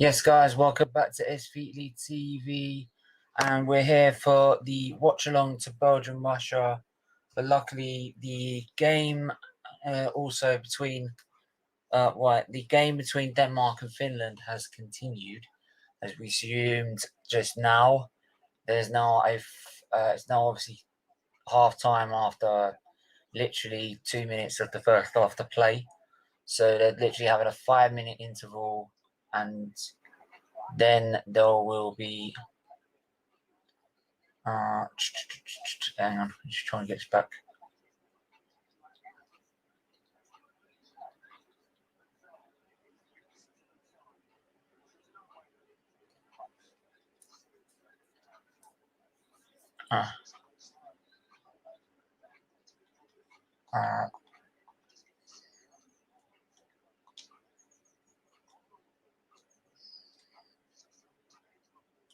Yes, guys, welcome back to SFeatleyTV, and we're here for the watch-along to Belgium, Russia. But luckily, the game also between the game between Denmark and Finland has continued, as we assumed just now. There's now it's now obviously half time after literally 2 minutes of the first half to play. So they're literally having a 5-minute interval, and then there will be hang on, just trying to get this back.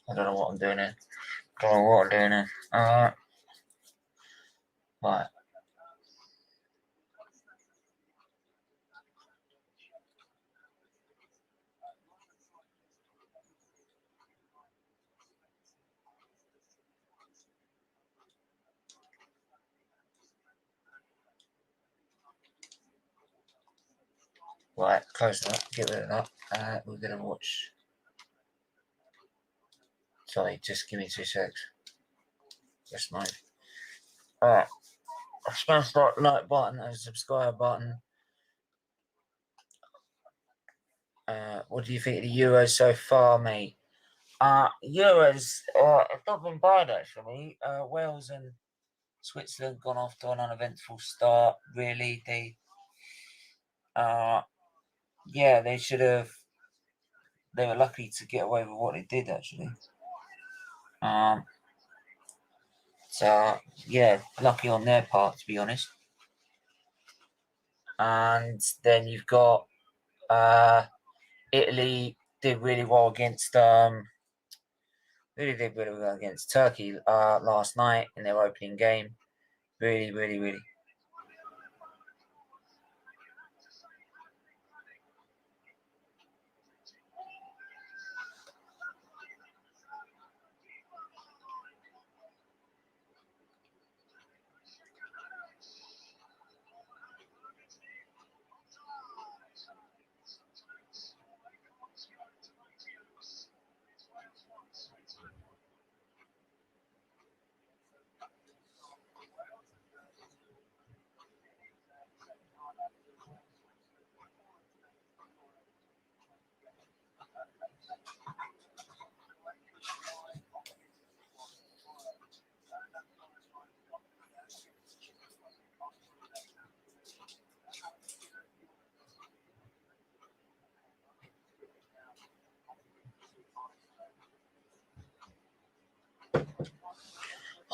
I don't know what I'm doing here. Don't know what I'm doing here. Right. Right, close that. Get rid of that. We're gonna watch. Sorry, just give me 2 secs. Just mine. Alright. Smash that like button and subscribe button. What do you think of the Euros so far, mate? Euros, it's not been bad actually. Wales and Switzerland gone off to an uneventful start. Really, yeah, they should have. They were lucky to get away with what they did actually. So yeah, lucky on their part, to be honest. And then you've got Italy did really well against Turkey last night in their opening game. Really.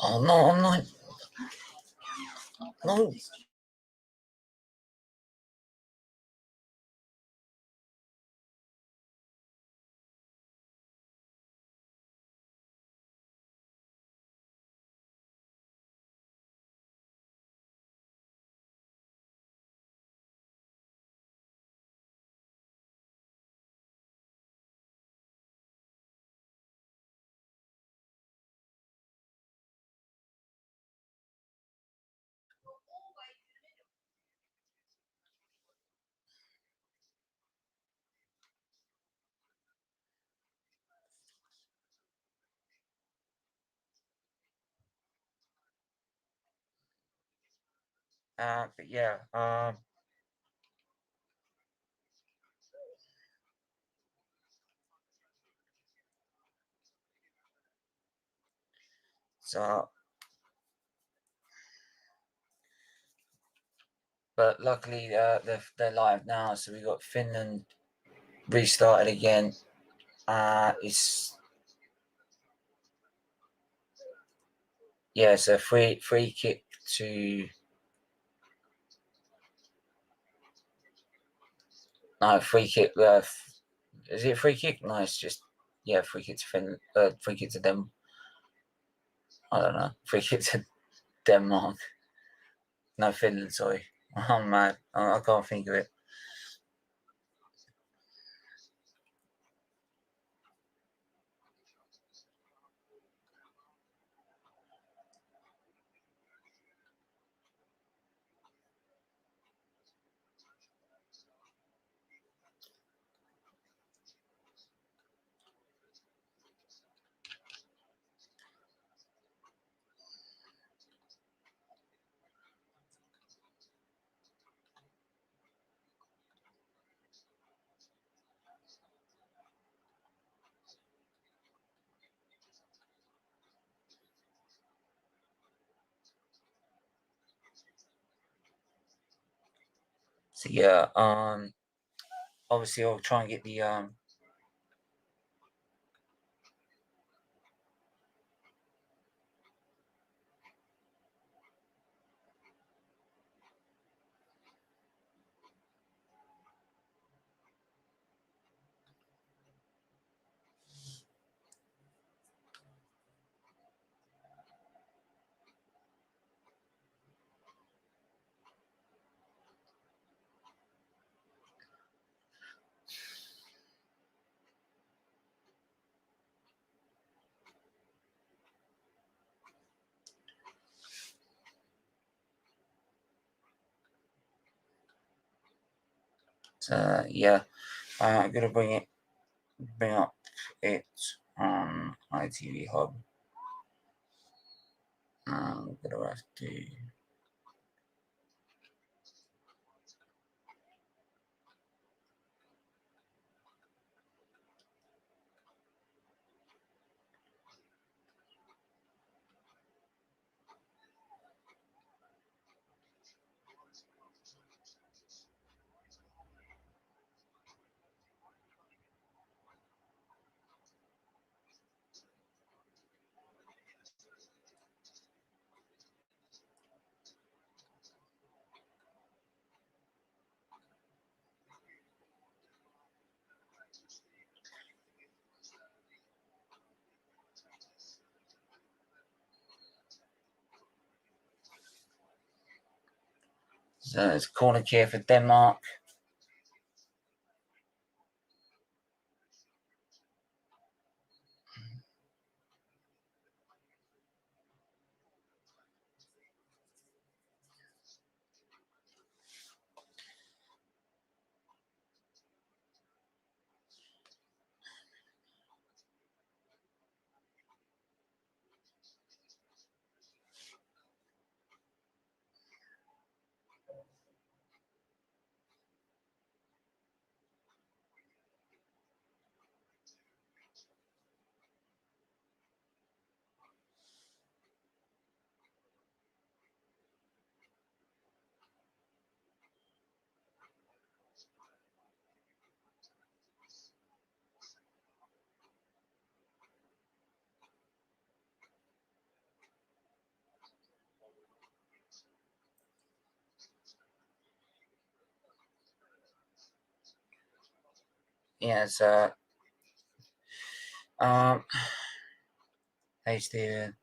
Oh no, I'm not. No. But yeah. So, but luckily they're live now. So we got Finland restarted again. It's so free kick to. No, free kick. Is it a free kick? No, it's just free kick to Finland. Free kick to them. I don't know. Free kick to Denmark. No, Finland. Sorry. I'm mad. I can't think of it. So yeah, obviously I'll try and get the yeah, I'm gonna bring up it on ITV Hub. I'm gonna have to. So it's corner kick for Denmark. Yeah, so hey Steven.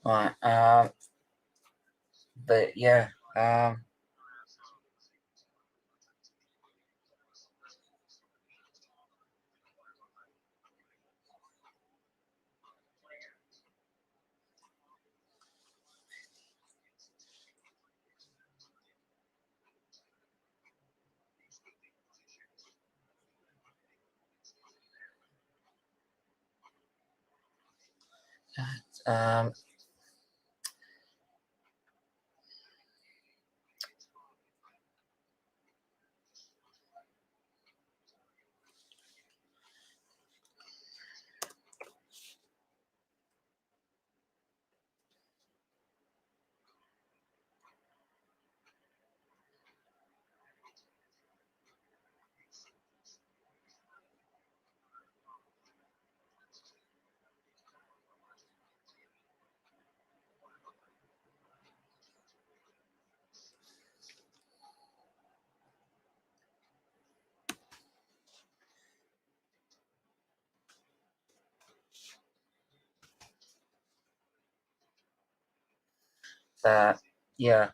Right, but yeah, um, Yeah.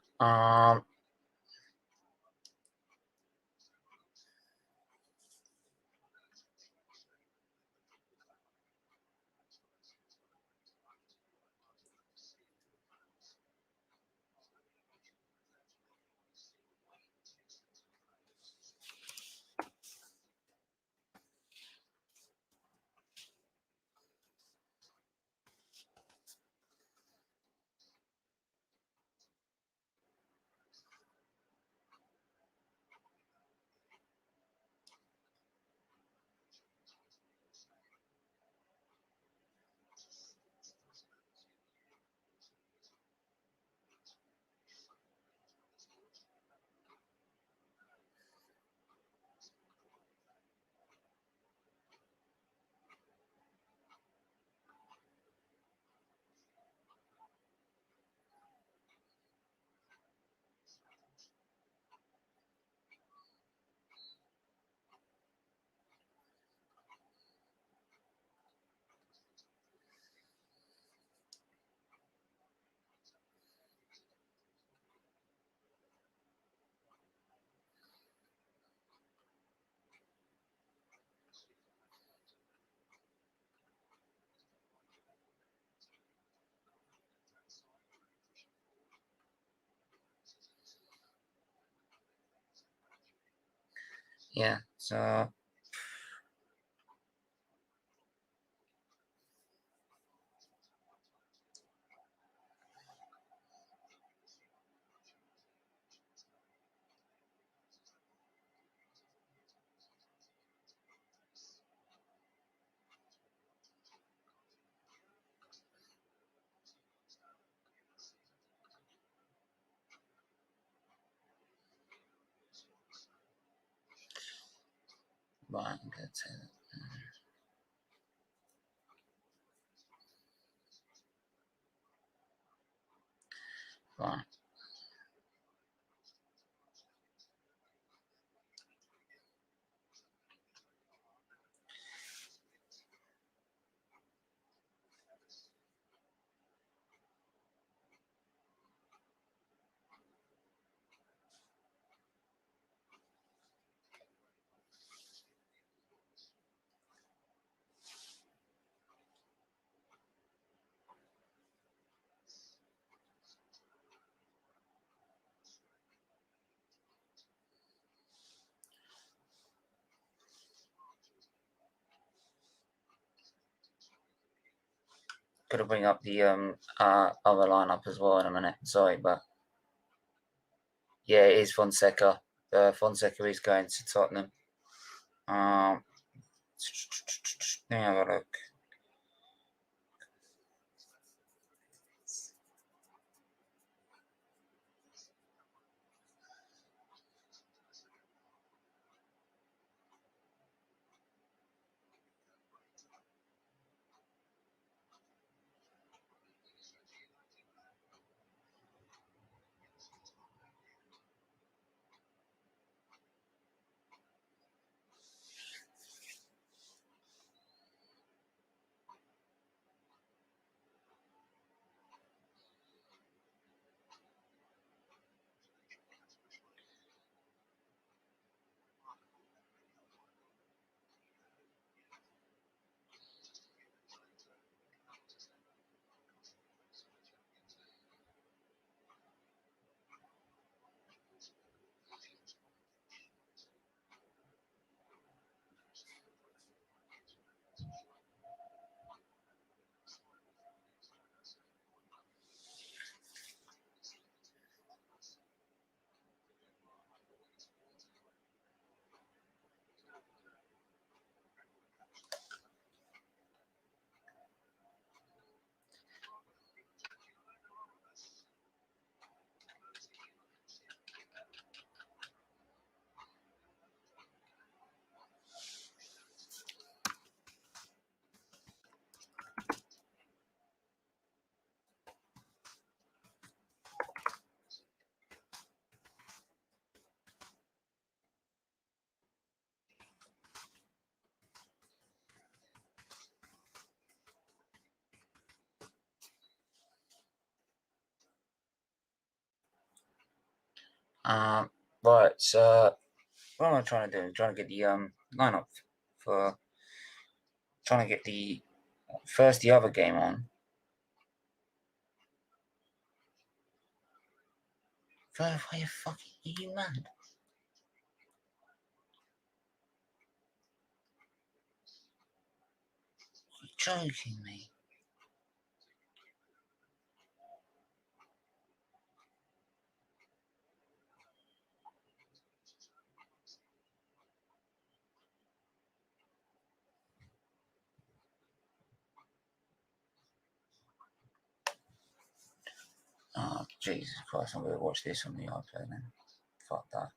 Yeah. So. Right. I'm going to. Right. Gonna bring up the other lineup as well in a minute. Sorry, but yeah, it is Fonseca. Fonseca is going to Tottenham. Let me have a look. Right, so what am I trying to do? I'm trying to get the lineup for trying to get the other game on. Why you fucking you mad? You're joking me. Oh, Jesus Christ, I'm going to watch this on the iPad then. Fuck that.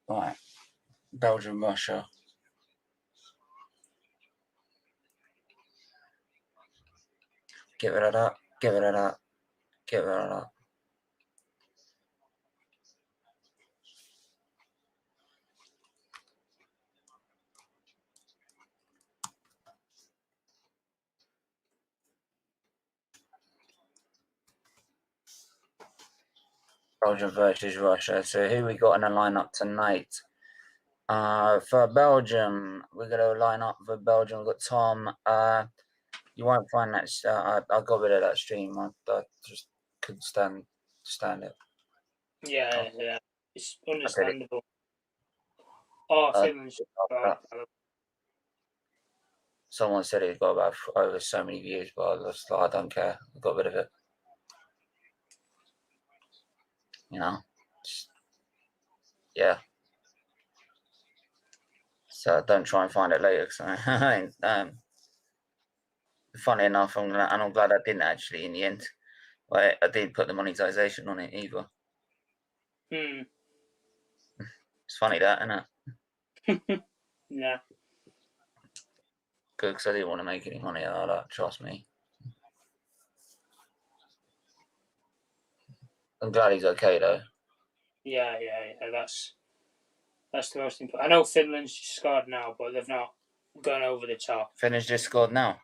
Right, Belgium, Russia. Get rid of that, get rid of that, get rid of that. Belgium versus Russia. So who we got in the lineup tonight? For Belgium, we're gonna line up for Belgium. We've got Tom. You won't find that. I got rid of that stream. I just couldn't stand it. Yeah, yeah, it's understandable. Oh, Finland's someone said it got about over so many views, but I don't care. I got rid of it. You know, yeah. So don't try and find it later. Funny enough, I'm glad I didn't actually in the end. I didn't put the monetization on it either. It's funny that, isn't it? Yeah. Good, because I didn't want to make any money out of that. Trust me. I'm glad he's okay though. Yeah. That's the most important. I know Finland's just scored now, but they've not gone over the top. Finland's just scored now.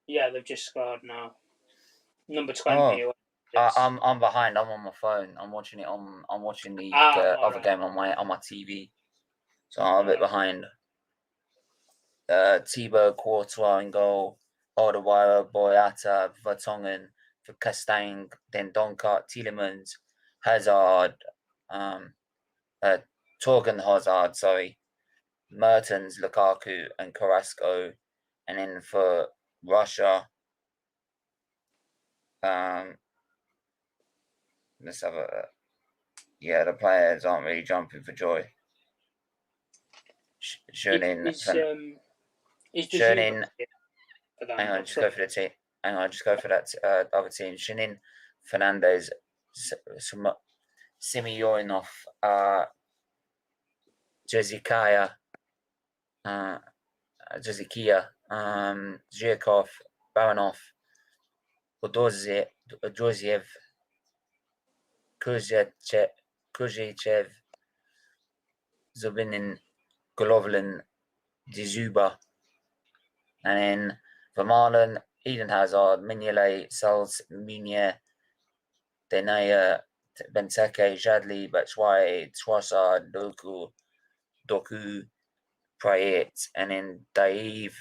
Yeah, they've just scored now. Number 20. Oh, I'm behind. I'm on my phone. I'm watching it on. I'm watching the other game on my TV, so I'm a bit behind. Thibaut Courtois in goal. Alderweireld, Boyata, Vertonghen for Kastang, then Donkart, Tielemans, Hazard, Torgan Hazard, sorry, Mertens, Lukaku, and Carrasco, and then for Russia, let's have a. Yeah, the players aren't really jumping for joy. Schoening. Hang on, just go for the team. Hang on, just go for that other team. Schoening, Fernandez, Semyonov, Jezikia, Zhirkov, Baranov, Odoziev, Kuzichev, Zubinin, Golovlin, Dizuba, and then Vermaelen, Eden Hazard, Mignolet, Sals, Munier, Denaya, Benteke, Jadli, Batshuayi, Trossard, Doku, Prayet, and then Daiv,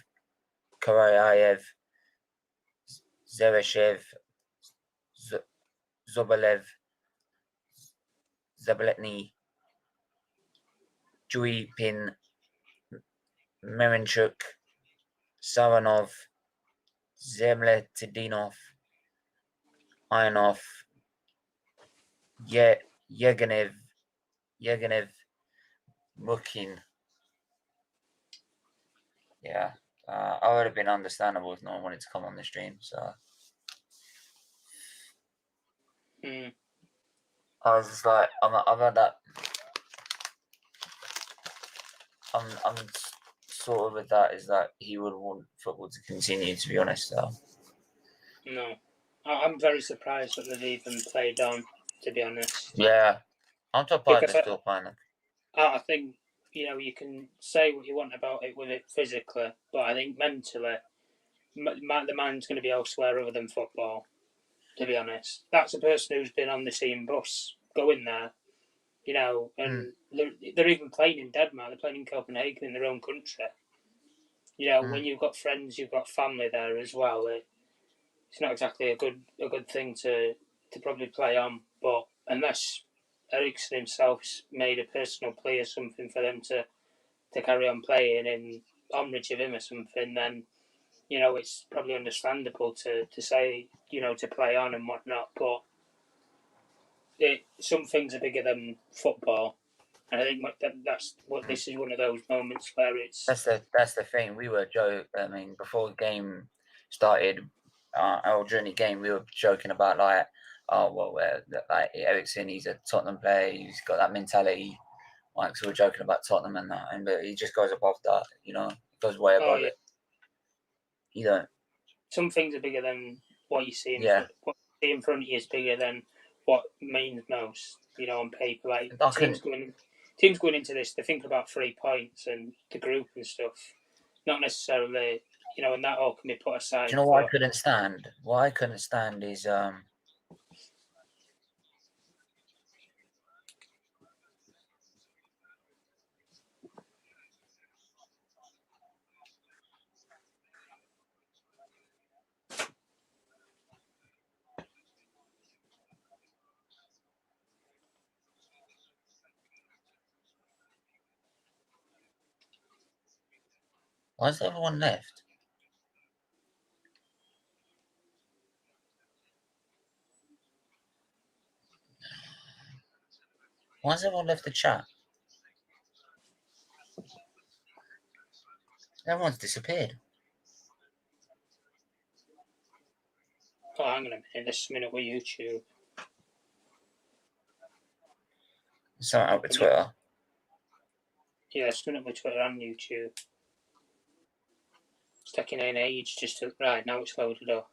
Karayev, Zereshev, Zobelev, Zabaletny, Juipin, Merenchuk, Saranov, Zemletidinov, Ironov, Yeganev, Mukin. Yeah, I would have been understandable if no one wanted to come on the stream. So I was just like, I've had that. I'm sort of with that is that he would want football to continue. To be honest, though. No. I'm very surprised that they've even played on, to be honest. Yeah, I'm surprised Because they're still playing it. I think, you can say what you want about it with it physically, but I think mentally, the mind's going to be elsewhere other than football, to be honest. That's a person who's been on the team bus going there, and they're even playing in Denmark, they're playing in Copenhagen in their own country. When you've got friends, you've got family there as well. It's not exactly a good thing to probably play on, but unless Ericsson himself's made a personal plea or something for them to carry on playing in homage of him or something, then it's probably understandable to say to play on and whatnot. But some things are bigger than football, and I think that's what this is one of those moments where it's. That's the thing. We were I mean, before the game started, or during the game, we were joking about like, oh well, like Ericsson, he's a Tottenham player. He's got that mentality. Like, so we're joking about Tottenham and that, but he just goes above that. He goes way Oh above yeah, it. You don't. some things are bigger than what you see in Yeah, front. What you see in front of you is bigger than what means most. On paper, like I couldn't. teams going into this, they think about 3 points and the group and stuff, not necessarily. And that all can be put Do you aside know what I for. couldn't stand? What I couldn't stand is why is everyone left? Why has everyone left the chat? Everyone's disappeared. Oh, hang on a minute. This minute with YouTube. Something up with Twitter. Yeah, it's coming up with Twitter and YouTube. It's taking an age just to. Right, now it's loaded up.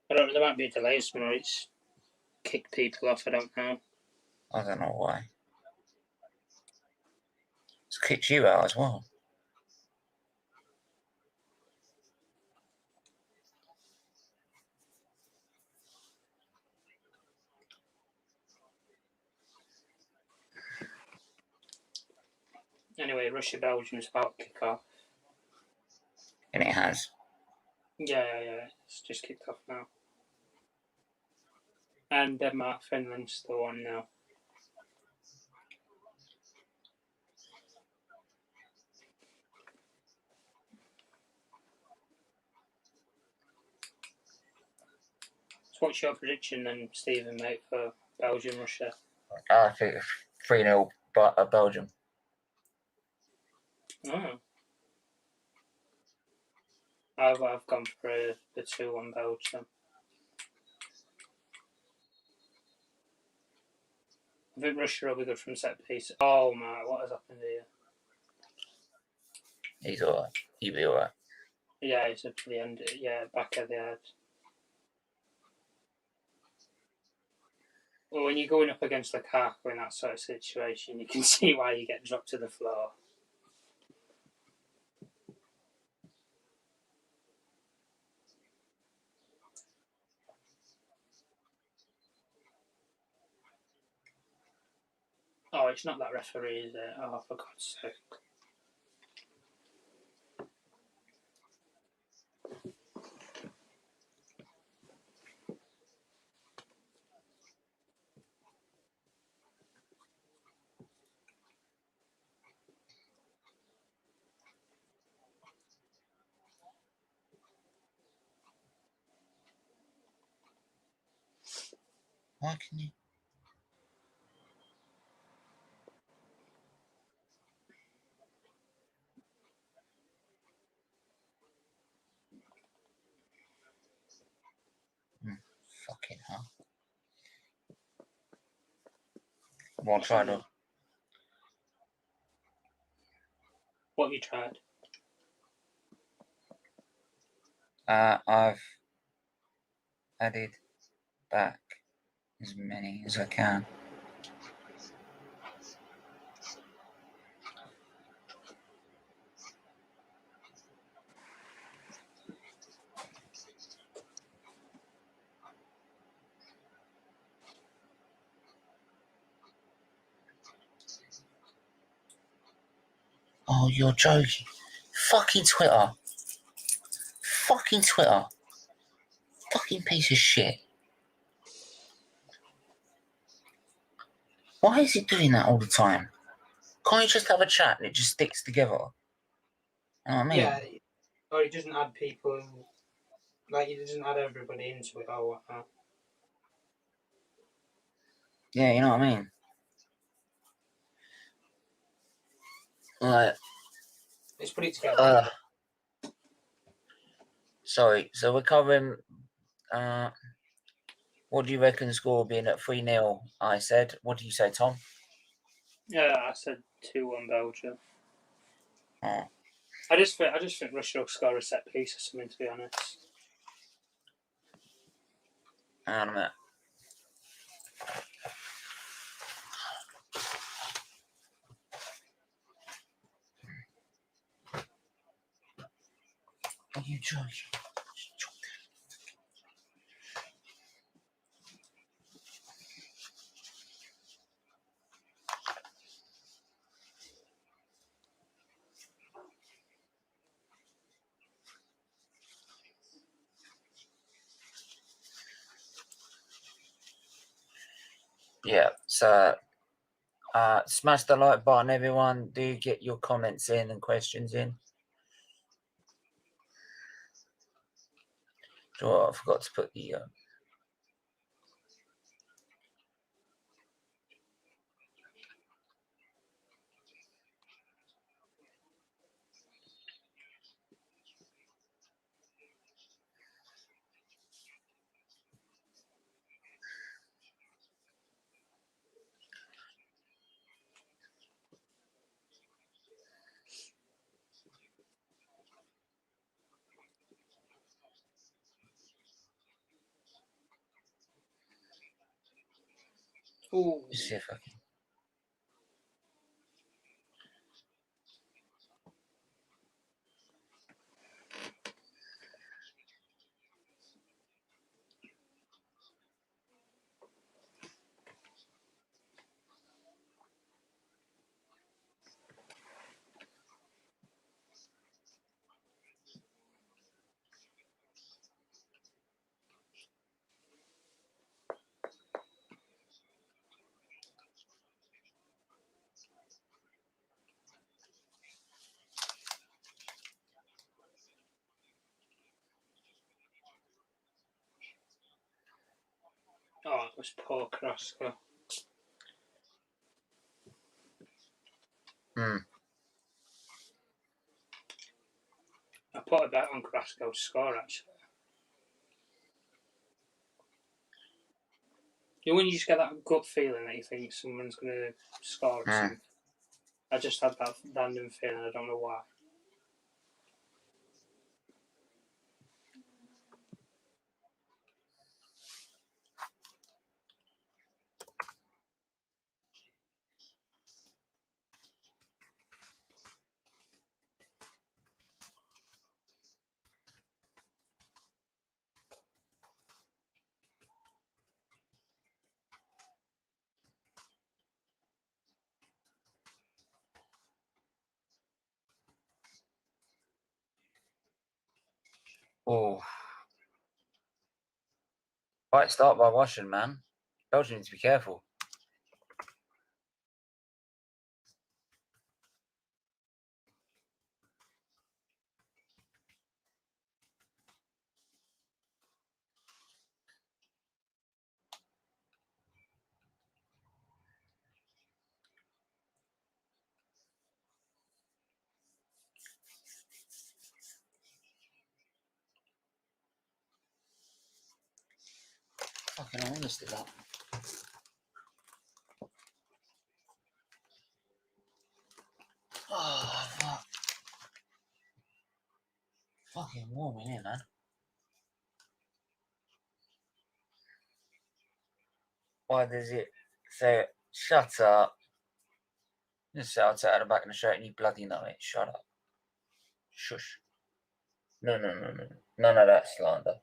I don't know, there might be a delay somewhere, it's kicked people off, I don't know. I don't know why. It's kicked you out as well. Anyway, Russia Belgium's about to kick off. And it has. Yeah, it's just kicked off now. And Denmark, Finland's still on now. So what's your prediction then, Stephen, mate, for Belgium, Russia? I think 3-0 Belgium. Oh. I've gone for the 2-1 Belgium. I think Russia will be good from set piece. Oh my, what has happened here? He's alright. He'll be alright. Yeah, it's up to the end. Yeah, back of the head. Well, when you're going up against Lukaku in that sort of situation, you can see why you get dropped to the floor. Oh, it's not that referee, is it? Oh, for God's sake. Why can you? Fucking hell. Well, try to. What have you tried? I've added back as many as I can. Oh, you're joking. Fucking Twitter. Fucking Twitter. Fucking piece of shit. Why is it doing that all the time? Can't you just have a chat and it just sticks together? You know what I mean? Yeah, or it doesn't add people, like it doesn't add everybody into it or whatnot. Yeah, you know what I mean? Like, Let's put it together. sorry, so we're covering, what do you reckon the score will be in at 3-0, I said. What do you say, Tom? Yeah, I said 2-1 Belgium. Oh. I just think Russia will score a set piece or something, to be honest. Hang on a minute. Are you joking? Yeah, so smash the like button, everyone. Do get your comments in and questions in. Oh, I forgot to put the Ooh. see if I can. Oh, it was poor Carrasco. I put a bet on Carrasco to score, actually. You know when you just get that gut feeling that you think someone's going to score or something? I just had that random feeling, I don't know why. Oh. Right, start by washing, man. Belgium needs to be careful. Fucking honest to that. Oh, fuck. Fucking warm in here, man. Why does it say, shut up? Just shout it out the back of the shirt and you bloody know it. Shut up. Shush. No. None of that slander.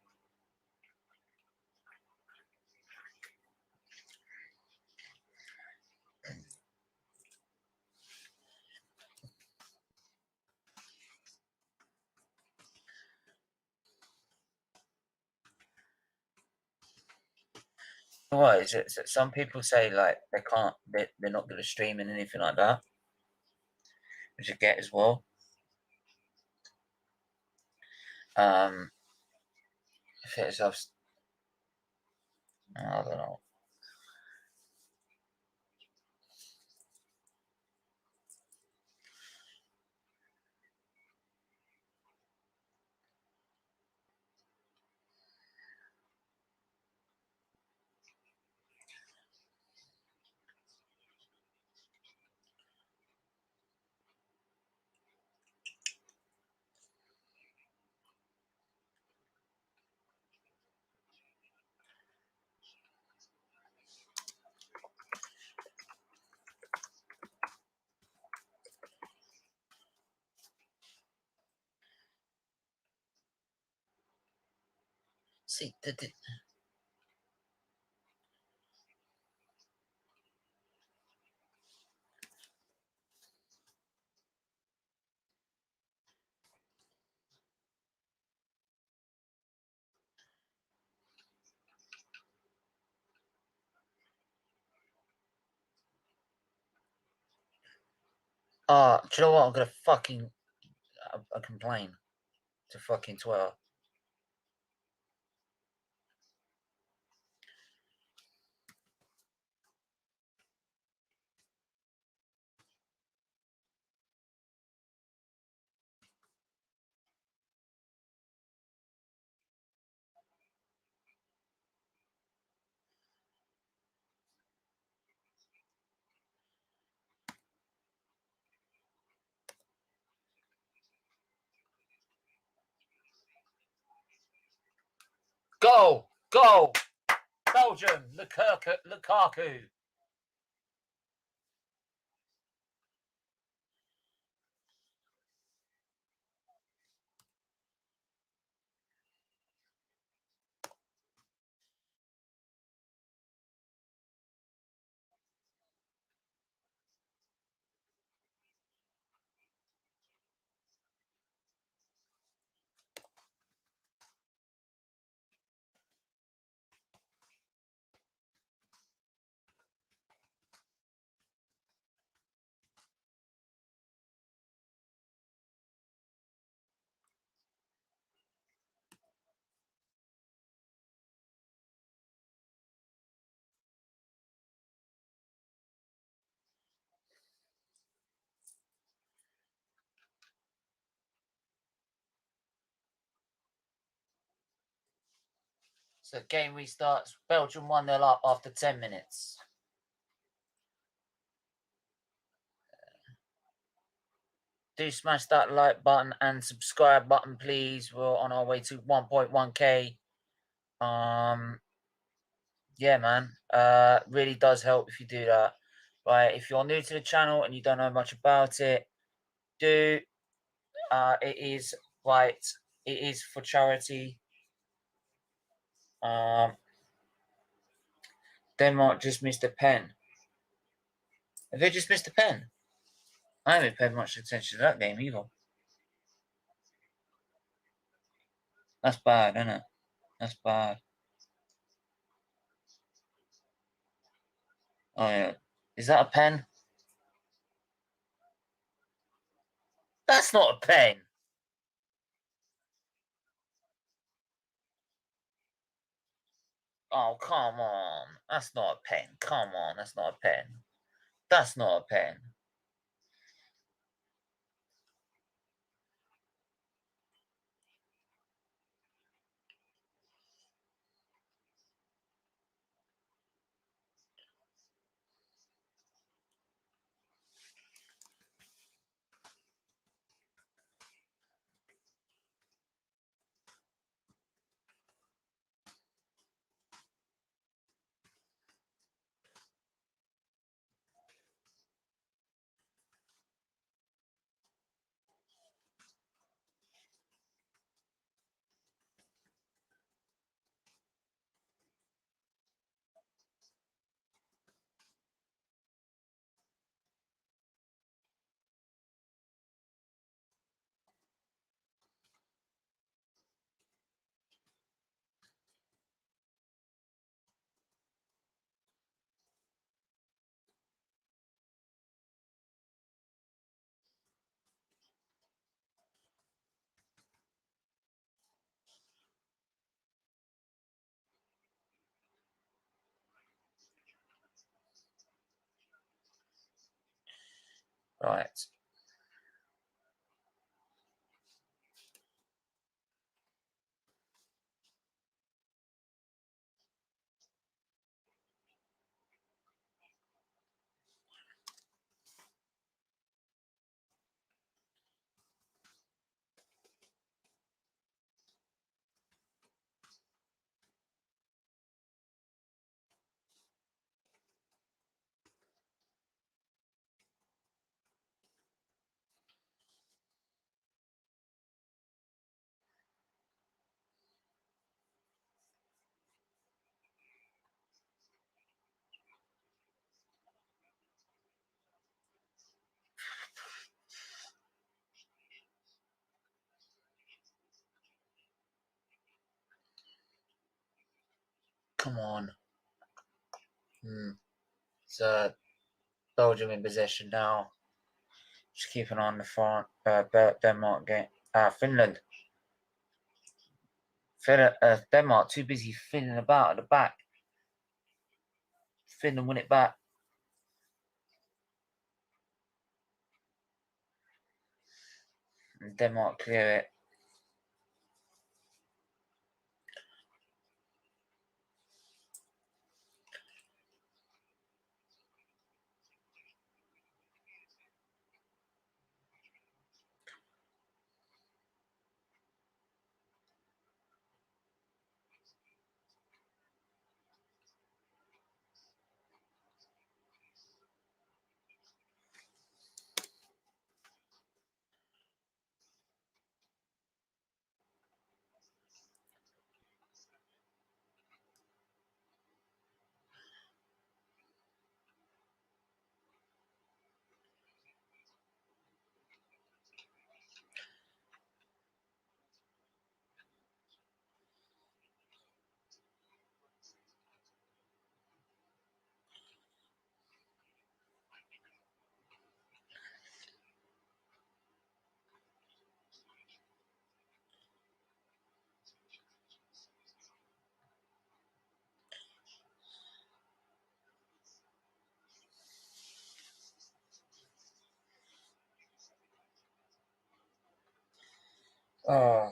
Why is it? Some people say like they can't, they're not good at streaming and anything like that, which I get as well. If it's I don't know. See, do you know what? I'm gonna fucking complain to fucking Twitter. Go! Belgium! Lukaku! So game restarts. Belgium 1-0 up after 10 minutes. Do smash that like button and subscribe button, please. We're on our way to 1.1k. Yeah, man. Really does help if you do that. Right, if you're new to the channel and you don't know much about it, do. It is right. It is for charity. Denmark just missed a pen. Have they just missed a pen? I haven't paid much attention to that game either. That's bad, isn't it? That's bad. Oh yeah. Is that a pen? That's not a pen. Oh, come on. That's not a pen. Come on. That's not a pen. That's not a pen. Right. Come on. So Belgium in possession now. Just keeping on the front. Denmark game. Finland. Denmark too busy fiddling about at the back. Finland win it back. And Denmark clear it. Oh.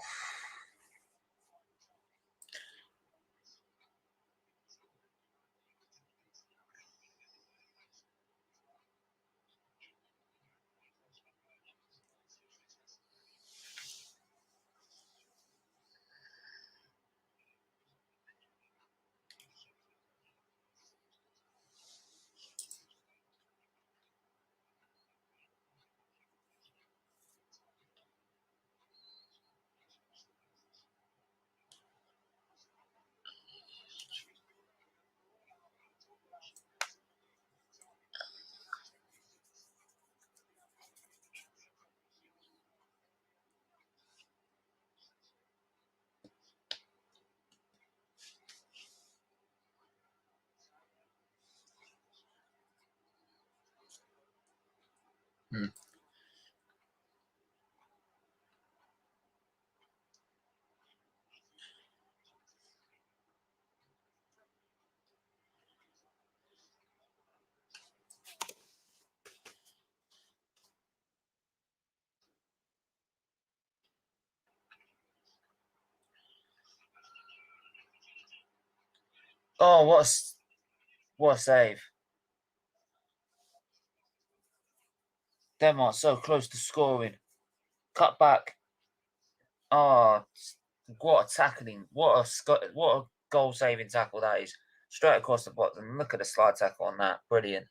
Oh, what a save. Denmark so close to scoring. Cut back. Oh, what a tackling. What a goal saving tackle that is. Straight across the bottom. Look at the slide tackle on that. Brilliant.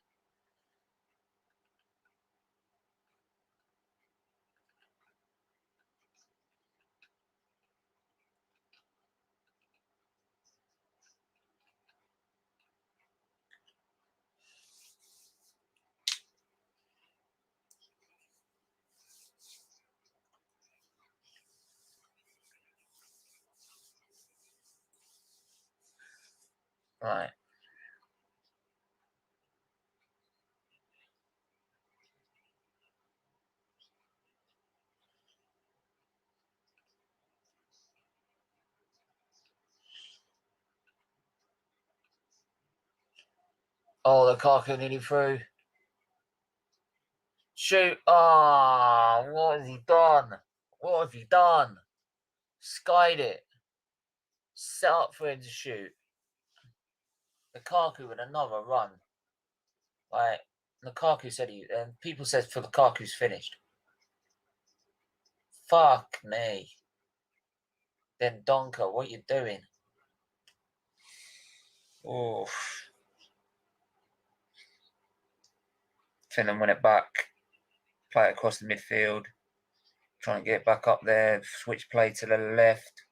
Right. Oh, the Lukaku nearly through. Shoot. Ah, what has he done? What have you done? Skied it. Set up for him to shoot. Lukaku with another run. Like, Lukaku said and people said for Lukaku's finished. Fuck me. Then Donker, what you doing? Oof. Finland win it back. Play it across the midfield. Trying to get back up there. Switch play to the left.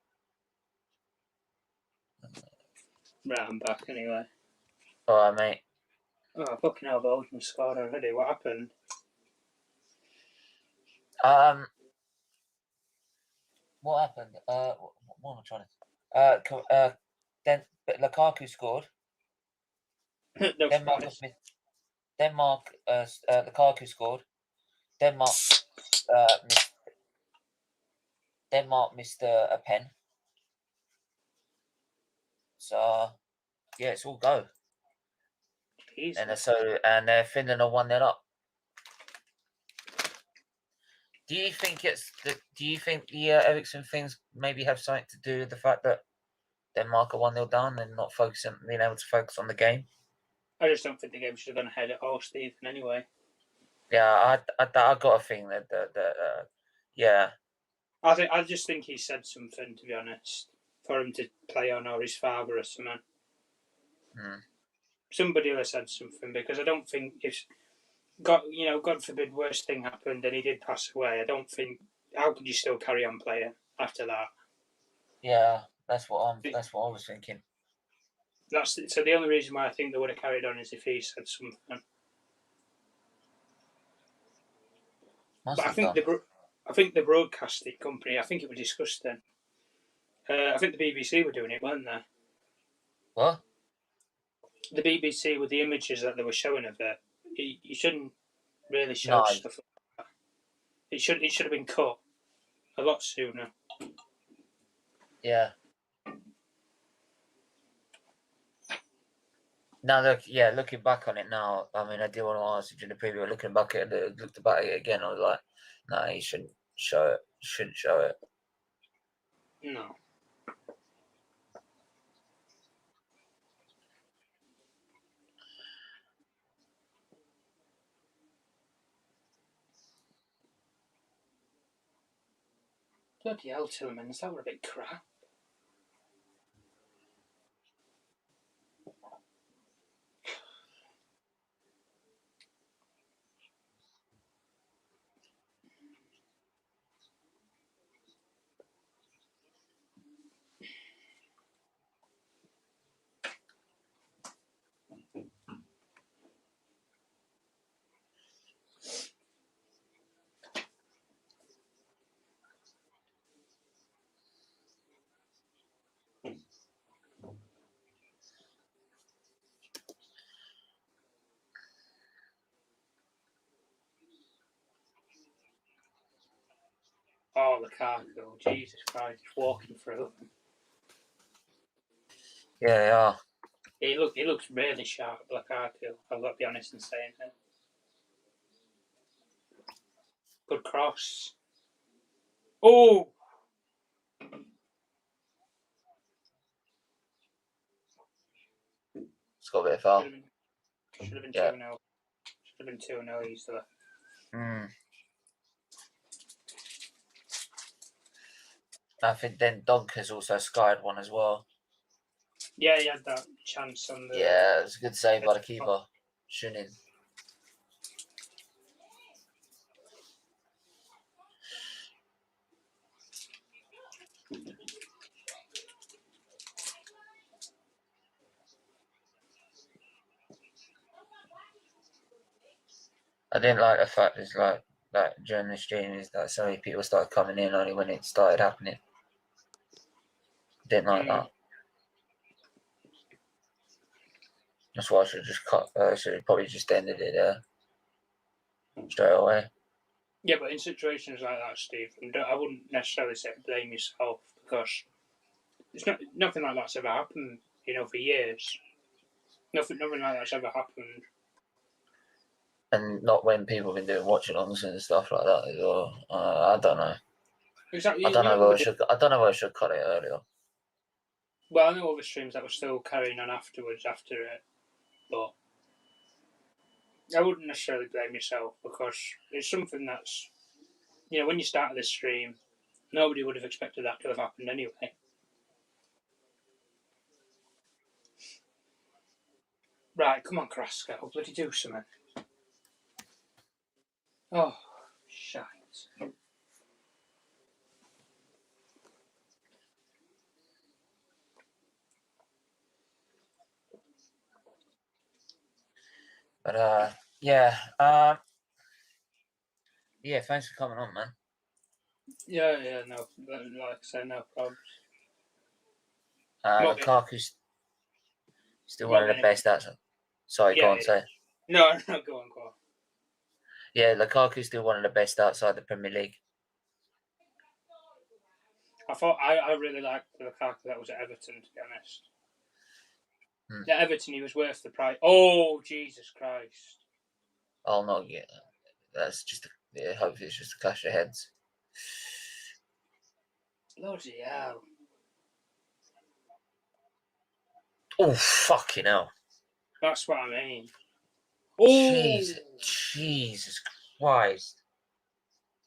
Right, I'm back anyway. Alright, mate. Oh, fucking hell, Belgium scored already. What happened? What happened? What am I trying to? Then Lukaku scored. No surprise. Lukaku scored. Denmark missed a pen. So yeah, it's all go. Jesus. And Finland are 1-0 up. Do you think the Ericsson things maybe have something to do with the fact that Denmark are 1-0 down and not being able to focus on the game? I just don't think the game should have gone ahead at all, Stephen, anyway. Yeah, I got a thing that yeah. I just think he said something, to be honest, for him to play on, or his father or something. Somebody will have said something, because I don't think if God forbid, worst thing happened and he did pass away. I don't think, how could you still carry on playing after that? Yeah, that's what I was thinking. So the only reason why I think they would have carried on is if he said something. But I think the broadcasting company, I think it was disgusting. I think the BBC were doing it, weren't they? What? The BBC, with the images that they were showing of it, you shouldn't really show stuff like that. It should have been cut a lot sooner. Yeah. Now, looking back on it now, I mean, I did want to ask you in the preview. Looking back at it, looked about it again. I was like, no, you shouldn't show it. You shouldn't show it. No. Bloody hell, Tillmans, that were a bit crap. Oh, Lukaku, Jesus Christ, walking through. Yeah, they are. He looks really sharp, Lukaku. I've got to be honest in saying it. Good cross. Oh! It's got a bit of foul. Should have been 2-0. Should have been 2-0 easily. I think then Donker's also skied one as well. Yeah, he had that chance on the... Yeah, it was a good save by the keeper. Shunin. I didn't like the fact it's like during the stream is that so many people started coming in only when it started happening. Didn't like that. That's why I should have just cut. Should have probably just ended it straight away. Yeah, but in situations like that, Steve, I wouldn't necessarily say blame yourself, because it's nothing like that's ever happened. For years, nothing like that's ever happened. And not when people have been doing watch-alongs and stuff like that as well. I don't know. Exactly. I don't know whether I should cut it earlier. Well, I know other streams that were still carrying on afterwards after it, but I wouldn't necessarily blame yourself because it's something that's, when you started this stream, nobody would have expected that to have happened anyway. Right, come on, Carrasco, bloody do something. Oh, shite. But yeah, thanks for coming on, man. Yeah, no, like I said, no problems. Lukaku's still one of the best outside. Sorry, go on, say. No, go on. Yeah, Lukaku's still one of the best outside the Premier League. I really liked Lukaku that was at Everton, to be honest. At Everton, he was worth the price. Oh, Jesus Christ. I'll not get that. That's just, hopefully it's just a clash of heads. Bloody hell. Oh, fucking hell. That's what I mean. Oh! Jesus Christ.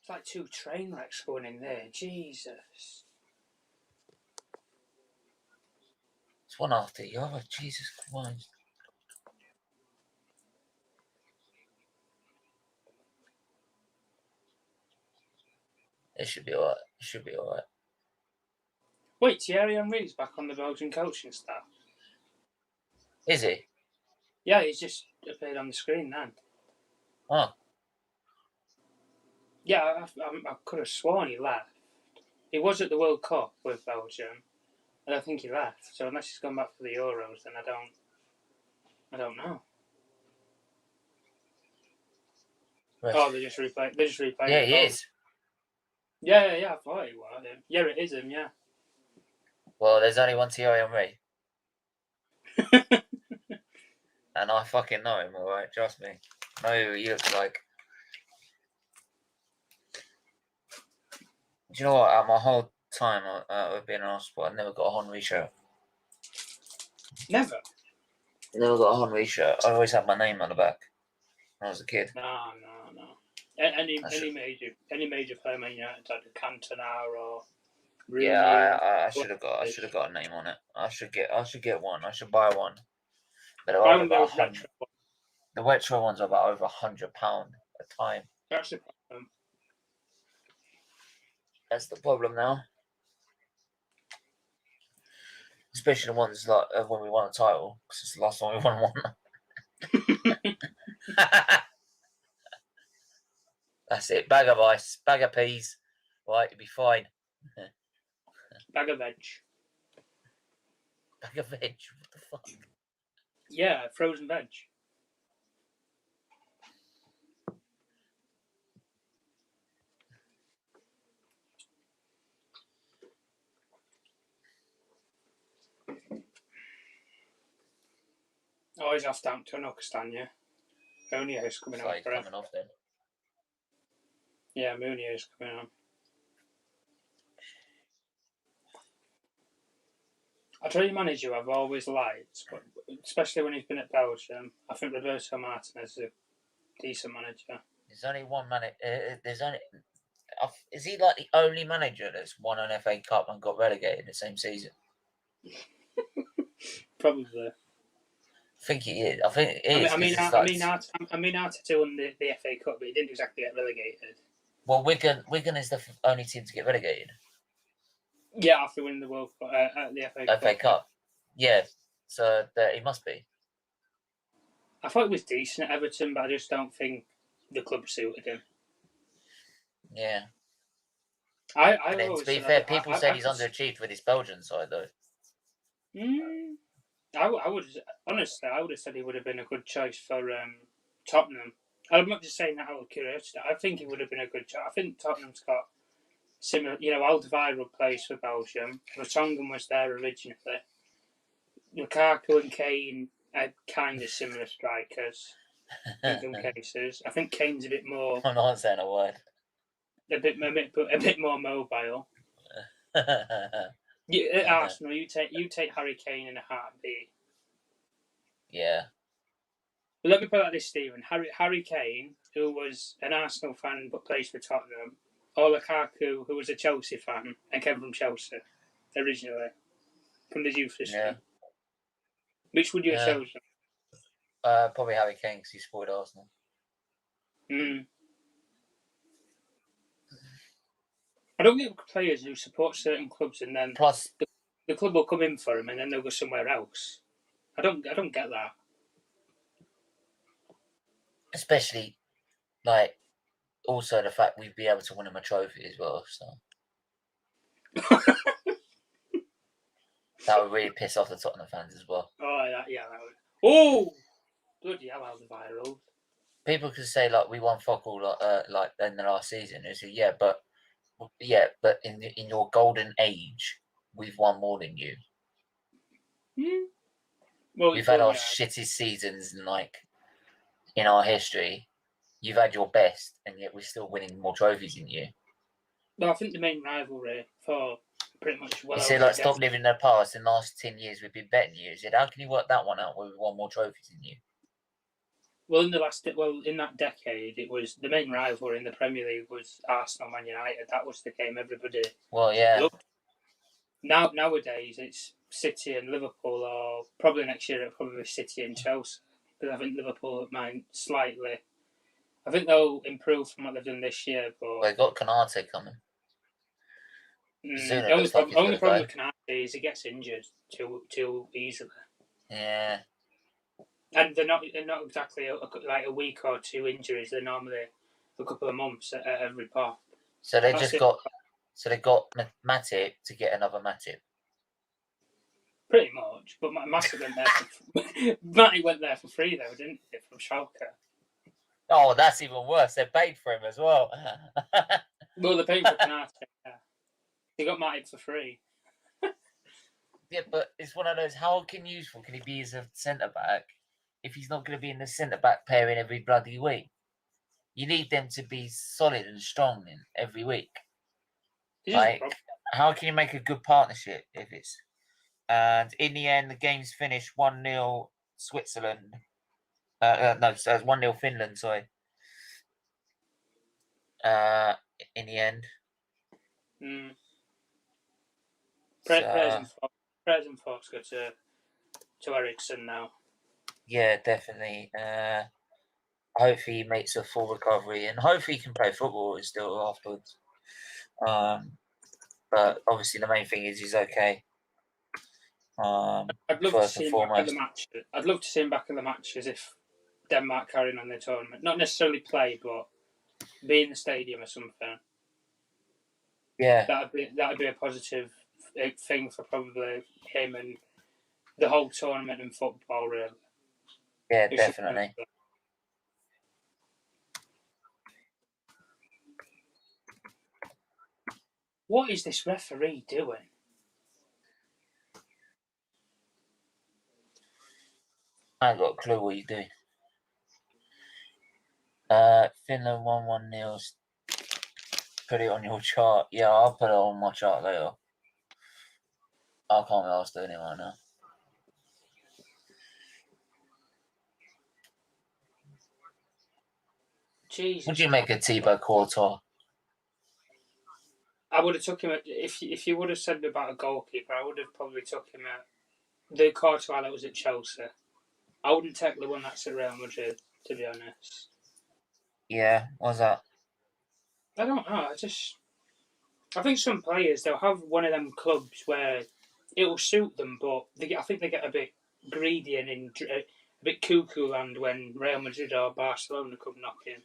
It's like two train wrecks going in there. Jesus. It's one after the other. Jesus Christ. It should be alright. Wait, Thierry Henry's back on the Belgian coaching staff. Is he? Yeah, he's just appeared on the screen then. Oh. Yeah, I could have sworn he left. He was at the World Cup with Belgium, and I think he left. So unless he's gone back for the Euros, then I don't know. Right. Oh, they just replayed. Yeah, he is. Yeah, I thought he was him. Yeah, it is him. Yeah. Well, there's only one Thierry Henry. And I fucking know him, alright? Trust me. I know who he looks like. Do you know what? At my whole time of being in hospital, I never got a Henry shirt. Never? Never got a Henry shirt. I always had my name on the back when I was a kid. No. Any major player, Man United, like Cantona or Rooney. Yeah, I should have got a name on it. I should get one. I should buy one. But they're over about 100. The retro ones are about over £100 a time. That's the problem. That's the problem now. Especially the ones like when we won a title, because it's the last time we won one. That's it. Bag of ice, bag of peas. Right, you'll be fine. Bag of veg. Bag of veg? What the fuck? Yeah, frozen veg. Oh, he's off down to Pakistan, Munier's coming on. Coming off then. Yeah, Munier's coming on. I tell you, manager I've always liked, but especially when he's been at Belgium, I think Roberto Martinez is a decent manager. There's only one manager. Is he like the only manager that's won an FA Cup and got relegated the same season? Probably. I think he is. I think it is. I mean, Arteta won the FA Cup, but he didn't exactly get relegated. Well, Wigan is the only team to get relegated. Yeah, after winning the World Cup, the FA Cup. Yeah, so he must be. I thought he was decent at Everton, but I just don't think the club suited him. Yeah. To be fair, people said he's underachieved with his Belgian side, though. I would have said he would have been a good choice for Tottenham. I'm not just saying that out of curiosity. I think he would have been a good choice. I think Tottenham's got similar, Alderweireld plays for Belgium. Vertonghen was there originally. Lukaku and Kane are kind of similar strikers. in some cases. I think Kane's a bit more, I'm not saying a word. a bit more mobile. At Arsenal, you take Harry Kane in a heartbeat. Yeah. But let me put it like this, Stephen. Harry Kane, who was an Arsenal fan but plays for Tottenham, or Lukaku, who was a Chelsea fan and came from Chelsea originally, from the youth system. Yeah. Which would you have chosen? Probably Harry Kane because he spoiled Arsenal. I don't get players who support certain clubs and then Plus, the club will come in for him and then they'll go somewhere else. I don't get that. especially like also the fact we'd be able to win him a trophy as well. So that would really piss off the Tottenham fans as well. Oh yeah, that would. Oh, bloody hell, that was viral. People could say like we won fuck all like in the last season. They say but in your golden age, we've won more than you. Well, we've had our shitty seasons in our history. You've had your best, and yet we're still winning more trophies than you. Well, I think the main rivalry for pretty much you say like stop living in the past. In the last 10 years, we've been better than you. Said, how can you work that one out where we won more trophies than you? Well, in that decade, it was the main rivalry in the Premier League was Arsenal, Man United. That was the game everybody. Well, yeah. Loved. Nowadays, it's City and Liverpool, or probably next year it'll probably be City and Chelsea. Because I think Liverpool might slightly. I think they'll improve from what they've done this year, but they got Canate coming. The only problem with Canate is he gets injured too easily. Yeah. And they're not exactly like a week or two injuries. They're normally a couple of months at every pop. So they got Matip to get another Matip. Pretty much, but Matip went there for free though, didn't he, from Schalke? Oh, that's even worse. They paid for him as well. Well, they paid for Canate. Yeah. They got Matip for free. Yeah, but it's one of those. How useful can he be as a centre back if he's not going to be in the centre back pairing every bloody week? You need them to be solid and strong in every week. Like, how can you make a good partnership if it's? And in the end, the game's finished 1-0 Switzerland. No, so it's 1-0 Finland. Sorry. In the end. Prayers and thoughts go to Ericsson now. Yeah, definitely. Hopefully he makes a full recovery, and hopefully he can play football still afterwards. But obviously the main thing is he's okay. I'd love to see him back at the match. I'd love to see him back in the matches if Denmark carrying on their tournament. Not necessarily play, but be in the stadium or something. Yeah, that'd be a positive thing for probably him and the whole tournament and football, really. Yeah, definitely. What is this referee doing? I ain't got a clue what he's doing. Finland 1-1-0. Put it on your chart. Yeah, I'll put it on my chart later. I can't be asked doing it right now. Jesus. Would you make a Thibaut Courtois? I would have took him at, if you would have said about a goalkeeper, I would have probably took him at the Courtois that was at Chelsea. I wouldn't take the one that's at Real Madrid, to be honest. Yeah, what's that? I don't know. I think some players, they'll have one of them clubs where it'll suit them, but I think they get a bit greedy and a bit cuckoo land when Real Madrid or Barcelona come knocking.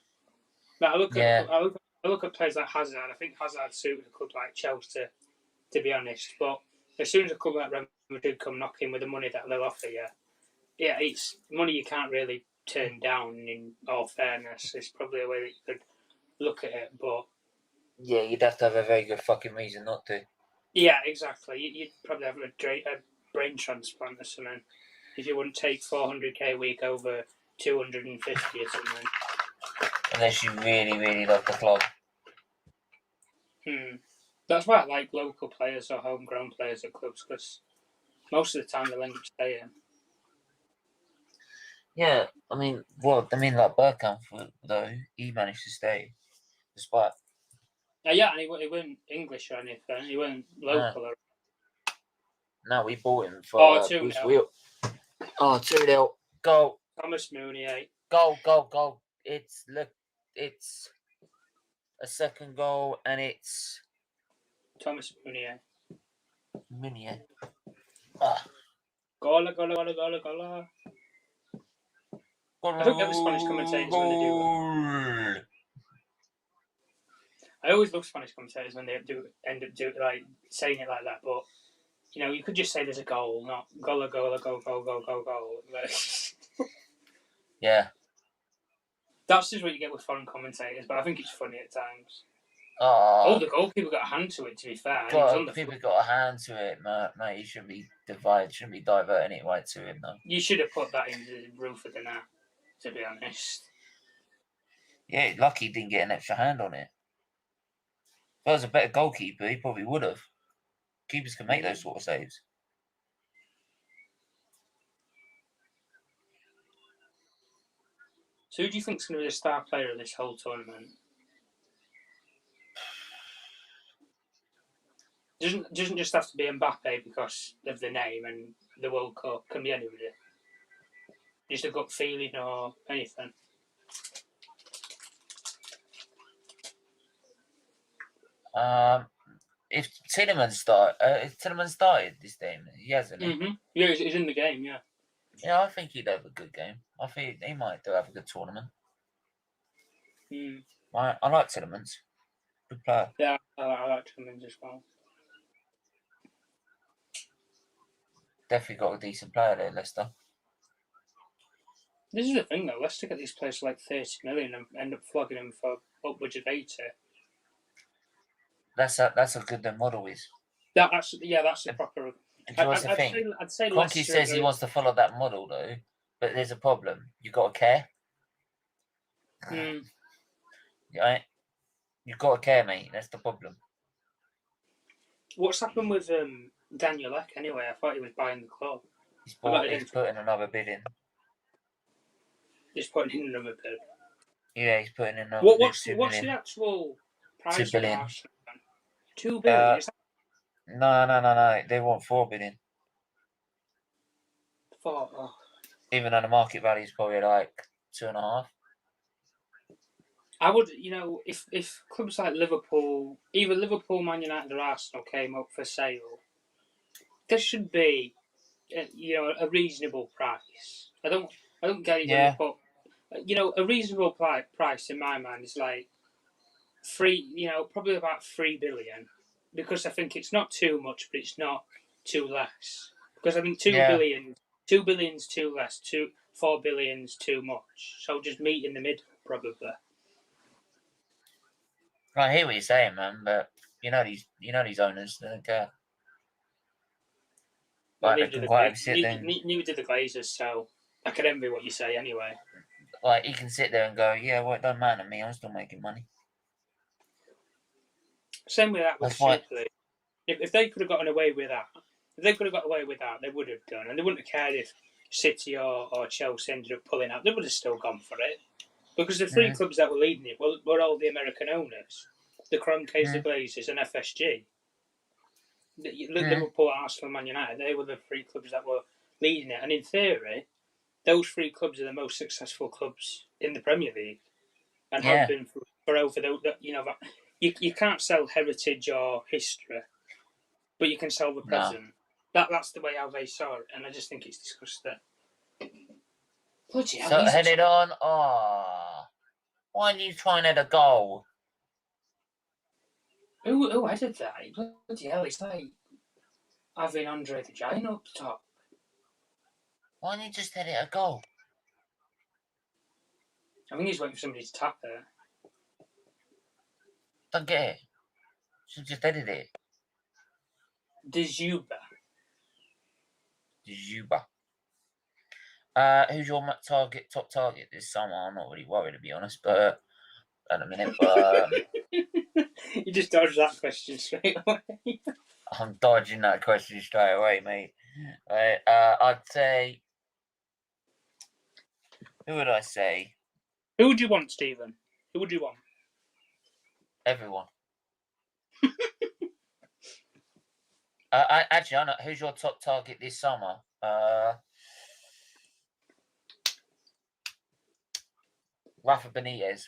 But I look at players like Hazard. I think Hazard suited a club like Chelsea, to be honest. But as soon as a club like Real Madrid come knocking with the money that they'll offer you, yeah, it's money you can't really turn down. In all fairness, it's probably a way that you could look at it, but yeah, you'd have to have a very good fucking reason not to. Yeah, exactly. You'd probably have a brain transplant or something if you wouldn't take 400k a week over 250 or something. Unless you really, really love the club. That's why I like local players or homegrown players at clubs, because most of the time they'll end up staying. Yeah, I mean, like Bergkamp, though, he managed to stay, despite. Yeah, and he weren't English or anything. He weren't local. No, we bought him for 2-0. 2-0. Goal. Thomas Mounier. Goal. It's a second goal, and it's Thomas Mounier. Meunier. Gola. I don't get the Spanish commentators when they do it. I always love Spanish commentators when they end up saying it like that, but you could just say there's a goal, not gola, goal. Yeah. That's just what you get with foreign commentators, but I think it's funny at times. The goalkeeper got a hand to it, to be fair. People got a hand to it, mate. You shouldn't be diverting it right to him, though. You should have put that in the roof of the net, to be honest. Yeah, lucky he didn't get an extra hand on it. If I was a better goalkeeper, he probably would have. Keepers can make those sort of saves. So who do you think is going to be the star player of this whole tournament? Doesn't just have to be Mbappe because of the name and the World Cup. Can be anybody. Just a gut feeling or anything. If Tielemans started this game, he hasn't. Mm-hmm. Yeah, he's in the game. Yeah. Yeah, I think he'd have a good game. I think he might do have a good tournament. I like Tielemans. Good player. Yeah, I like Tielemans as well. Definitely got a decent player there, Leicester. This is the thing, though. Leicester get these players for like 30 million and end up flogging them for upwards of 80. That's a good model, is. That's the proper. What's the thing? I'd say Kroenke says he wants to follow that model, though, but there's a problem. You got to care. Right? You got to care, mate. That's the problem. What's happened with Daniel Ek anyway? I thought he was buying the club. He's putting another bid in. He's putting in another bid. Yeah, he's putting in another bid. What's the actual price? 2 billion. 2 billion. No. They want 4 billion. 4. Oh. Even though the market value is probably like 2.5. I would, if clubs like Liverpool, either Liverpool, Man United, or Arsenal came up for sale, there should be, a reasonable price. I don't get it. Yeah. But a reasonable price in my mind is like probably about 3 billion, because I think it's not too much, but it's not too less. Because I think 2 billion's too less, 4 billion's too much. So just meet in the middle, probably. I hear what you're saying, man, but these owners don't care. Neither did the Glazers, so I can envy what you say anyway. Like, he can sit there and go, yeah, well, it don't matter to me, I'm still making money. Same with that with Shipley. If they could have gotten away with that, they would have done, and they wouldn't have cared if City or Chelsea ended up pulling out. They would have still gone for it. Because the three clubs that were leading it were all the American owners. The Kroenkes, the Glazers, and FSG. Liverpool, Arsenal, Man United, they were the three clubs that were leading it. And in theory, those three clubs are the most successful clubs in the Premier League. And have been for over you can't sell heritage or history, but you can sell the present. No. That's the way how they saw it, and I just think it's disgusting. Bloody hell, so headed on. Why are you trying at a goal? Who headed that? Bloody hell, it's like having Andre the Giant up top. Why didn't you just head it a goal? I think he's waiting for somebody to tap there. Don't get it. Should just headed it. Dzuba. Who's your top target this summer? I'm not really worried, to be honest, but at the minute, but You just dodged that question straight away. I'm dodging that question straight away, mate. I'd say, who would I say? Who would you want, Stephen? Who would you want? Everyone. Actually, I know. Who's your top target this summer? Rafa Benitez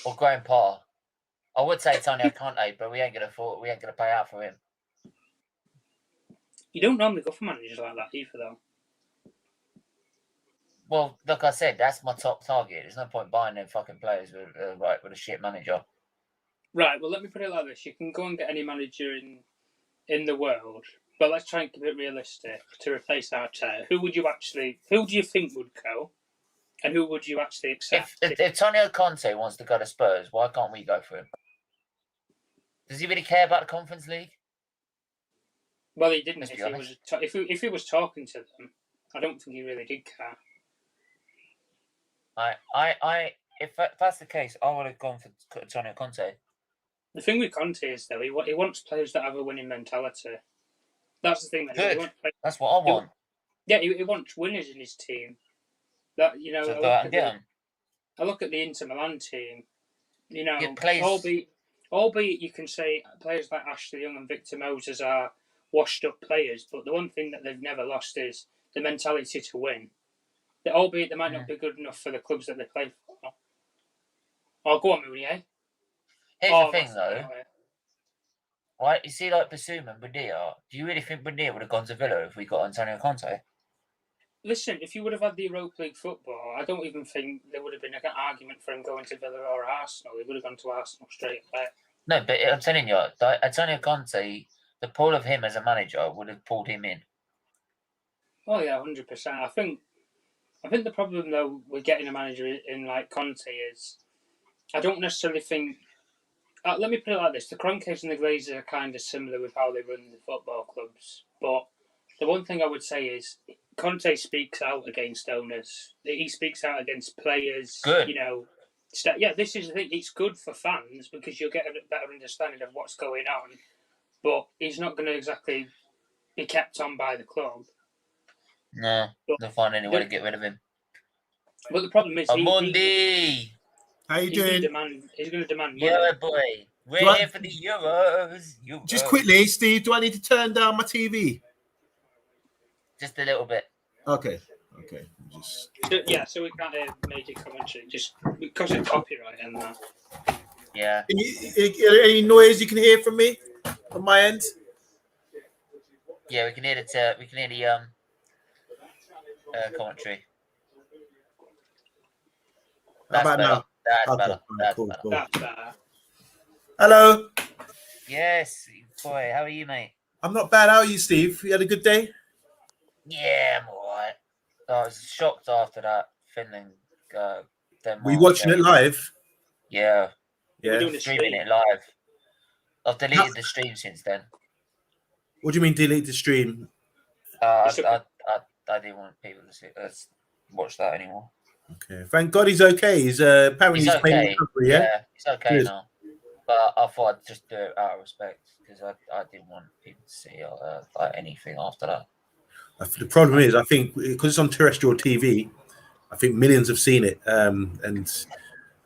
or Graham Potter. I would say Antonio Conte, but we ain't gonna pay out for him. You don't normally go for managers like that either, though. Well, like I said, that's my top target. There's no point buying them fucking players with a shit manager. Right. Well, let me put it like this: you can go and get any manager in the world, but let's try and keep it realistic. To replace Arteta, who do you think would go, and who would you actually accept? If Antonio Conte wants to go to Spurs, why can't we go for him? Does he really care about the Conference League? Well, he didn't. If he was talking to them, I don't think he really did care. If that's the case, I would have gone for Antonio Conte. The thing with Conte is, though, he wants players that have a winning mentality. That's the thing. Good. That's what I want. He wants winners in his team. That I look at the Inter Milan team. Albeit you can say players like Ashley Young and Victor Moses are washed-up players, but the one thing that they've never lost is the mentality to win. Albeit they might not be good enough for the clubs that they play for. Oh, go on, Mooney, Here's the thing, though. Right, you see, like Basuma and Buendia. Do you really think Buendia would have gone to Villa if we got Antonio Conte? Listen, if you would have had the Europa League football, I don't even think there would have been an argument for him going to Villa or Arsenal. He would have gone to Arsenal straight away. No, but I'm telling you, Antonio Conte, the pull of him as a manager would have pulled him in. Oh yeah, 100%. I think the problem though with getting a manager in like Conte is, I don't necessarily think. Let me put it like this: the Kroenkes and the Glazers are kind of similar with how they run the football clubs, but the one thing I would say is Conte speaks out against owners. He speaks out against players. Good. This is the thing. It's good for fans because you'll get a better understanding of what's going on. But he's not going to exactly be kept on by the club. No, they'll find any way to get rid of him. But the problem is, Amundi, how you doing? He's going to demand money. Yeah, boy. We're here for the Euros. Just quickly, Steve, do I need to turn down my TV? Just a little bit. Okay. So we can't hear major commentary, just because of copyright and that. Yeah. Any noise you can hear from me on my end? Yeah, we can hear the commentary. How about now? That's better. That's cool, better. Cool. That's better. Hello. Yes, boy. How are you, mate? I'm not bad. How are you, Steve? You had a good day? Yeah, I'm alright. I was shocked after that Finland. Denmark. Were you watching it live? Yeah. We're doing Streaming it live. I've deleted the stream since then. What do you mean delete the stream? I didn't want people to watch that anymore. Okay. Thank God he's okay. He's apparently he's okay. playing recovery, yeah, he's okay Good. now. But I thought I'd just do it out of respect because I didn't want people to see anything after that. The problem is, I think because it's on terrestrial TV, I think millions have seen it, and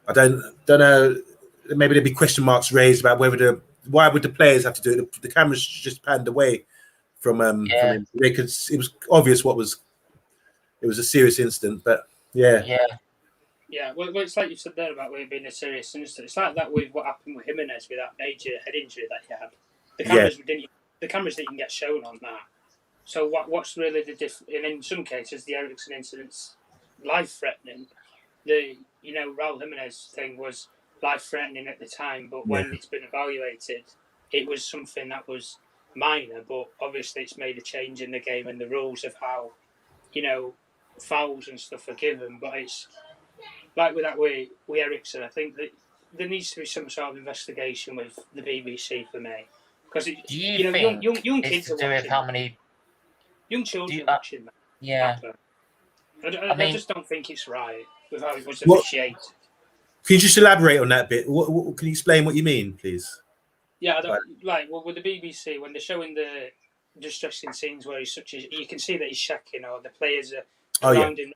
I don't know. Maybe there'd be question marks raised about why would the players have to do it? The cameras just panned away from him. It was obvious it was a serious incident, but yeah. Well, it's like you said there about it being a serious incident. It's like that with what happened with Jimenez with that major head injury that he had. The cameras didn't get shown on that. So what's really the difference? And in some cases, the Eriksen incident's life-threatening. The Raul Jimenez thing was life-threatening at the time, but when it's been evaluated, it was something that was minor. But obviously, it's made a change in the game and the rules of how fouls and stuff are given. But it's like with that with Eriksen, I think that there needs to be some sort of investigation with the BBC for me, because young kids are watching. How many young children watching that. Yeah. I just don't think it's right with how it was What- officiated. Can you just elaborate on that bit? What can you explain what you mean, please? Yeah, I don't, well, with the BBC, when they're showing the distressing scenes where he's you can see that he's shaking or the players are around him.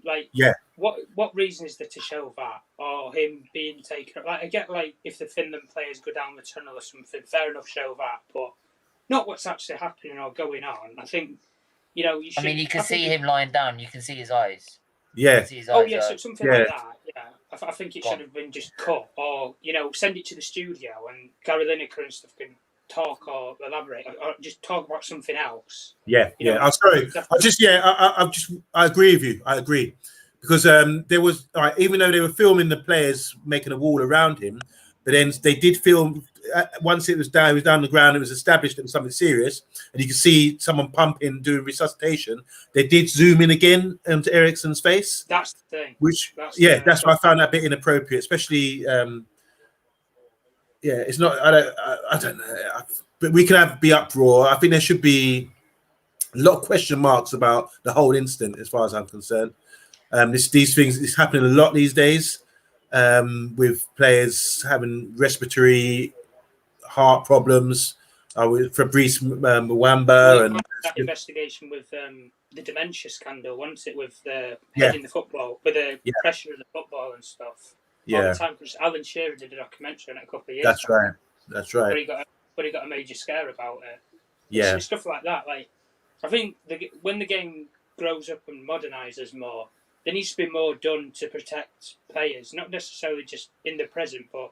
Like, Yeah. What reason is there to show that or him being taken? Like, I get like if the Finland players go down the tunnel or something, fair enough, show that, but not what's actually happening or going on. I think you should. I mean, you can see him lying down. You can see his eyes. Yeah. So something like that. Yeah, I think it should have been just cut, or send it to the studio and Gary Lineker and stuff can talk or elaborate, or just talk about something else. Yeah, I'm sorry. I agree with you. I agree because there was even though they were filming the players making a wall around him, but then they did film once he was down on the ground. It was established that it was something serious, and you could see someone pumping, doing resuscitation. They did zoom in again to Eriksen's face. That's the thing. That's why I found that a bit inappropriate, especially. It's not. I don't know. But we can be uproar. I think there should be a lot of question marks about the whole incident, as far as I'm concerned. These things is happening a lot these days, with players having respiratory heart problems. With Fabrice Mwamba and that investigation with the dementia scandal, wasn't it, with the head in the football, with the pressure of the football and stuff. Yeah. All the time, because Alan Shearer did a documentary on it a couple of years That's ago. right. That's right. But he got a major scare about it. Yeah. It's stuff like that. Like, I think when the game grows up and modernises more, there needs to be more done to protect players, not necessarily just in the present, but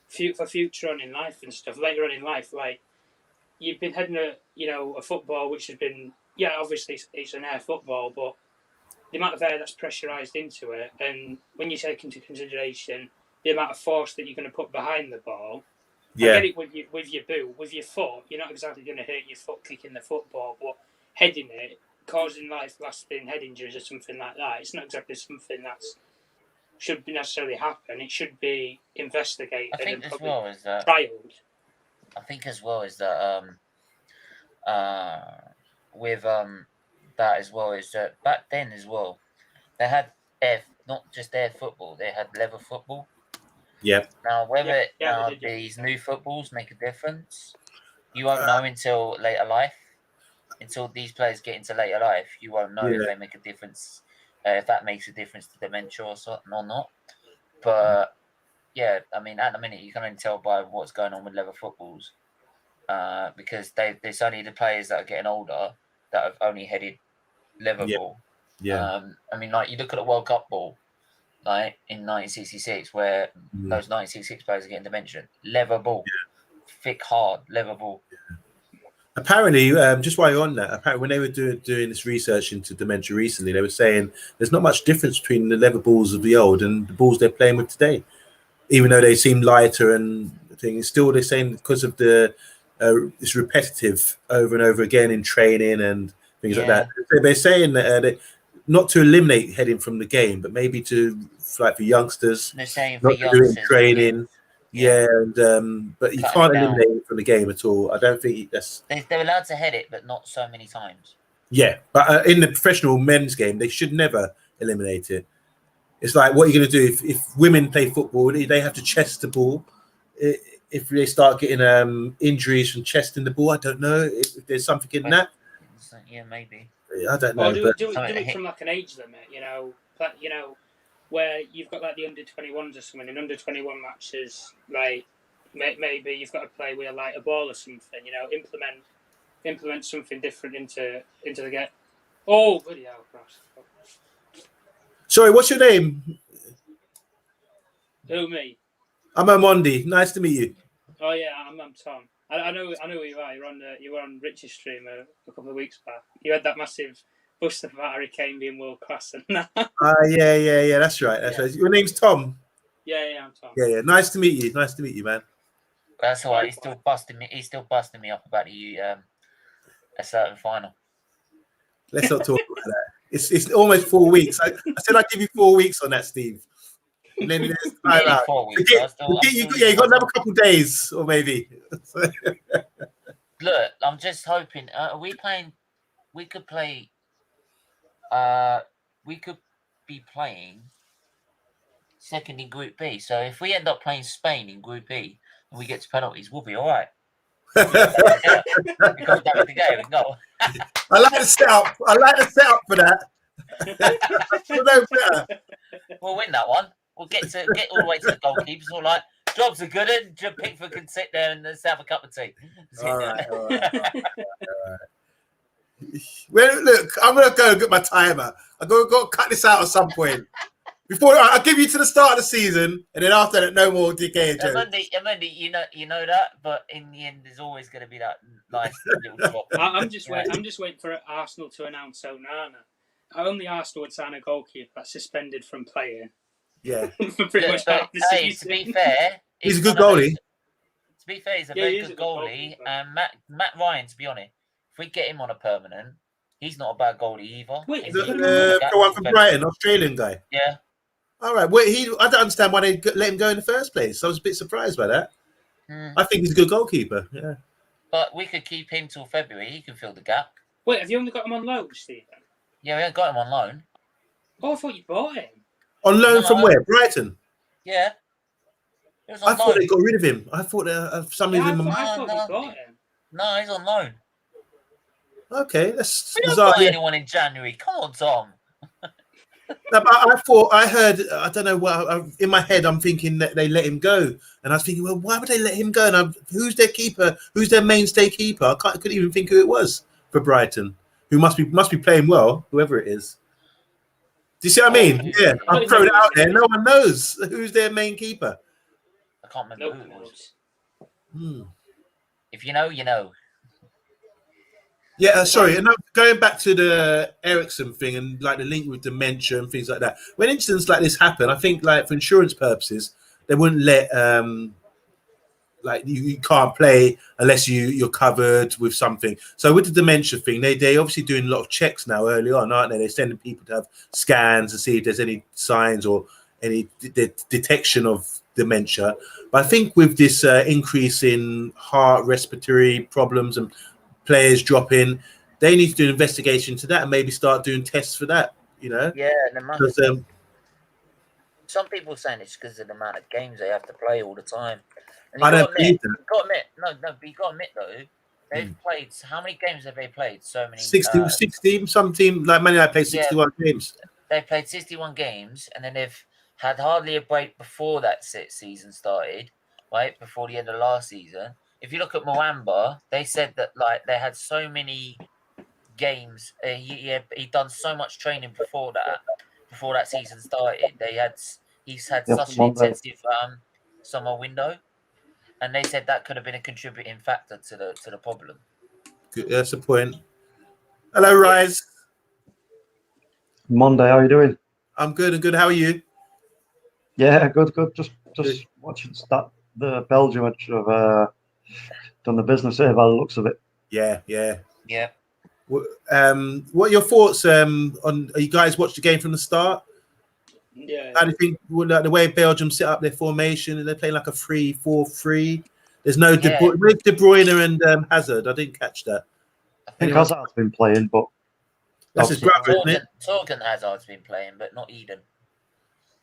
for future on in life and stuff. Later on in life, like you've been heading a football which has been obviously it's an air football, but the amount of air that's pressurised into it, and when you take into consideration the amount of force that you're going to put behind the ball, I get it with your boot, with your foot, you're not exactly going to hurt your foot kicking the football, but heading it, causing life-lasting head injuries or something like that, it's not exactly something that should necessarily happen. It should be investigated and trialed. I think as well is that with that as well is that back then as well they had not just air football, they had leather football. Yeah. Now whether these new footballs make a difference, you won't know until later life. Until these players get into later life, you won't know if they make a difference, if that makes a difference to dementia or not. But yeah, I mean, at the minute you can only tell by what's going on with leather footballs, because there's only the players that are getting older that have only headed leather ball. Yeah. I mean, like you look at the World Cup ball, like in 1966, where those 1966 players are getting dementia, leather ball, thick, hard leather ball. Apparently, just while you're on that, apparently when they were doing this research into dementia recently, they were saying there's not much difference between the leather balls of the old and the balls they're playing with today. Even though they seem lighter and things, still they're saying because of the it's repetitive over and over again in training and things like that. They're saying that not to eliminate heading from the game, but maybe to for youngsters, they're saying not for to do it in training. But you can't eliminate it from the game at all. I don't think that's. They're allowed to head it, but not so many times. Yeah, but in the professional men's game, they should never eliminate it. It's like, what are you going to do if women play football? They have to chest the ball. If they start getting injuries from chesting the ball, I don't know if there's something in that. Yeah, maybe. I don't know. Or do it from like an age limit, where you've got like the under-21s or something, in under-21 matches, like maybe you've got to play with like a ball or something, implement something different into the game. Oh, bloody hell, Christ. Sorry, what's your name? Who, me? I'm Amondi. Nice to meet you. Oh yeah, I'm Tom. I know who you are. You were on Rich's stream a couple of weeks back. You had that massive bust about Harry Kane being world class and that. Yeah. That's right. Right. Your name's Tom. Yeah, I'm Tom. Yeah. Nice to meet you, man. That's all right. He's still busting me up about a certain final. Let's not talk about that. It's almost 4 weeks. I said I'd give you 4 weeks on that, Steve. And then there's time out. 4 weeks. You got another couple of days, or maybe. Look, I'm just hoping. Are we playing we could play. We could be playing second in Group B. So if we end up playing Spain in Group B and we get to penalties, we'll be all right. We got David De Gea. We can go. I like the setup. I like the setup for that. No better. We'll win that one. We'll get all the way to the goalkeepers. All right, jobs are good, and Pickford can sit there and let's have a cup of tea. All right. Well, look, I'm gonna go get my timer. Got to cut this out at some point. Before I'll give you to the start of the season, and then after that, no more DK jokes. Monday, you know that, but in the end, there's always going to be that nice little drop. I'm just waiting for Arsenal to announce Onana. Only Arsenal would sign a goalkeeper that's suspended from playing. Yeah. For pretty much half the season. To be fair, he's a good goalie. To be fair, he's a very good goalie. And Matt Ryan, to be honest, if we get him on a permanent, he's not a bad goalie either. Wait, the one from Brighton, Australian guy. Yeah. All right. Well, I don't understand why they let him go in the first place. I was a bit surprised by that. I think he's a good goalkeeper. Yeah. But we could keep him till February. He can fill the gap. Wait, have you only got him on loan, Stephen? Yeah, we haven't got him on loan. Oh, I thought you bought him. On loan from where? Brighton. Yeah. I thought they got rid of him. I thought for some reason. I thought you bought him. No, he's on loan. Okay, that's we bizarre. Don't buy anyone in January. Come on, Tom. No, but I heard, I don't know what, in my head, I'm thinking that they let him go. And I was thinking, well, why would they let him go? And who's their keeper? Who's their mainstay keeper? I couldn't even think who it was for Brighton, who must be playing well, whoever it is. Do you see what I mean? Yeah, I've thrown it out there. No one knows who's their main keeper. I can't remember who it was. If you know, you know. Yeah, sorry. And going back to the Ericsson thing and like the link with dementia and things like that. When incidents like this happen, I think like for insurance purposes, they wouldn't let like you can't play unless you're covered with something. So with the dementia thing, they obviously doing a lot of checks now early on, aren't they? They're sending people to have scans to see if there's any signs or any detection of dementia. But I think with this increase in heart respiratory problems and players dropping, they need to do an investigation to that and maybe start doing tests for that, you know? Yeah, some people are saying it's because of the amount of games they have to play all the time. And I don't believe that. But you got to admit though, they've played, how many games have they played? So many. 60, some team like Man United played 61 games. They played 61 games and then they've had hardly a break before that season started, right? Before the end of last season. If you look at Mwamba, they said that like they had so many games. He'd done so much training before that season started. He's had such an intensive summer window, and they said that could have been a contributing factor to the problem. Good, that's a point. Hello, Rise. Monday, how are you doing? I'm good and good. How are you? Yeah, good. Just watching the Belgium, which have done the business here by the looks of it. Yeah. What are your thoughts on? You guys watched the game from the start? Yeah. How do you think the way Belgium set up their formation? They're playing like a 3-4-3. There's no De Bruyne and Hazard. I didn't catch that. I think Hazard's been playing, but that's his brother, isn't it? Torgan Hazard's been playing, but not Eden.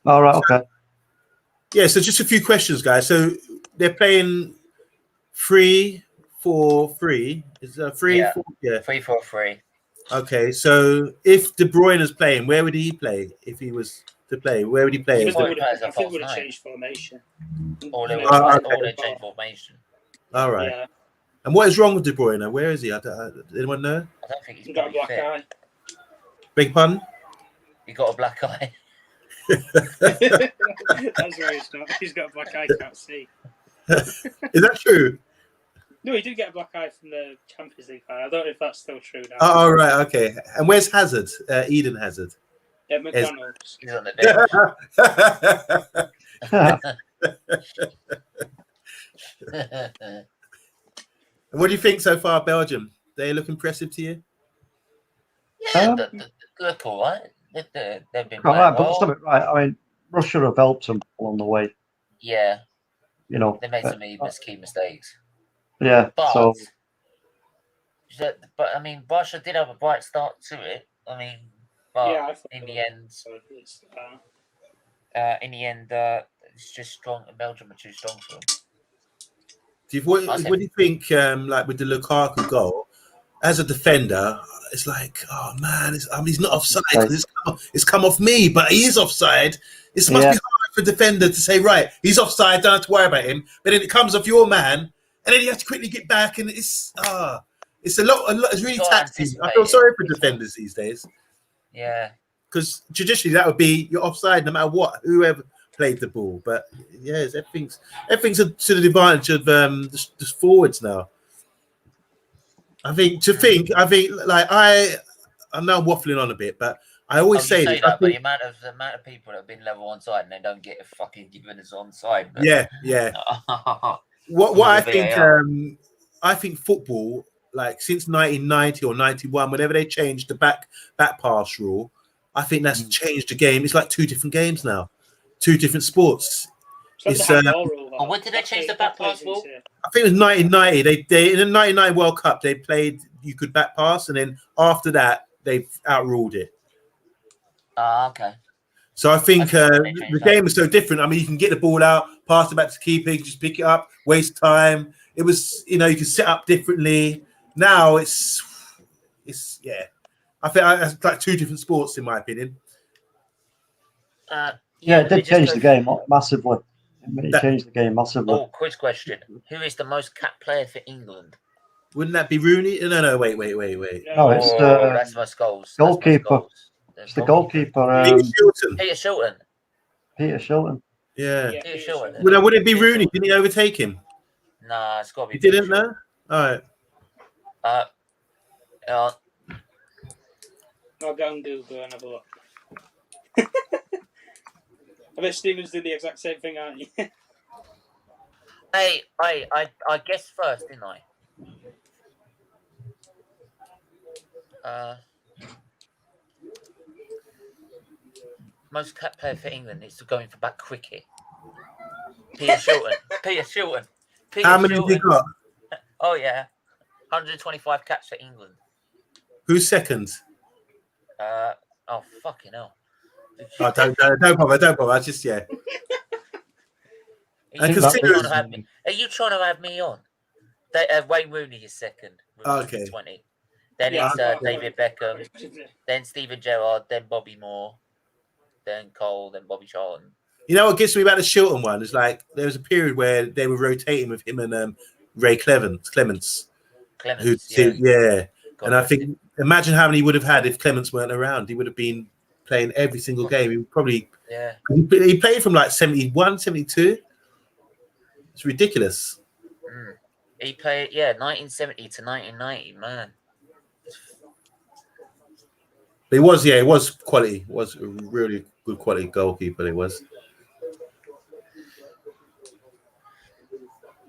All right, okay. Yeah, so just a few questions, guys. So they're playing 3-4-3. Is that 3-4-3. Okay, so if De Bruyne is playing, where would he play if he was to play? Where would he play? I think we would have changed formation. Or they changed formation. All right. Yeah. And what is wrong with De Bruyne? Where is he? Anyone know? I don't think he's got a black eye. Big pun? He got a black eye. That's right. He's got a black eye. Can't see. Is that true? No, he did get a black eye from the Champions League final. I don't know if that's still true now. Oh, right, okay. And where's Hazard? Eden Hazard. Yeah, McDonald's. He's on the bench. And what do you think so far, Belgium? They look impressive to you? Yeah, they look all right. They've been playing well. Right. I mean, Russia have helped them along the way. Yeah. You know, they made some key mistakes. Yeah. But so But I mean, Barca did have a bright start to it. I mean, but Yeah, I thought in they the were end, so it's, it's just strong. Belgium are too strong for them. What do you think? Like with the Lukaku goal, as a defender, it's like, oh man, he's not offside because it's come off me, but he is offside. It must be hard for a defender to say, right, he's offside, don't have to worry about him. But then it comes off your man, and then you have to quickly get back, and it's a lot. It's really taxing. I feel sorry for defenders these days. Yeah, because traditionally that would be you're offside no matter what, whoever played the ball. But yes, everything's to the advantage of the forwards now. I think like I'm now waffling on a bit, but I always say this. That, but the amount of people that have been level onside and they don't get a fucking given as onside. But... Yeah. What I think football, like since 1990 or 91, whenever they changed the back pass rule, I think that's changed the game. It's like two different games now, two different sports. when did they change the back pass rule? I think it was 1990. They in the 99 World Cup they played you could back pass, and then after that they outruled it. Okay. So I think the game is so different. I mean, you can get the ball out, pass it back to the keeper, you can just pick it up, waste time. It was, you can set up differently. Now it's I think it's like two different sports in my opinion. It did change the game massively. It changed the game massively. Oh, quiz question: who is the most capped player for England? Wouldn't that be Rooney? No, wait. No, it's that's most goals. Goalkeeper. It's the goalkeeper. Peter Shilton. Yeah. Peter Shilton. Well, would it be Rooney? Didn't he overtake him? Nah, it's got to be. He didn't know? All right. I'll go on Google and have a look. I bet Steven's doing the exact same thing, aren't you? I guessed first, didn't I? Most capped player for England is going for back cricket. Peter Shilton. How many have you got? Oh yeah, 125 caps for England. Who's second? Oh fucking hell. Oh, don't bother. I just Are you trying to have me on? Wayne Rooney is second with 120. Then it's David Beckham, then Steven Gerrard, then Bobby Moore, then Cole, then Bobby Charlton. You know what gets me about the Shilton one is like there was a period where they were rotating with him and Ray Clements. And I think imagine how many he would have had if Clements weren't around. He would have been playing every single game. He would probably he played from like 71, 72. It's ridiculous. He played 1970 to 1990, man. But it was quality. It was a really good quality goalkeeper. It was.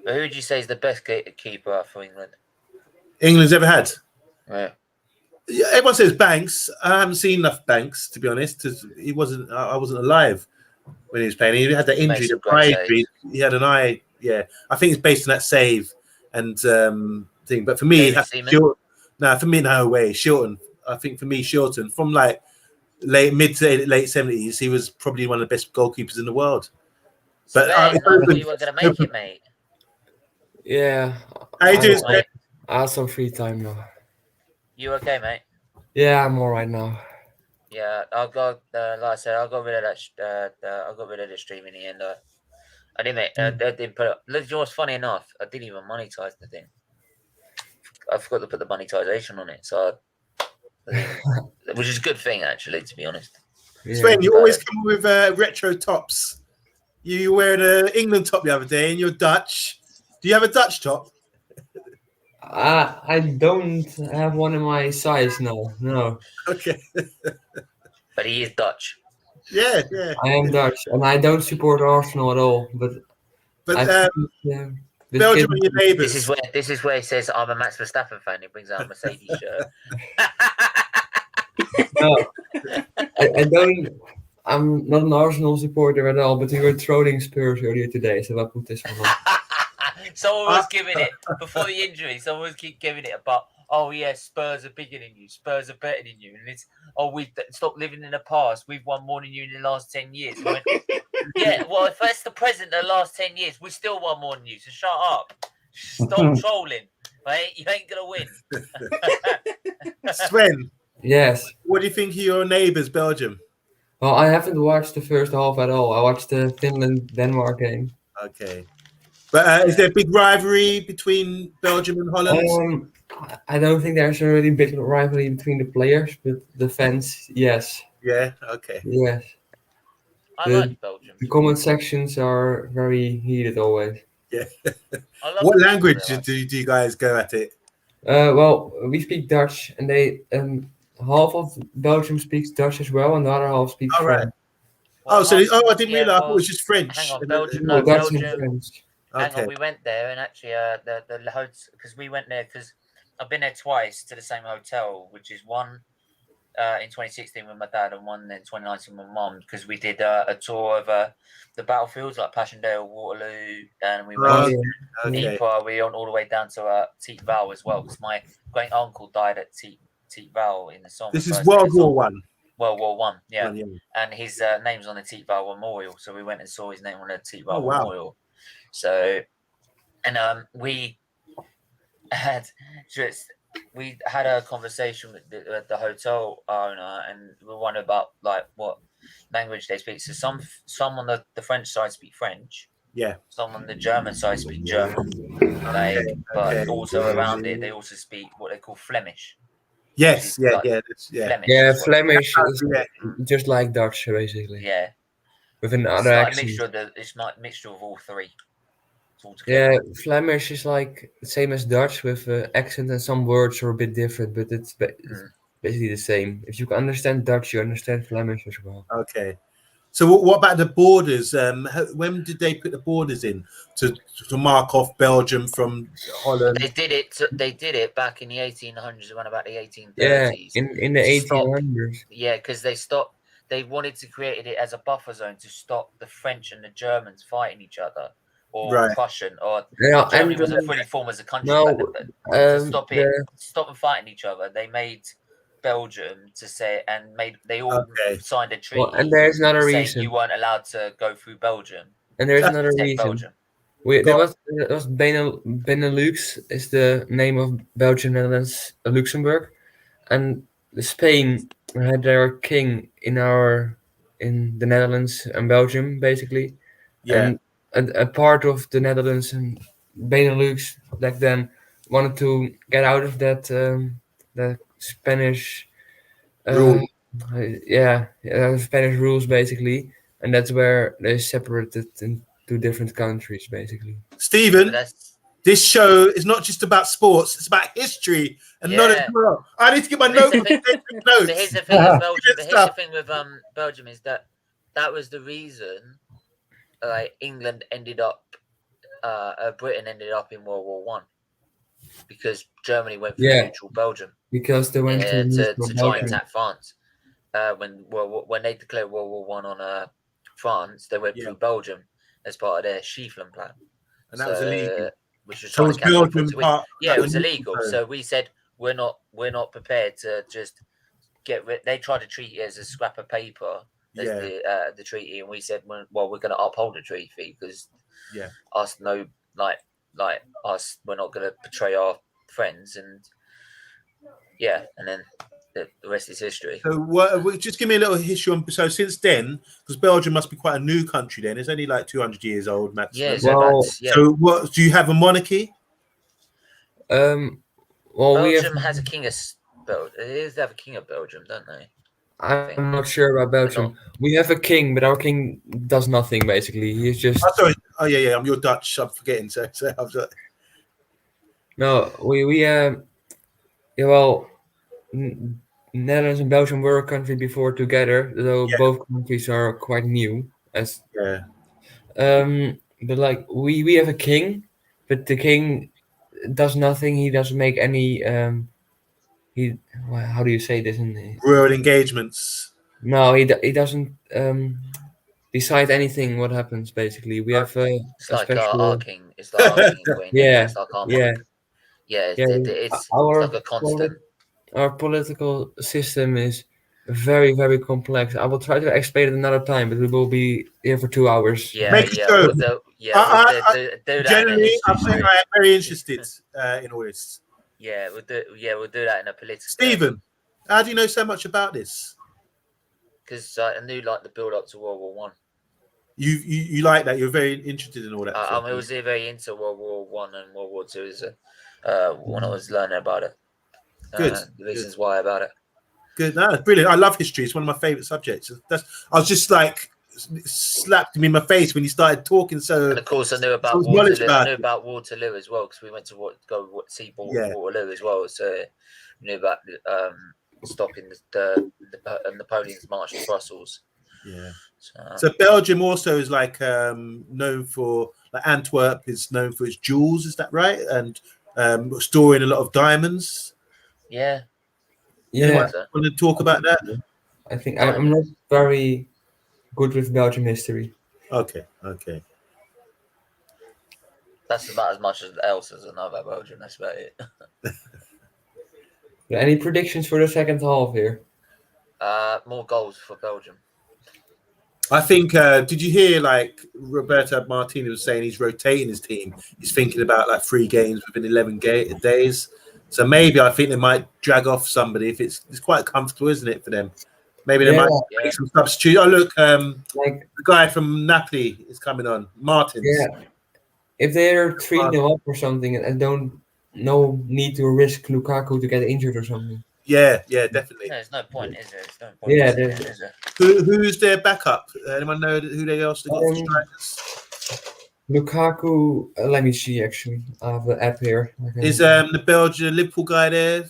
But who would you say is the best keeper for England? England's ever had. Right. Yeah, everyone says Banks. I haven't seen enough Banks to be honest. I wasn't alive when he was playing. He had that injury, the eye injury. He had an eye. Yeah, I think it's based on that save and thing. But for me, no way. Shilton. I think for me, Shilton from like mid to late 70s, he was probably one of the best goalkeepers in the world. But I thought you were going to make it, mate. Yeah. How you doing, mate? I have some free time now. You okay, mate? Yeah, I'm all right now. Yeah, I got like I said, I got rid of that. I got rid of the stream in the end. I didn't put it. Look, you know what's funny enough? I didn't even monetize the thing. I forgot to put the monetization on it, so which is a good thing actually, to be honest. Yeah. Sven, you always come with retro tops. You wear the England top the other day, and you're Dutch. Do you have a Dutch top? I don't have one in my size, no. Okay. But he is Dutch. Yeah. I am Dutch, and I don't support Arsenal at all. But Belgium are your neighbours. This is where he says I'm a Max Verstappen fan. He brings out a Mercedes shirt. No, I don't. I'm not an Arsenal supporter at all. But we were trolling Spurs earlier today, so I put this one on. Someone was giving it before the injury. Someone was giving it about oh yeah, Spurs are bigger than you, Spurs are better than you, and it's we stop living in the past. We've won more than you in the last 10 years. And I went, yeah, well, if that's the present, the last 10 years, we still won more than you. So shut up, stop trolling, right? You ain't gonna win. Sven, Yes. what do you think of your neighbours, Belgium? Well, I haven't watched the first half at all. I watched the Finland-Denmark game. Okay. But is there a big rivalry between Belgium and Holland? I don't think there's a really big rivalry between the players, but the fans, yes. Yeah, okay. Yes. I like Belgium. The comment sections are very heated always. Yeah. I love What the language people do you guys go at it? Well, we speak Dutch, and they half of Belgium speaks Dutch as well, and the other half speaks All right. French. I didn't yeah, realize. I thought it was just French. hang on, And Belgium- No, No, Dutch and Belgium- French. Hang Okay. on, we went there, and actually, the hotel, because we went there because I've been there twice to the same hotel, which is one in 2016 with my dad and one in 2019 with my mum, because we did a tour of the battlefields like Passchendaele, Waterloo, and we went Oh, to Okay. Ypres. We went all the way down to Teat Val as well, because my great uncle died at Teat Val in the Somme. This is First Day World of Somme. War One. World War One, yeah. Yeah. And his name's on the Teat Val Memorial, so we went and saw his name on the Teat Val Oh, wow. Memorial. So, and we had a conversation with the hotel owner, and we wondered about like what language they speak. So some on the French side speak French. Yeah. Some on the German side speak German. Like, but also around it, they also speak what they call Flemish. Yes. Yeah. Like Yeah. That's, yeah. Flemish. Yeah, is what- Flemish is Yeah. just like Dutch, basically, Yeah. with It's another like a accent. mixture of all three. It's all Yeah, together. Flemish is like the same as Dutch with accent, and some words are a bit different, but it's basically the same. If you can understand Dutch, you understand Flemish as well. Okay. So what about the borders? When did they put the borders in to mark off Belgium from Holland? They did it back in the 1800s, around about the 1830s. Yeah, in the Stop. 1800s. Yeah, because they wanted to create it as a buffer zone to stop the French and the Germans fighting each other, or Right. Prussian, or Yeah, Germany and wasn't fully formed as a country no, back then, but to stop the- them fighting each other, they made Belgium to say, and they all Okay. signed a treaty. well, and there's another saying reason. you weren't allowed to go through Belgium. And there's to another protect reason. Belgium. There was Benelux is the name of Belgium, Netherlands, Luxembourg, and Spain had their king in the Netherlands and Belgium, basically. Yeah. And a part of the Netherlands and Benelux back then wanted to get out of that the Spanish Rule. Spanish rules, basically, and that's where they separated into different countries, basically. Stephen, But that's this show is not just about sports; it's about history and knowledge. Yeah. I need to get my But here's the notebook. But here's the thing with Belgium. Good But here's the stuff. thing with Belgium is that was the reason, England ended up, Britain ended up in World War One, because Germany went through Yeah. neutral Belgium Because they went to neutral try and Belgium. attack France. When they declared World War One on France, they went Yeah. through Belgium as part of their Schieffelin plan. And that was illegal. Which was So trying was to catch up Belgium to part? yeah, that it was the illegal. neutral So we said we're not prepared to just get rid. They tried to treat it as a scrap of paper, as Yeah. the treaty, and we said, well, we're going to uphold the treaty because Yeah. us we're not going to betray our friends, and and then the rest is history. So just give me a little history on. So since then, because Belgium must be quite a new country. Then it's only like 200 years old, maximum. Yeah, so Well, So what do you have a monarchy? Well, Belgium has a king of they have a king of Belgium, don't they? I'm not sure about Belgium. We have a king, but our king does nothing, basically. He's just Oh, sorry. Oh yeah. I'm your Dutch. I'm forgetting. So I was like, no. Netherlands and Belgium were a country before together, though Yeah. both countries are quite new. yeah. But like we have a king, but the king does nothing. He doesn't make any. How do you say this in? Royal engagements. No, he doesn't decide anything. What happens basically? We have It's a like special. our king. It's like our king and queen. Yeah, It's like our yeah. monarch. Yeah, Yeah, it's our like a constant. our political system is very, very complex. I will try to explain it another time, but we will be here for 2 hours. Yeah, Make it yeah, so. we'll do that in a Generally, history I stream. am very interested in all this. Yeah, we'll do that in a political. Stephen, how do you know so much about this? Because I knew like the build up to World War One. You like that? You're very interested in all that. I was very into World War One and World War Two when I was learning about it. Good. The reasons why about it. Good. No, brilliant. I love history. It's one of my favorite subjects. I was just like slapped me in my face when you started talking. So, and of course, I knew about Waterloo. I knew about Waterloo as well because we went to see Waterloo as well. So, I knew about stopping the Napoleon's march to Brussels. Yeah. So Belgium also is like known for, like Antwerp is known for its jewels. Is that right? And storing a lot of diamonds. Yeah. Yeah. Want to talk about that? I think I'm not very good with Belgian history. Okay. That's about as much else as I know about Belgium. That's about it. Any predictions for the second half here? More goals for Belgium. I think. Did you hear like Roberto Martinez was saying he's rotating his team? He's thinking about like 3 games within 11 days. So maybe I think they might drag off somebody if it's quite comfortable, isn't it, for them? Maybe they might make some substitute. Oh look, the guy from Napoli is coming on, Martins. Yeah, if they're 3-0 up or something, and no need to risk Lukaku to get injured or something. Yeah, definitely. No, there's no point, is there? There's no point. Yeah, is there? Who's their backup? Anyone know who they else they got for strikers? Lukaku. Let me see. Actually, I have the app here. Is the Belgian Liverpool guy there?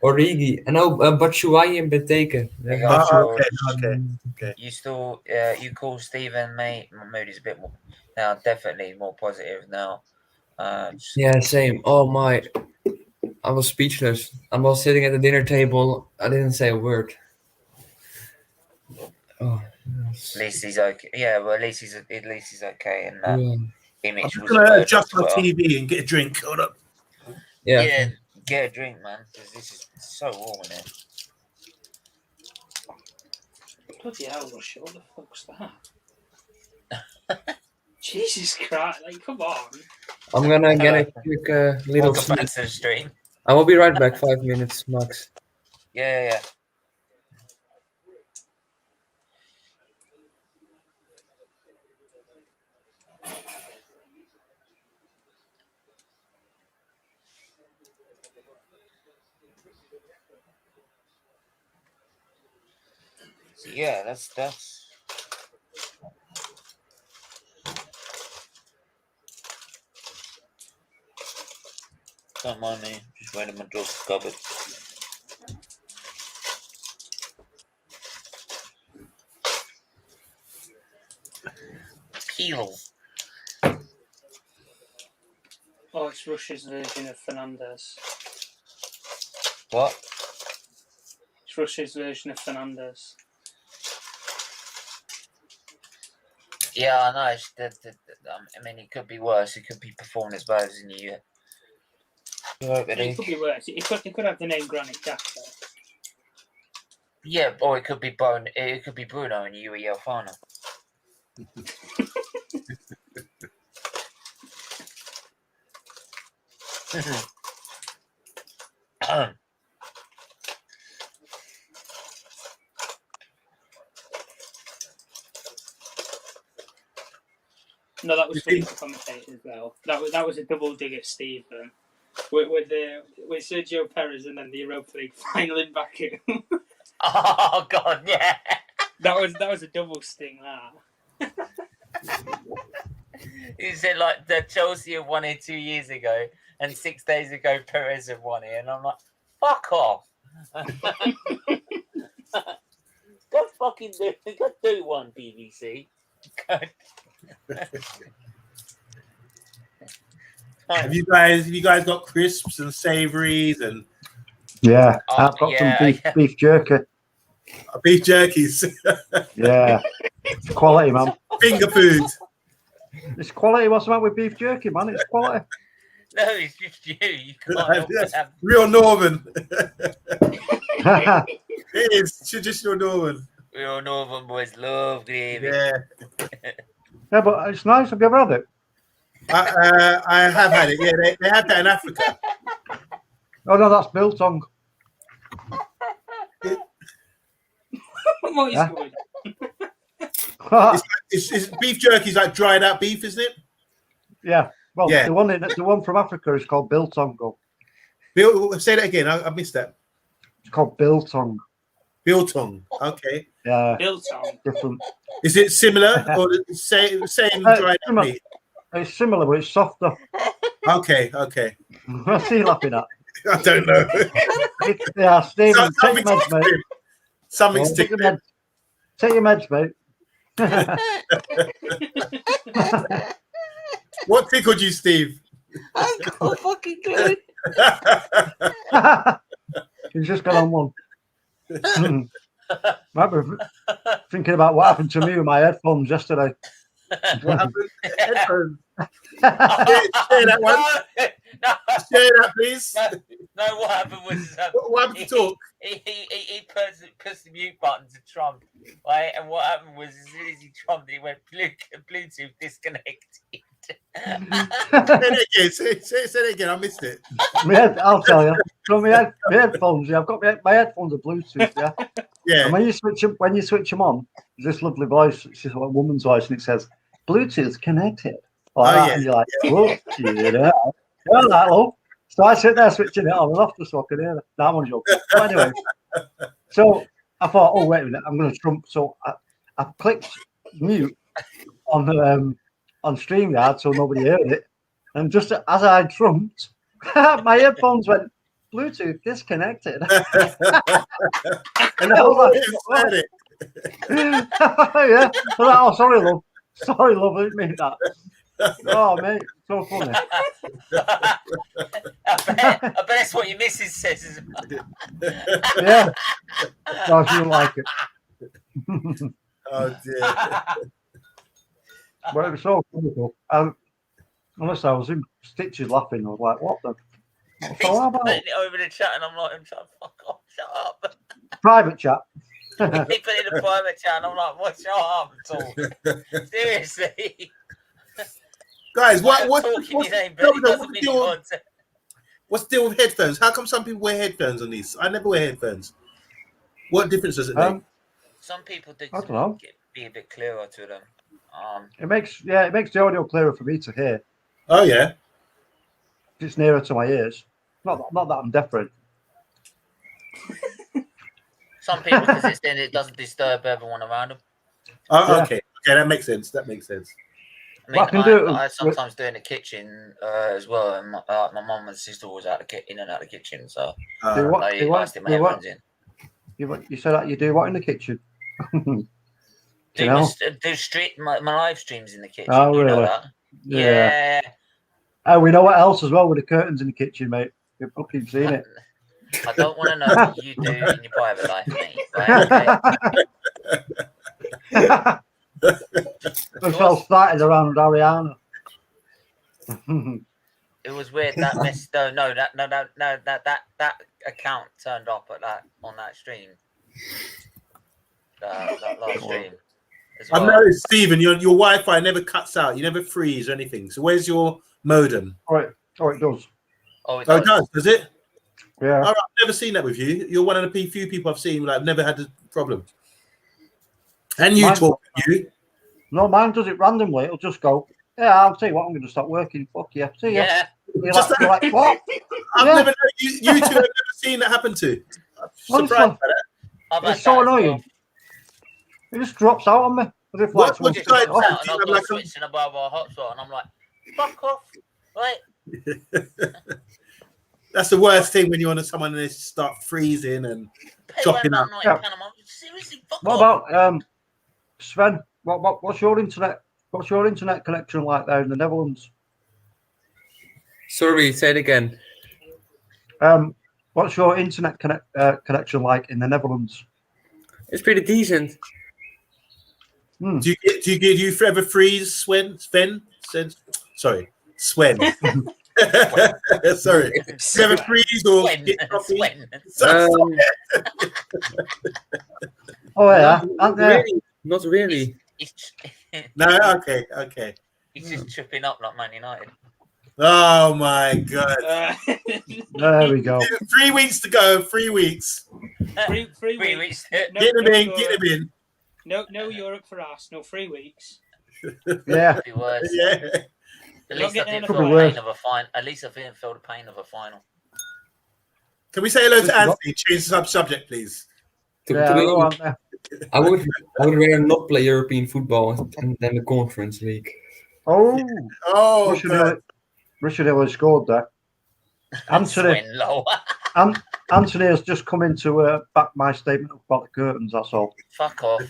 Origi. I know Batshuayi and Benteke. Okay. You still you call Stephen, mate. My mood is a bit more now. Definitely more positive now. Yeah, same. Oh my. I was speechless. I was sitting at the dinner table. I didn't say a word. Oh, yes. At least he's okay. Yeah, well, at least he's okay. And image I'm was gonna adjust my TV and get a drink. Hold up. Yeah, get a drink, man, because this is so warm in here. Bloody hell, Russia! What the fuck's that? Jesus Christ! Like, come on. I'm gonna get a quick little Welcome back to the stream. I will be right back. 5 minutes max. Yeah. So yeah, that's don't mind me, just waiting my dog's cupboard. Peel. Oh, it's Russia's version of Fernandez. What? It's Russia's version of Fernandez. Yeah, I know. I mean, it could be worse. It could be performing as bad as in the year. It could be worse. It could have the name Granit Xhaka. Yeah, or it could be It could be Bruno in UEL final. No, that was from the commentator as well. That was a double dig at Stephen with Sergio Perez and then the Europa League final in Baku. Oh God, yeah. That was a double sting. That. He said like the Chelsea have won it 2 years ago, and 6 days ago Perez have won it, and I'm like, fuck off. Go fucking do one, BBC. Have you guys got crisps and savouries and? Yeah, I've got some beef jerky. Beef jerkies. Yeah, it's quality, man. Finger food. It's quality. What's the matter with beef jerky, man? It's quality. No, it's just you. You can't help but That's have. real Northern. It is traditional Northern. We all Northern boys love gravy. Yeah, Yeah, but it's nice. Have you ever had it? I have had it. Yeah, they have that in Africa. Oh no, that's biltong. What is Yeah. going? It's beef jerky is like dried out beef, isn't it? Yeah. Well, Yeah. the one from Africa is called biltong. Bill, say that again. I missed that. It's called biltong. Biltong. Okay. Yeah, Biltong. different. Is it similar or the same dried out similar. meat? It's similar, but it's softer. Okay. What's he laughing at? I don't know. Yeah, Stephen, take your Something's meds, mate. tickling. Something's Take your tickling. meds. Take your meds, mate. What tickled you, Steve? I got fucking clue. He's just got on one. Might be thinking about what happened to me with my headphones yesterday. What happened? Headphones. Share that one. No, Share that, please. no, what happened was What happened to talk? he pressed the mute button to Trump, right? And what happened was as soon as he trumped, he went Bluetooth disconnected. Say that again. Say that again. I missed it. I'll tell you. So my headphones, yeah, I've got my headphones are Bluetooth, yeah. Yeah. And when you switch them on, there's this lovely voice, it's just a woman's voice, and it says Bluetooth connected. Like that, yeah. and you're like, whoa, yeah, like, love. So I sit there switching it on and off just so I can hear it. That one's joking. But anyway, so I thought, oh wait a minute, I'm going to trump. So I clicked mute on StreamYard so nobody heard it, and just as I trumped, my headphones went Bluetooth disconnected. And the whole thing said it. Yeah. Oh, sorry, love. Sorry, love. I didn't mean that. Oh, mate, so funny. I bet that's what your missus says. Yeah. No, she didn't like it. Oh dear. But it was so cool. Honestly, I was in stitches laughing. I was like, what the? What's He's all about? putting it over the chat, and I'm like, I'm trying to fuck off, shut up. Private chat. He put it in a private chat, and I'm like, what, shut up at all? Seriously. Guys, what's the deal with headphones? How come some people wear headphones on these? I never wear headphones. What difference does it make? Some people did I don't know. be a bit clearer to them. It makes the audio clearer for me to hear. Oh yeah. It's nearer to my ears. Not that I'm deaf. Some people, because it doesn't disturb everyone around them. Oh, Yeah. okay, that makes sense. That makes sense. I mean, Well, I can do it I sometimes do in the kitchen as well, and my mum and sister always in and out of the kitchen, so Do what? I Do what? stick my Do what? headphones in. You said that you do what in the kitchen? Do my live streams in the kitchen. Oh, You know really? that? Yeah. Oh, we know what else as well with the curtains in the kitchen, mate. You've fucking seen it. I don't want to know what you do in your private life, mate. Right? Okay? It's all started around Ariana. It was weird that mess. No, that account turned up on that stream. That last stream. As well. I've noticed, Stephen, your Wi-Fi never cuts out. You never freeze or anything. So where's your modem? Oh, it does. Oh, it Oh, does. it does. Does it? Yeah. I've never seen that with you. You're one of the few people I've seen. I've never had a problem. And you talk to you. No, mine does it randomly. It'll just go, yeah, I'll tell you what, I'm going to stop working. Fuck you. See ya. Yeah. You're like, what? I've Yeah. never known you two have never seen that happen to. I'm surprised by that. I've had It's so that as annoying. well. It just drops out on me. As if What- like someone what Just you switched guys it drops off. out, Do you and I've have got like a- switching above our hotspot, and I'm like, fuck off, right? That's the worst thing when you're on someone and they start freezing and chopping up. £90. Yeah. I'm like, seriously, fuck What off. about Sven? What's your internet connection like there in the Netherlands? Sorry, say it again. What's your internet connection like in the Netherlands? It's pretty decent. Hmm. Do you ever freeze, Sven? Sven? Sorry, Sven. Sorry. Seven threes or Swen. Oh yeah, Not really. Not really. No, okay. He's just tripping up like Man United. Oh my god. there we go. 3 weeks to go. 3 weeks. Three weeks. weeks. No, Get them no in. Europe. Get them in. No Europe for Arsenal. 3 weeks. Yeah. Could be worse. Yeah. At least I didn't Could feel be the worse. pain of a final. At least I didn't feel the pain of a final. Can we say hello to Anthony? Change the subject, please. To Yeah, be go on honest, there. I would rather not play European football than the Conference League. Oh, Oh, Russia nearly scored there. Anthony, Swen low. Anthony has just come in to back my statement about the curtains. That's all. Fuck off.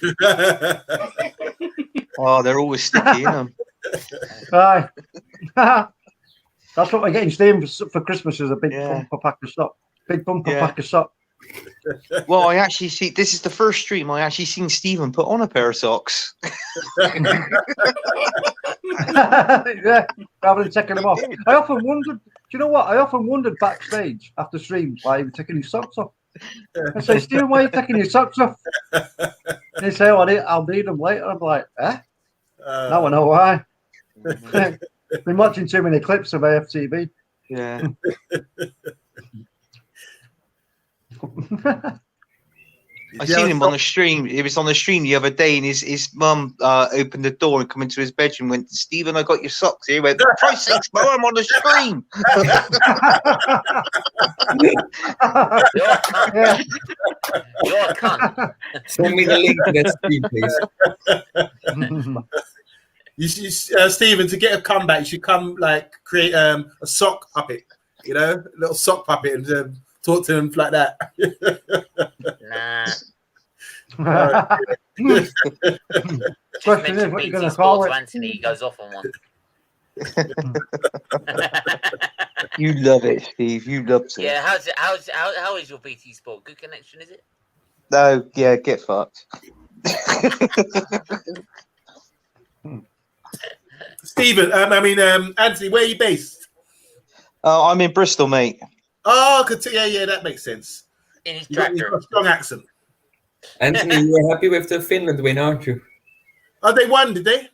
Oh, they're always sticky, you know. Aye. That's what we're getting Stephen for Christmas is a big Yeah. bumper pack of sock. Big bumper Yeah. pack of sock. Well, I actually see this is the first stream I actually seen Stephen put on a pair of socks. Yeah, rather than taking them off. I often wondered, do you know what? I often wondered backstage after streams why he was taking his socks off. I say, Stephen, why are you taking your socks off? And he say, oh, I'll need them later. I'm like, eh? Now I know why. Been watching too many clips of AFTV. Yeah. I seen him on the stream. It was on the stream the other day, and his mum opened the door and come into his bedroom. And went, Stephen, I got your socks. He went, Christ's sakes, Mo, I'm on the stream. Yeah. You're a cunt. Send me the link to that stream, please. Stephen, to get a comeback, you should come create a sock puppet, a little sock puppet, and talk to him like that. Nah. Question is, what you going to call it? Anthony, he goes off on one. You love it, Steve. You love it. Yeah, how is your BT Sport? Good connection, is it? No, yeah, get fucked. Stephen, Anthony, where are you based? I'm in Bristol, mate. Oh, yeah, that makes sense. In his You've got tractor. a strong accent. Anthony, you're happy with the Finland win, aren't you? Oh, they won, did they?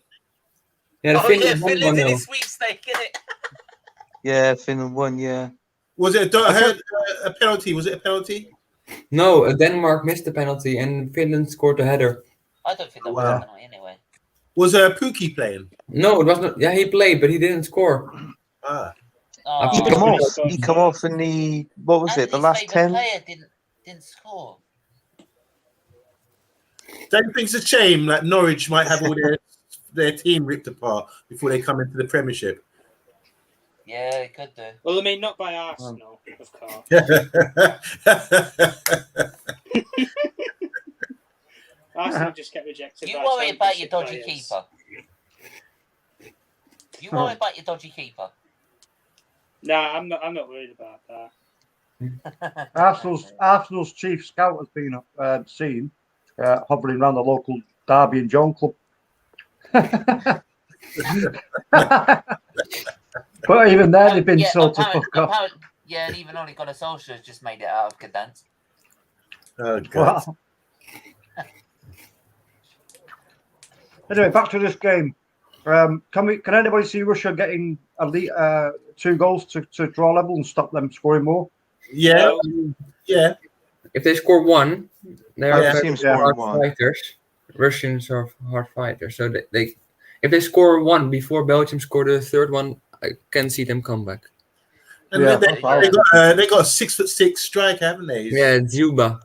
Yeah, Oh yeah, Finland won Finland's in 1-0. his sweepstake, isn't it? Yeah, Finland won, yeah. Was it a penalty? Was it a penalty? No, Denmark missed the penalty and Finland scored a header. I don't think that was Wow. a penalty anyway. Was Pookie playing? No, it was not. Yeah, he played, but he didn't score. Ah. Oh, He come off. He come off in the what was it? The Anthony's last favourite 10. player didn't score. Don't you think it's a shame that Norwich might have all their team ripped apart before they come into the Premiership? Yeah, it could do. Well, I mean, not by Arsenal, of course. Arsenal just get rejected. You by worry about your Championship dodgy players. keeper. You worry about your dodgy keeper. Nah, I'm not worried about that. Arsenal's chief scout has been seen hovering around the local Derby and John club. But even there, they've been sort of fuck off. Yeah, and even Ole Gunnar Solskjaer has just made it out of Gdansk. Oh, God. Wow. Anyway, back to this game. Can anybody see Russia getting at least 2 goals to draw level and stop them scoring more? Yeah. Yeah. If they score 1, they are Yeah, very teams hard scoring 1. fighters. Russians are hard fighters, so they if they score 1 before Belgium score the third one, I can see them come back. And Yeah, they got a 6'6" striker, haven't they? Yeah, Zuba.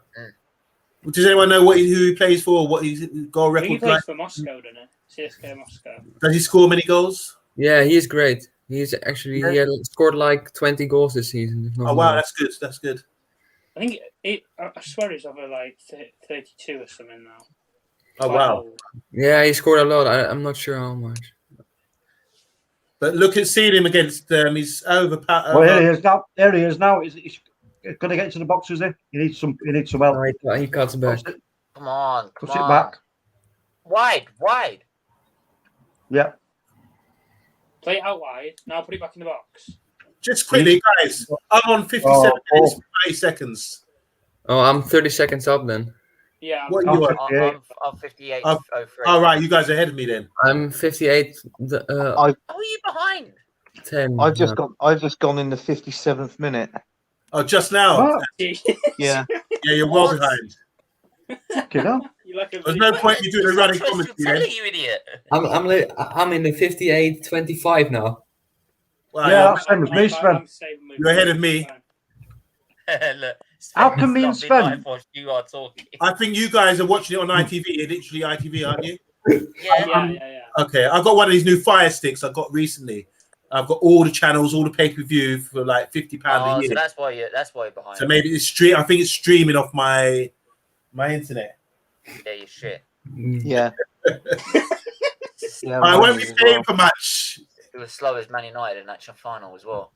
Does anyone know who he plays for? What his goal I think he record plays like? for Moscow, doesn't he? CSKA Moscow. Does he score many goals? Yeah, he is great. He's actually he had scored like 20 goals this season. if not Oh wow, more. that's good. That's good. I think I swear he's over like 32 or something now. Oh Quite wow. old. Yeah, he scored a lot. I'm not sure how much. But look at seeing him against he's overpowered. Well, here he is now. There he is now. He's going to get into the box, is he? He needs some help. He cuts back. Come on, Push it back. Wide. Yeah. Play it out wide. Now put it back in the box. Just quickly, guys. I'm on 57 minutes and 30 seconds. Oh, I'm 30 seconds up then. Yeah, What are you on? I'm 58. Oh, all right, you guys are ahead of me then. I'm 58. How are you behind? 10. I've just gone in the 57th minute. Oh, just now. What? Yeah. Yeah, you're well What? behind. You know? You like a There's no point in you doing a running commentary then. You idiot. I'm in the 58-25 now. Wow, Yeah, that's same as me, Sven. you're ahead of me. Look, How come me and Sven's not Sven- in live whilst you are talking. I think you guys are watching it on ITV. You're literally ITV, aren't you? Yeah. Okay, I've got one of these new Fire Sticks I got recently. I've got all the channels, all the pay-per-view for like £50 a year. So that's why you're behind. So maybe it's stream. I think it's streaming off my internet. Yeah, you shit. Yeah. Yeah, I won't be mine as paying well. for much. It was slow as Man United in that final as well.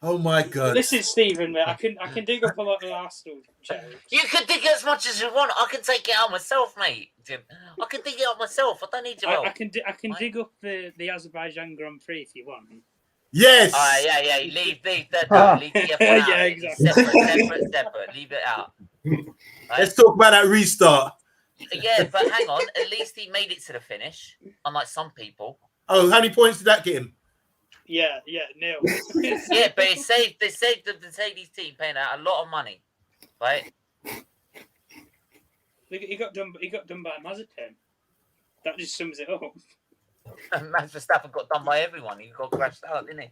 Oh my god! This is Stephen, mate. I can dig up a lot of Arsenal jokes. You can dig as much as you want. I can take it out myself, mate. Jim. I can dig it out myself. I don't need your help. I can dig up the Azerbaijan Grand Prix if you want. Yes. Yeah. Leave that. No, leave the F1 out. Yeah, exactly. Separate. Leave it out. Right? Let's talk about that restart. Yeah, but hang on. At least he made it to the finish, unlike some people. Oh, how many points did that get him? Yeah, nil. Yeah, but they saved the Mercedes team paying out a lot of money, right? He got done by Mazepin. That just sums it up. Max Verstappen got done by everyone. He got crashed out, didn't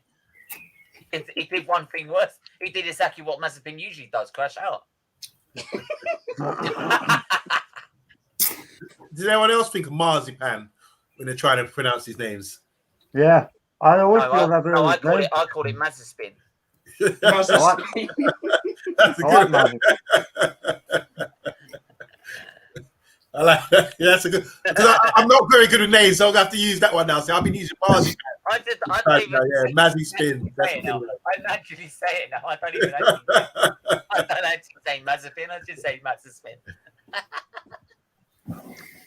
he? He did one thing worse. He did exactly what Mazepin usually does: crash out. Did anyone else think of Marzipan when they're trying to pronounce his names? Yeah. I always feel I that call it Mazaspin. That's a I good like one. I like that. Yeah, that's a good. I'm not very good with names, so I'm gonna have to use that one now. So I've been using Marzipan. I Mazzy Spin. That's a good one. I actually say it now. I don't even actually. I don't actually say Mazepin. I just say Mazaspin.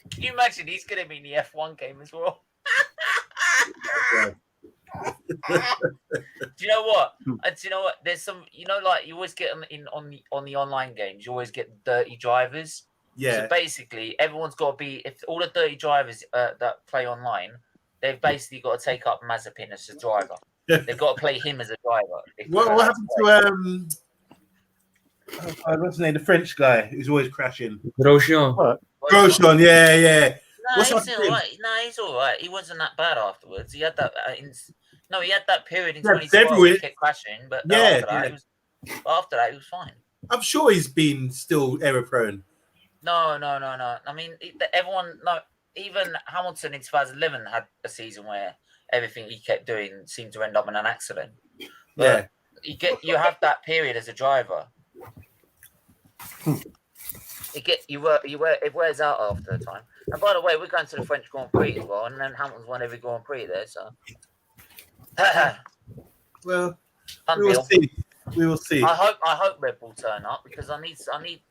Can you imagine he's going to be in the F1 game as well? Do you know what? There's some. Like you always get on the online games. You always get dirty drivers. Yeah. So basically, everyone's got to be. If all the dirty drivers that play online, they've basically got to take up Mazepin as a driver. They've got to play him as a driver. What happened to what's his name? The French guy who's always crashing. Grosjean. Grosjean, yeah. No, he's all right. He wasn't that bad afterwards. He had that. He had that period in 2012 where he kept crashing, but after that, he was fine. I'm sure he's been still error prone. No. I mean, even Hamilton in 2011 had a season where everything he kept doing seemed to end up in an accident. But you have that period as a driver. It wears out after a time. And by the way, we're going to the French Grand Prix as well, and then Hamilton's won every Grand Prix there. So, well, we will see. I hope Red Bull turn up because I need.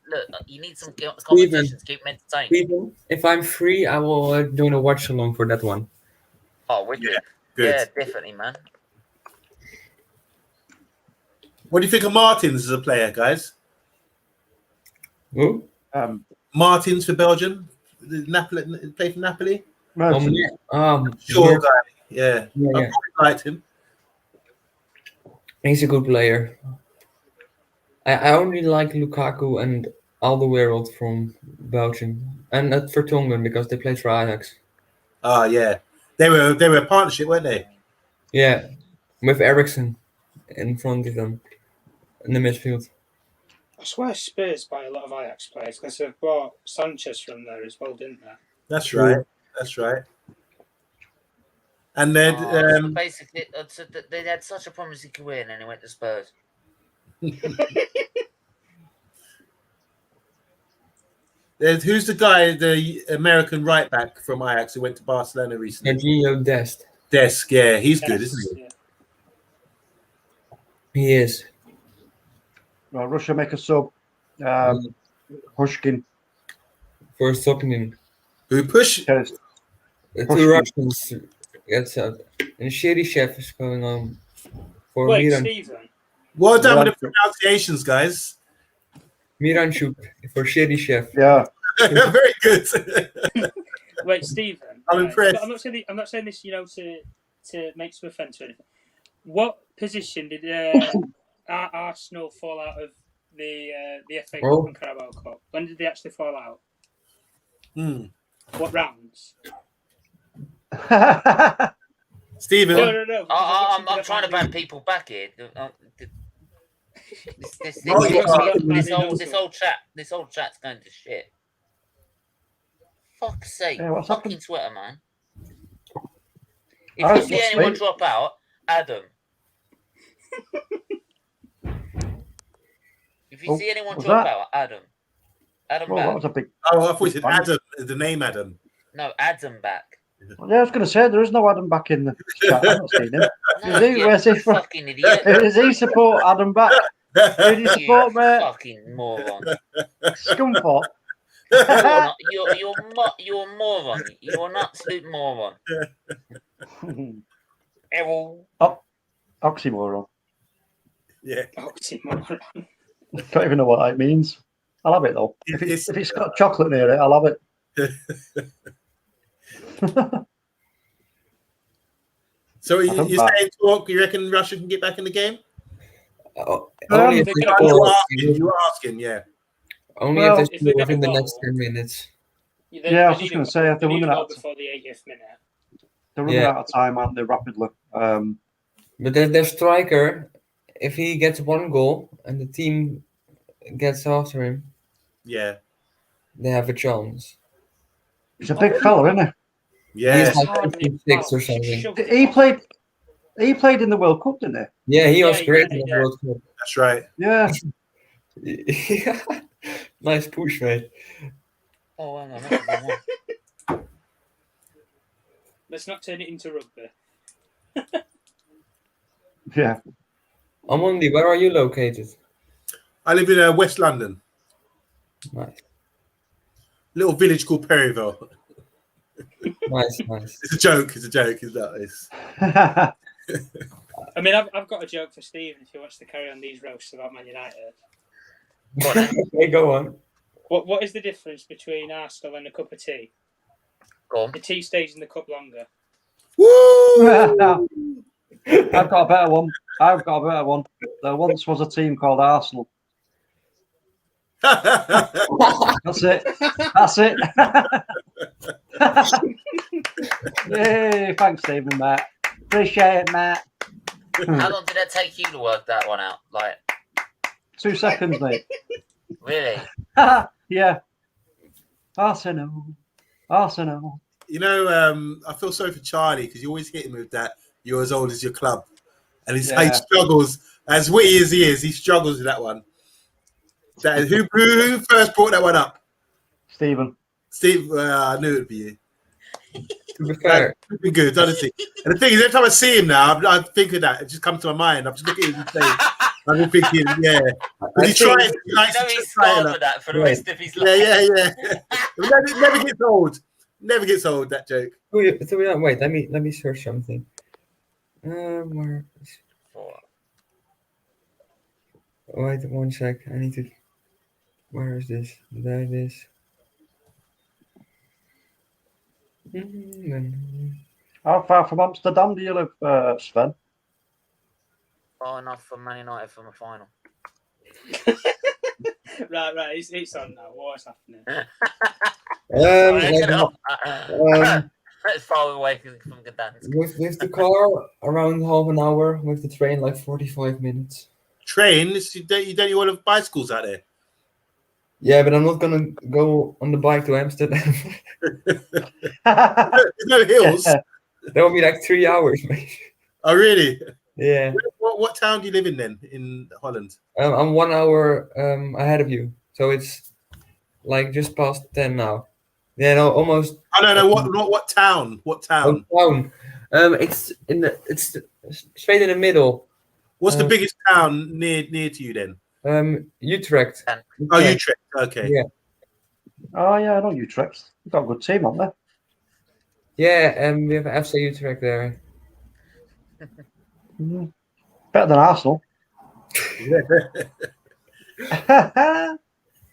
Look, you need some competitions to keep them entertained. Steven, if I'm free, I will join a watch along for that one. Oh, wicked. Yeah, good. Yeah, definitely, man. What do you think of Martins as a player, guys? Who? Martins for Belgium. Napoli play for Napoli. Sure guy. Yeah. I probably liked him. He's a good player. I only like Lukaku and Alderweireld from Belgium and at Vertonghen because they played for Ajax. Oh yeah, they were a partnership, weren't they? Yeah, with Eriksen in front of them in the midfield. I swear Spurs buy a lot of Ajax players because they've bought Sanchez from there as well, didn't they? That's right. And then so basically, they had such a promising career, and then he went to Spurs. Who's the guy, the American right back from Ajax who went to Barcelona recently? Sergio Dest. Desk, yeah, he's good, isn't he? Yeah. He is. Well, Russia make a sub. Pushkin. For Stockman. Who push? Yes. The two Russians. And Shady Chef is going on. for Wait, Miran. Stephen. Well done with the Yeah. pronunciations, guys. Miranchuk for Sherry Chef. Yeah. Very good. Wait, Stephen. I'm right, impressed. I'm not saying this, to make some offence or anything. What position did Arsenal fall out of the FA Cup and Carabao Cup? When did they actually fall out? What rounds? Stephen. No. I'm trying to ban people back here. This whole chat's going to shit. Fuck's sake! Yeah, what's fucking happened? Twitter, man. Oh, If you see what's anyone the- drop out, Adam. If you see anyone what's drop that? out, Adam. Adam Well, that back. was a big. Oh, I thought you said Adam. The name Adam. No, Adam back. Yeah, I was going to say there is no Adam back in the chat. I've not seen him. No, Is he? you Where's he from? fucking idiot. Is he support Adam back? Who do you You support, mate? fucking moron. Scumfort. You're a moron. You're an absolute moron. Errol. Oxymoron. Yeah. Oxymoron. Don't even know what that means. I'll have it though. If it's got chocolate near it, I'll have it. So you're saying, talk? You reckon Russia can get back in the game? Only if You were asking, yeah. only Well, if if they they score get a within the goal- next 10 minutes. Yeah, I was just going to say, if they they're need a running goal out, before the 80th minute. they're running Yeah. out of time, aren't they? Rapidly. But their striker, if he gets one goal and the team gets after him, Yeah. they have a chance. He's a big fella, isn't Yeah. He's like 56 or something. he? He played in the World Cup, didn't he? Yeah, he was Yeah, great yeah, in the yeah. World Cup. That's right. Yeah. Nice push, mate. Oh, hang on. That's the one. Let's not turn it into rugby. Yeah. Amundi, where are you located? I live in West London, Nice, little village called Perryville. nice. It's a joke. It's not. It's... I mean, I've got a joke for Stephen if he wants to carry on these roasts about Man United. Okay, go on. What is the difference between Arsenal and a cup of tea? Go on. The tea stays in the cup longer. Woo! I've got a better one. There once was a team called Arsenal. That's it. Yay, thanks, Stephen, Matt. Appreciate it, Matt. How long did it take you to work that one out? Like, 2 seconds, mate. really? Yeah. Arsenal. You know, I feel sorry for Charlie because you always hit him with that. You're as old as your club, and he struggles. As witty as he is, he struggles with that one. That is, who first brought that one up? Stephen. Steve. I knew it'd be you. To be fair, That'd be good, honestly. And the thing is, every time I see him now, I think of that. It just comes to my mind. I'm just looking at his face. I've been thinking, yeah. But he tries. He likes to he's try scarred it. with that for the rest of his life. Yeah. It never gets old. Never gets old, that joke. wait, let me search something. Where is... Wait 1 sec. I need to. Where is this? There it is. How far from Amsterdam do you live, Sven? Far enough for Man United from a final. Right. It's on now. What's happening? That's far away from Gdansk. With the car, around half an hour. With the train, like 45 minutes. Train? You don't you all have bicycles out there? Yeah, but I'm not gonna go on the bike to Amsterdam. There's no hills. That would be like 3 hours, mate. Oh, really? Yeah. What town do you live in then, in Holland? I'm 1 hour ahead of you, so it's like just past 10 now. Yeah, no, almost. Oh no, what town? What town? Town. It's straight in the middle. What's the biggest town near to you then? Utrecht. Oh, Utrecht. Okay. Yeah. Oh, yeah, I know Utrecht. You've got a good team, haven't they? Yeah, we have FC Utrecht there. Mm. Better than Arsenal.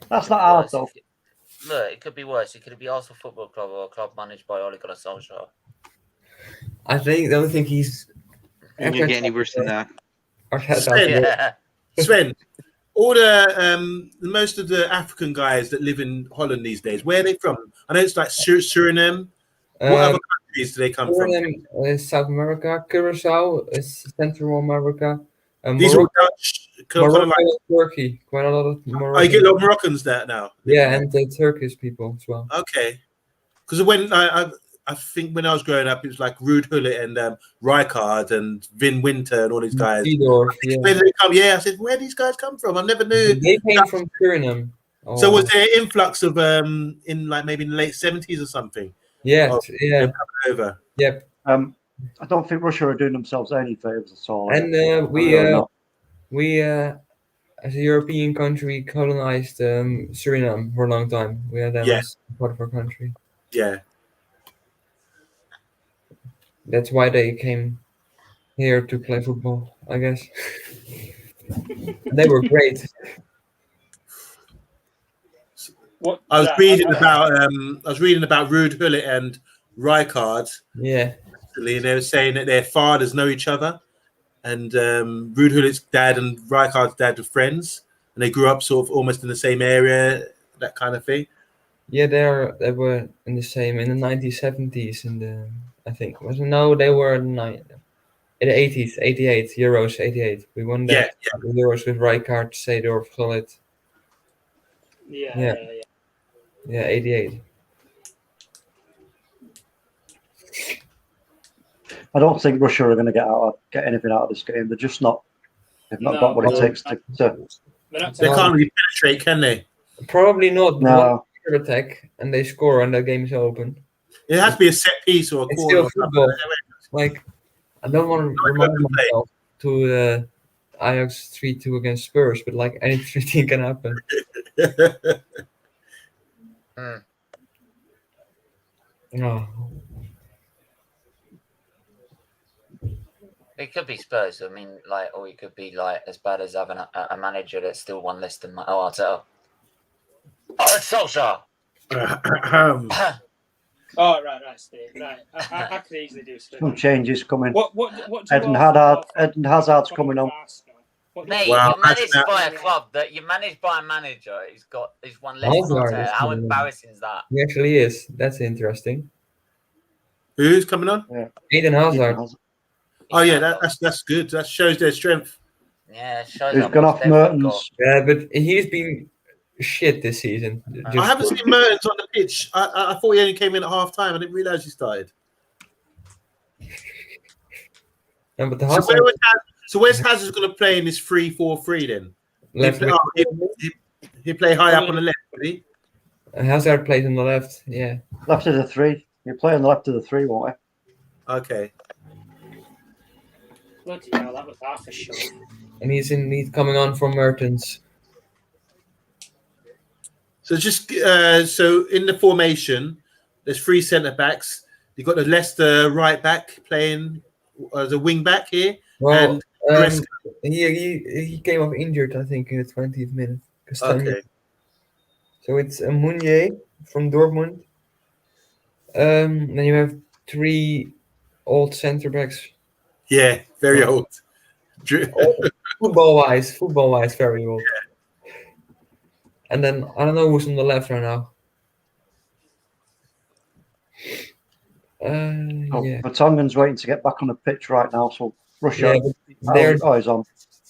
That's not hard Worse, though. Look, it could be worse. It could be Arsenal Football Club or a club managed by Ole Gunnar Solskjaer. Don't think he's. And you get any worse than that. Yeah. Sven, all the most of the African guys that live in Holland these days, where are they from? I know it's like Suriname. What other countries do they come from? Suriname is South America. Curacao is Central America. These are all Dutch. Morocco and Turkey. Quite a lot of Moroccan. Oh, you get a lot of Moroccans there now. Yeah, and the Turkish people as well. Okay, because when I think when I was growing up, it was like Ruud Gullit and Rijkaard and Vin Winter and all these guys. Seedorf, yeah. Where did they come? Yeah, I said, where do these guys come from? I never knew. They came from Suriname. So was there an influx of in like maybe in the late 70s or something? Yeah, yeah. Over. Yep. I don't think Russia are doing themselves any favors at all. And we as a European country colonized Suriname for a long time. We had them as part of our country. Yeah. That's why they came here to play football, I guess. They were great. I was reading about Ruud Gullit and Rijkaard. Yeah. And they were saying that their fathers know each other, and Ruud Gullit's dad and Rijkaard's dad were friends, and they grew up sort of almost in the same area, that kind of thing. Yeah, they were in the 1970s. I think they were in the 80s, 88 Euros, 88. We won that the Euros with Rijkaard, Seedorf, Gullit. Yeah, 88. I don't think Russia are going to get anything out of this game. They're just not. They've not got what it takes to. They can't really penetrate, can they? Probably not. No. Attack and they score and the game is open. It has to be a set piece or a it's corner. Still football. Like I don't want to remind myself to Ajax 3-2 against Spurs, but like anything can happen. No. It could be Spurs. I mean, like, or it could be like as bad as having a manager that's still one less than Arteta. Oh, it's Solskjaer. Oh, right, Steve. Right, I could easily do some changes coming. What Eden Hazard's coming on. Mate, you're managed by a club you're managed by a manager. He's one less than Arteta. How embarrassing is that? He actually is. That's interesting. Who's coming on? Yeah. Eden Hazard. Oh yeah, that's good. That shows their strength. Yeah, it shows. He's gone off Mertens. Yeah, but he's been shit this season. I haven't seen Mertens on the pitch. I thought he only came in at half time. I didn't realise he started. No, but where's Hazard going to play in this 3-4-3 then? Left he play high up on the left, will he? Hazard plays on the left, yeah. Left of the 3. You play on the left of the 3, won't he? Okay. Bloody hell, that was half a shot. And he's coming on from Mertens. So so in the formation, there's 3 centre backs. You've got the Leicester right back playing as a wing back here. Well, and he came off injured, I think, in the 20th minute. Okay. So it's Meunier from Dortmund. Then you have 3 old centre backs. Yeah, very old. Football wise, very old. Yeah. And then I don't know who's on the left right now. Vertonghen's waiting to get back on the pitch right now, so Russia. Yeah, he's on.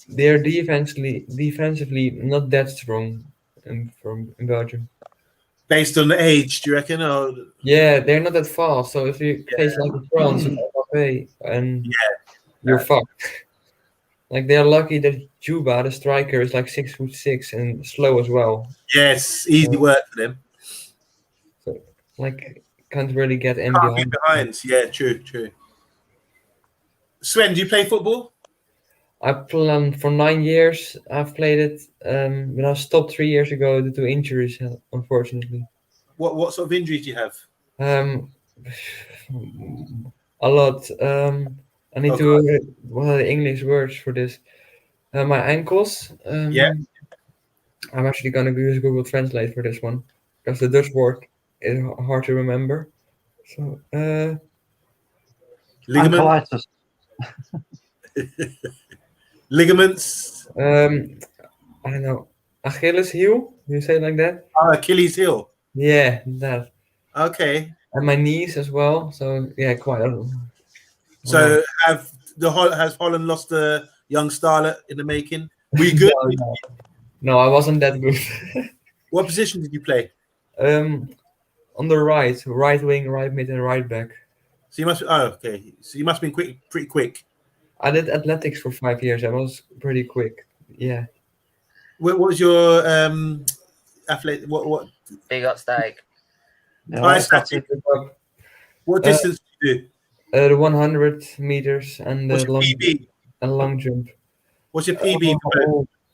They're defensively not that strong in Belgium. Based on the age, do you reckon? Or... Yeah, they're not that fast. So if you face like France and you're fucked. Like they're lucky that Juba, the striker, is like 6'6" and slow as well. Yes, easy work for them. So like can't really get in behind. Yeah, true. Sven, do you play football? I played for 9 years. I've played it, but I stopped 3 years ago due to injuries, unfortunately. What sort of injuries do you have? A lot. I need to. What are the English words for this? My ankles. Yeah. I'm actually gonna use Google Translate for this one because the Dutch word is hard to remember. So, Ligaments. Ankleitis. Ligaments. I don't know. Achilles heel. You say it like that? Achilles heel. Yeah, that. Okay. And my knees as well. So yeah, quite a lot. So has Holland lost a young starlet in the making? Were you good? No, I wasn't that good. What position did you play? On the right wing, right mid, and right back. So you must. Okay. So you must have been pretty quick. I did athletics for 5 years. I was pretty quick. Yeah. What was your athletic? What? Big up, Static. Yeah, Static. What distance did you do? The 100 meters and What's the your PB? long jump. What's your PB?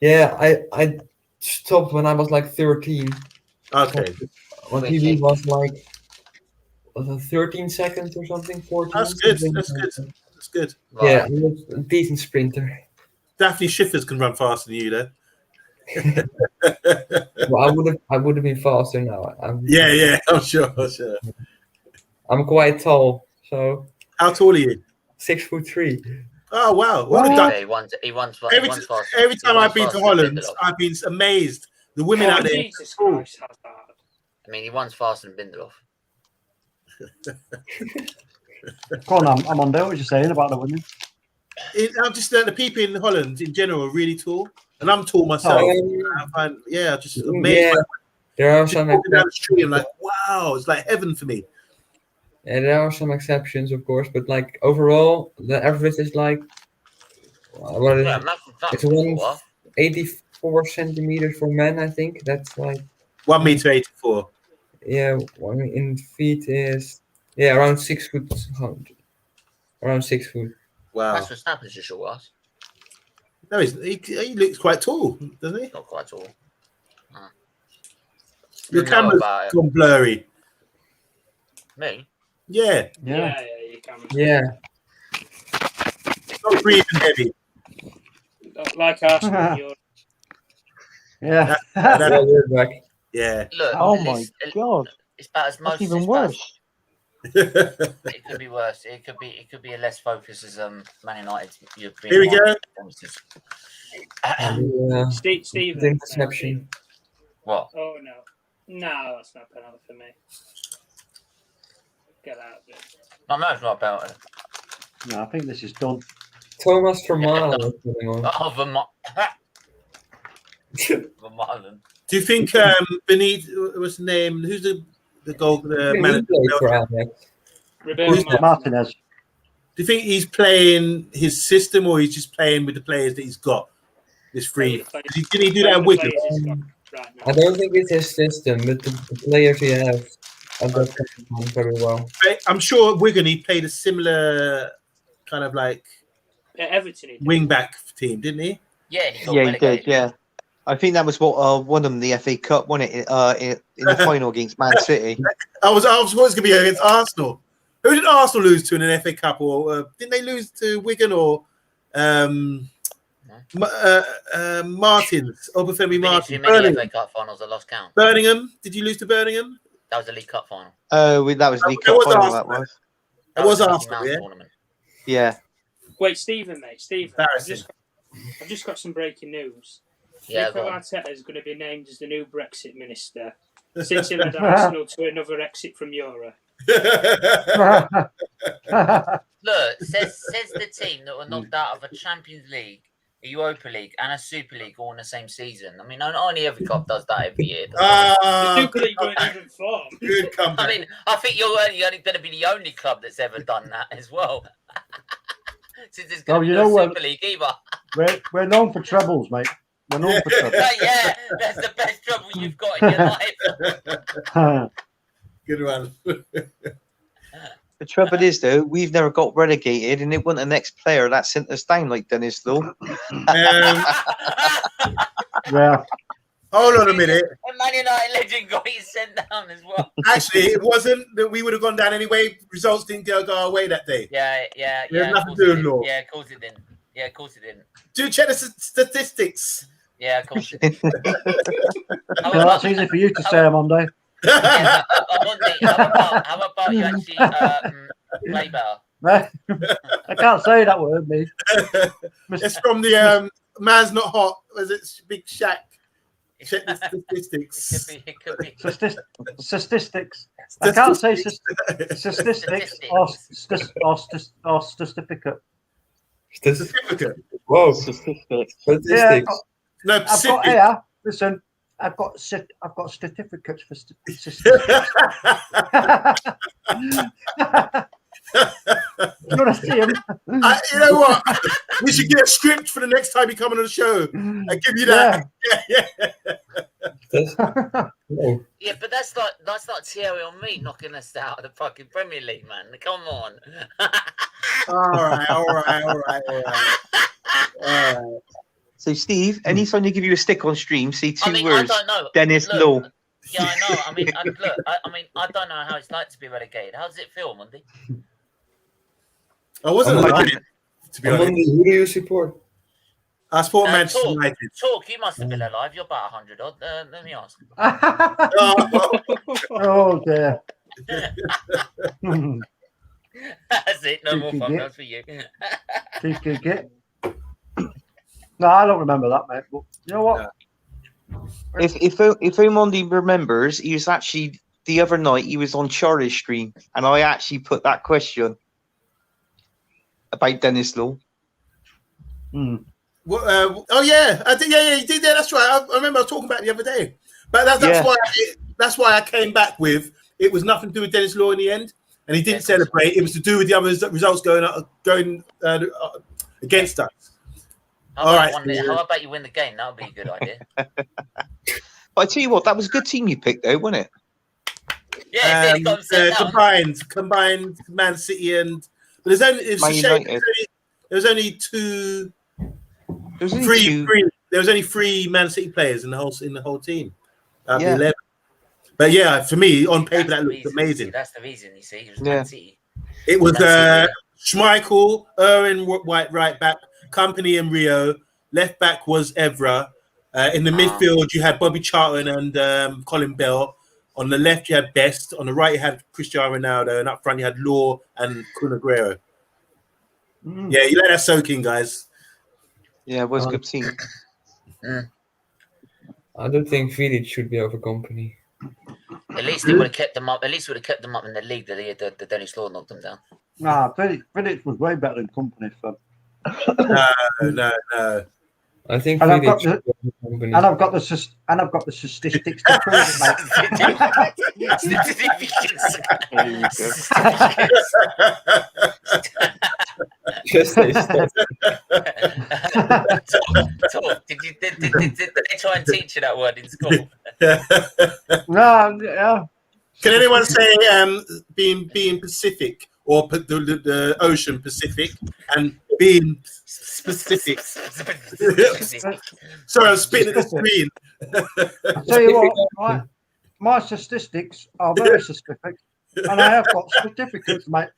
Yeah, I stopped when I was like 13. Okay. My PB was like 13 seconds or something, 14. That's good. Something. That's good. Right. Yeah, I was a decent sprinter. Daphne Schiffers can run faster than you, though. Well, I would have been faster now. Yeah, I'm sure. I'm quite tall, so. How tall are you? 6'3". Oh wow! Yeah, he runs fast. Every time I've been to Holland, I've been amazed. The women out there. Jesus Christ, Hazard. I mean, he runs faster than Bindelof. Go on, I'm on there. What you're saying about the women? I'm just the people in Holland in general are really tall, and I'm tall myself. I find, just amazed. Yeah, there are some. Walking down the street, I'm like, wow, it's like heaven for me. Yeah, there are some exceptions, of course, but like overall, the average is like what is it's 184 centimeters for men. I think that's like 1.84 m. Yeah, in feet is around 6 foot. Around 6 foot. Wow. That's what Snapper's just short ass. No, he looks quite tall, doesn't he? Not quite tall. Your camera's gone blurry. Me? Yeah. Yeah, you can. Yeah. Not breathing heavy. Like Arsenal, you're... Yeah. Yeah. Look, oh my god. It's about as That's even worse. It could be worse. It could be a less focus as Man United. Here we go. Steve. Interception. What? Oh no, that's not a penalty for me. Get out of it. No, it's not about it. No, I think this is done. Thomas Vermaelen is going on. Oh, Vermaelen. Do you think Benito, what's the name? Who's the manager? Martinez. Do you think he's playing his system or he's just playing with the players that he's got? This free. Did he do that with him? I don't think it's his system, but the players he has are very well. I'm sure Wigan, he played a similar kind of like Everton wing back team, didn't he? Yeah, he did. Yeah, I think that was what won them the FA Cup, wasn't it? In the final against Man City. I was going to be against Arsenal. Who did Arsenal lose to in an FA Cup, or didn't they lose to Wigan or Martins? Obafemi Martins. Many FA Cup finals I lost count. Birmingham. Did you lose to Birmingham? That was the League Cup final. Oh, that was the League Cup final. That was. That was Arsenal. Yeah. Tournament. Yeah. Wait, Stephen, I've just got some breaking news. Yeah, Mikel Arteta is going to be named as the new Brexit minister since he led Arsenal to another exit from Euro. Look, says the team that were knocked out of a Champions League, a Europa League, and a Super League all in the same season. I mean, only every club does that every year. The Super League weren't even formed. Good comeback. I mean, I think you're only going to be the only club that's ever done that as well. Since there's going to be no Super League either. We're known for trebles, mate. We're known for trebles. Yeah, that's the best trouble you've got in your life. Good one. The trouble is, though, we've never got relegated, and it wasn't the next player that sent us down like Dennis, though. Yeah. Hold on a minute. A Man United legend got his sent down as well. Actually, it wasn't that we would have gone down anyway. Results didn't go our way that day. Yeah. There's Of nothing course to do it with didn't. law. Yeah, of course it didn't. Yeah, of course it didn't. Do check the statistics. Yeah, of course it didn't. Well, that's easy for you to say, Monday. Yeah, Monday, how about you actually play better? I can't say that word, me. It's from the Man's Not Hot. Was it Big Shack? Check the statistics. It could be. Statistics. I can't say statistics or certificate. Certificate. Whoa. Statistics. Yeah, Statistics. No, I've got Pacific. here. Listen, I've got certificates for statistics. You want to see them? You know what? We should get a script for the next time you come on the show. I give you that. Yeah. Whoa. Yeah, but that's like Thierry on me knocking us out of the fucking Premier League, man. Come on. All right. So, Steve, anytime they give you a stick on stream, say two I words. don't know. Dennis Look, Law. Yeah, I know. I mean, I don't know how it's like to be relegated. How does it feel, Monday? I wasn't like it, to be honest. Who do you support? I support Manchester Talk, United. Talk, you must have been alive. You're about 100 odd. Let me ask. Oh dear. That's it. No more fun runs for you. No, I don't remember that, mate. But you know what? If Omondi remembers, he was actually the other night he was on Charlie's stream, and I actually put that question about Dennis Law. Oh yeah, I did. Yeah, you did. Yeah, that's right. I remember I was talking about it the other day. But that's why I came back with it was nothing to do with Dennis Law in the end, and he didn't celebrate. It was to do with the other results going against us. How about you win the game? That would be a good idea. But I tell you what, that was a good team you picked, though, wasn't it? Yeah, it got sent down. Combined Man City and but there's only two. There was only three Man City players in the whole team. Out of the 11. But yeah, for me, on paper that looked amazing. That's the reason, you see. It was Man City. It was Schmeichel, Irwin White right back, Company and Rio. Left back was Evra. In the midfield, you had Bobby Charlton and Colin Bell. On the left, you had Best. On the right, you had Cristiano Ronaldo. And up front, you had Law and Kun Aguero. Yeah, you let that soak in, guys. Yeah, it was a good team. I don't think Vidic should be over Company. At least they would have kept them up. At least would have kept them up in the league. The Dennis Law knocked them down. Nah, Vidic was way better than Company. So. No. I think and Vidic should be over Company. And I've got the statistics to prove it, mate. Just say stuff. Talk. Did they try and teach you that word in school? No, yeah. Can anyone say being Pacific or the ocean Pacific and being specific? Sorry, I'm spitting at the screen. I'll tell you what, my statistics are very specific, and I have got certificates, mate.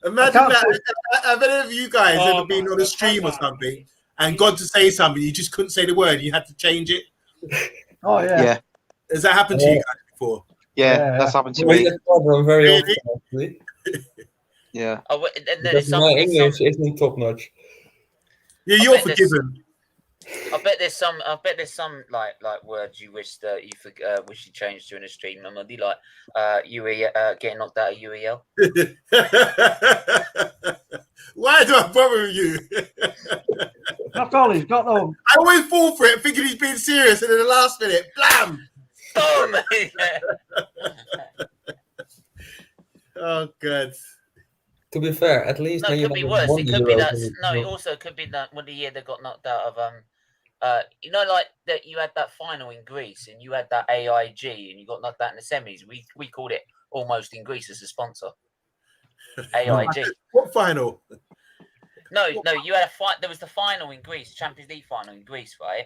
Imagine that. Have any of you guys ever been on a stream or something and got to say something, you just couldn't say the word, you had to change it? Oh yeah. Yeah. Has that happened to you guys before? Yeah, that's happened to me. That's problem very often, actually. Yeah. Because my English isn't top notch. Yeah, you're forgiven. I bet there's some like words you wish that wish you changed during a stream. I'm like UEL, getting knocked out of UEL. Why do I bother with you? That's all he's got though. I always fall for it, thinking he's being serious, and in the last minute, blam! Boom! Oh, good. To be fair, at least No, it could be worse. It could be that. No, it also could be that when the year they got knocked out of you know, like that you had that final in Greece and you had that AIG and you got knocked out in the semis. We called it almost in Greece as a sponsor. AIG. What final? No, you had a fight. There was the final in Greece, Champions League final in Greece, right?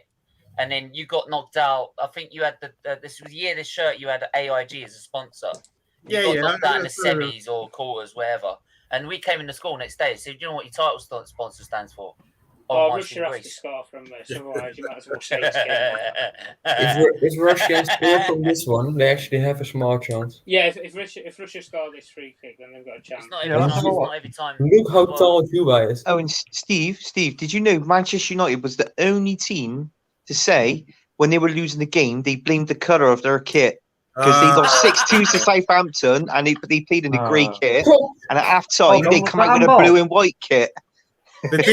And then you got knocked out. I think you had this was the year this shirt you had AIG as a sponsor. You got knocked out in the semis or quarters, wherever. And we came in the school next day. So do you know what your title sponsor stands for? Oh, Russia has to score from this, otherwise you might as well say it's If Russia score from this one, they actually have a small chance. Yeah, if Russia score this free kick, then they've got a chance. It's not every time. Look how tall Cuba is. Oh, and Steve, did you know Manchester United was the only team to say when they were losing the game, they blamed the colour of their kit? Because they lost 6-2 to Southampton and they played in a grey kit. And at half time, they come out with a blue and white kit. But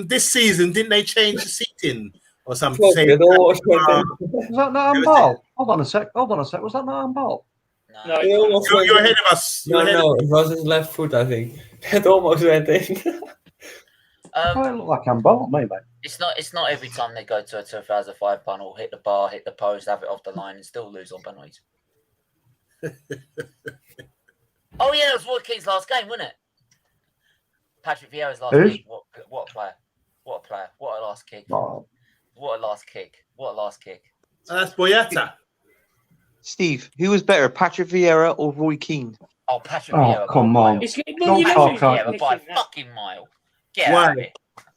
this season, didn't they change the seating or something? Was that not handball? Hold on a sec. Was that not handball? No, You're ahead of us. No, it was his left foot, I think. It almost went in. It looked like handball, maybe. It's not every time they go to a 2005 panel, hit the bar, hit the post, have it off the line, and still lose on penalties. Oh yeah, it was Roy Keane's last game, wasn't it? Patrick Vieira's last kick. What a player! What a player! What a last kick! Oh. What a last kick! What a last kick! That's Boyata. Steve, who was better, Patrick Vieira or Roy Keane? Oh, Patrick Vieira! Come on! Don't talk Vieira by a fucking mile. Get out of it.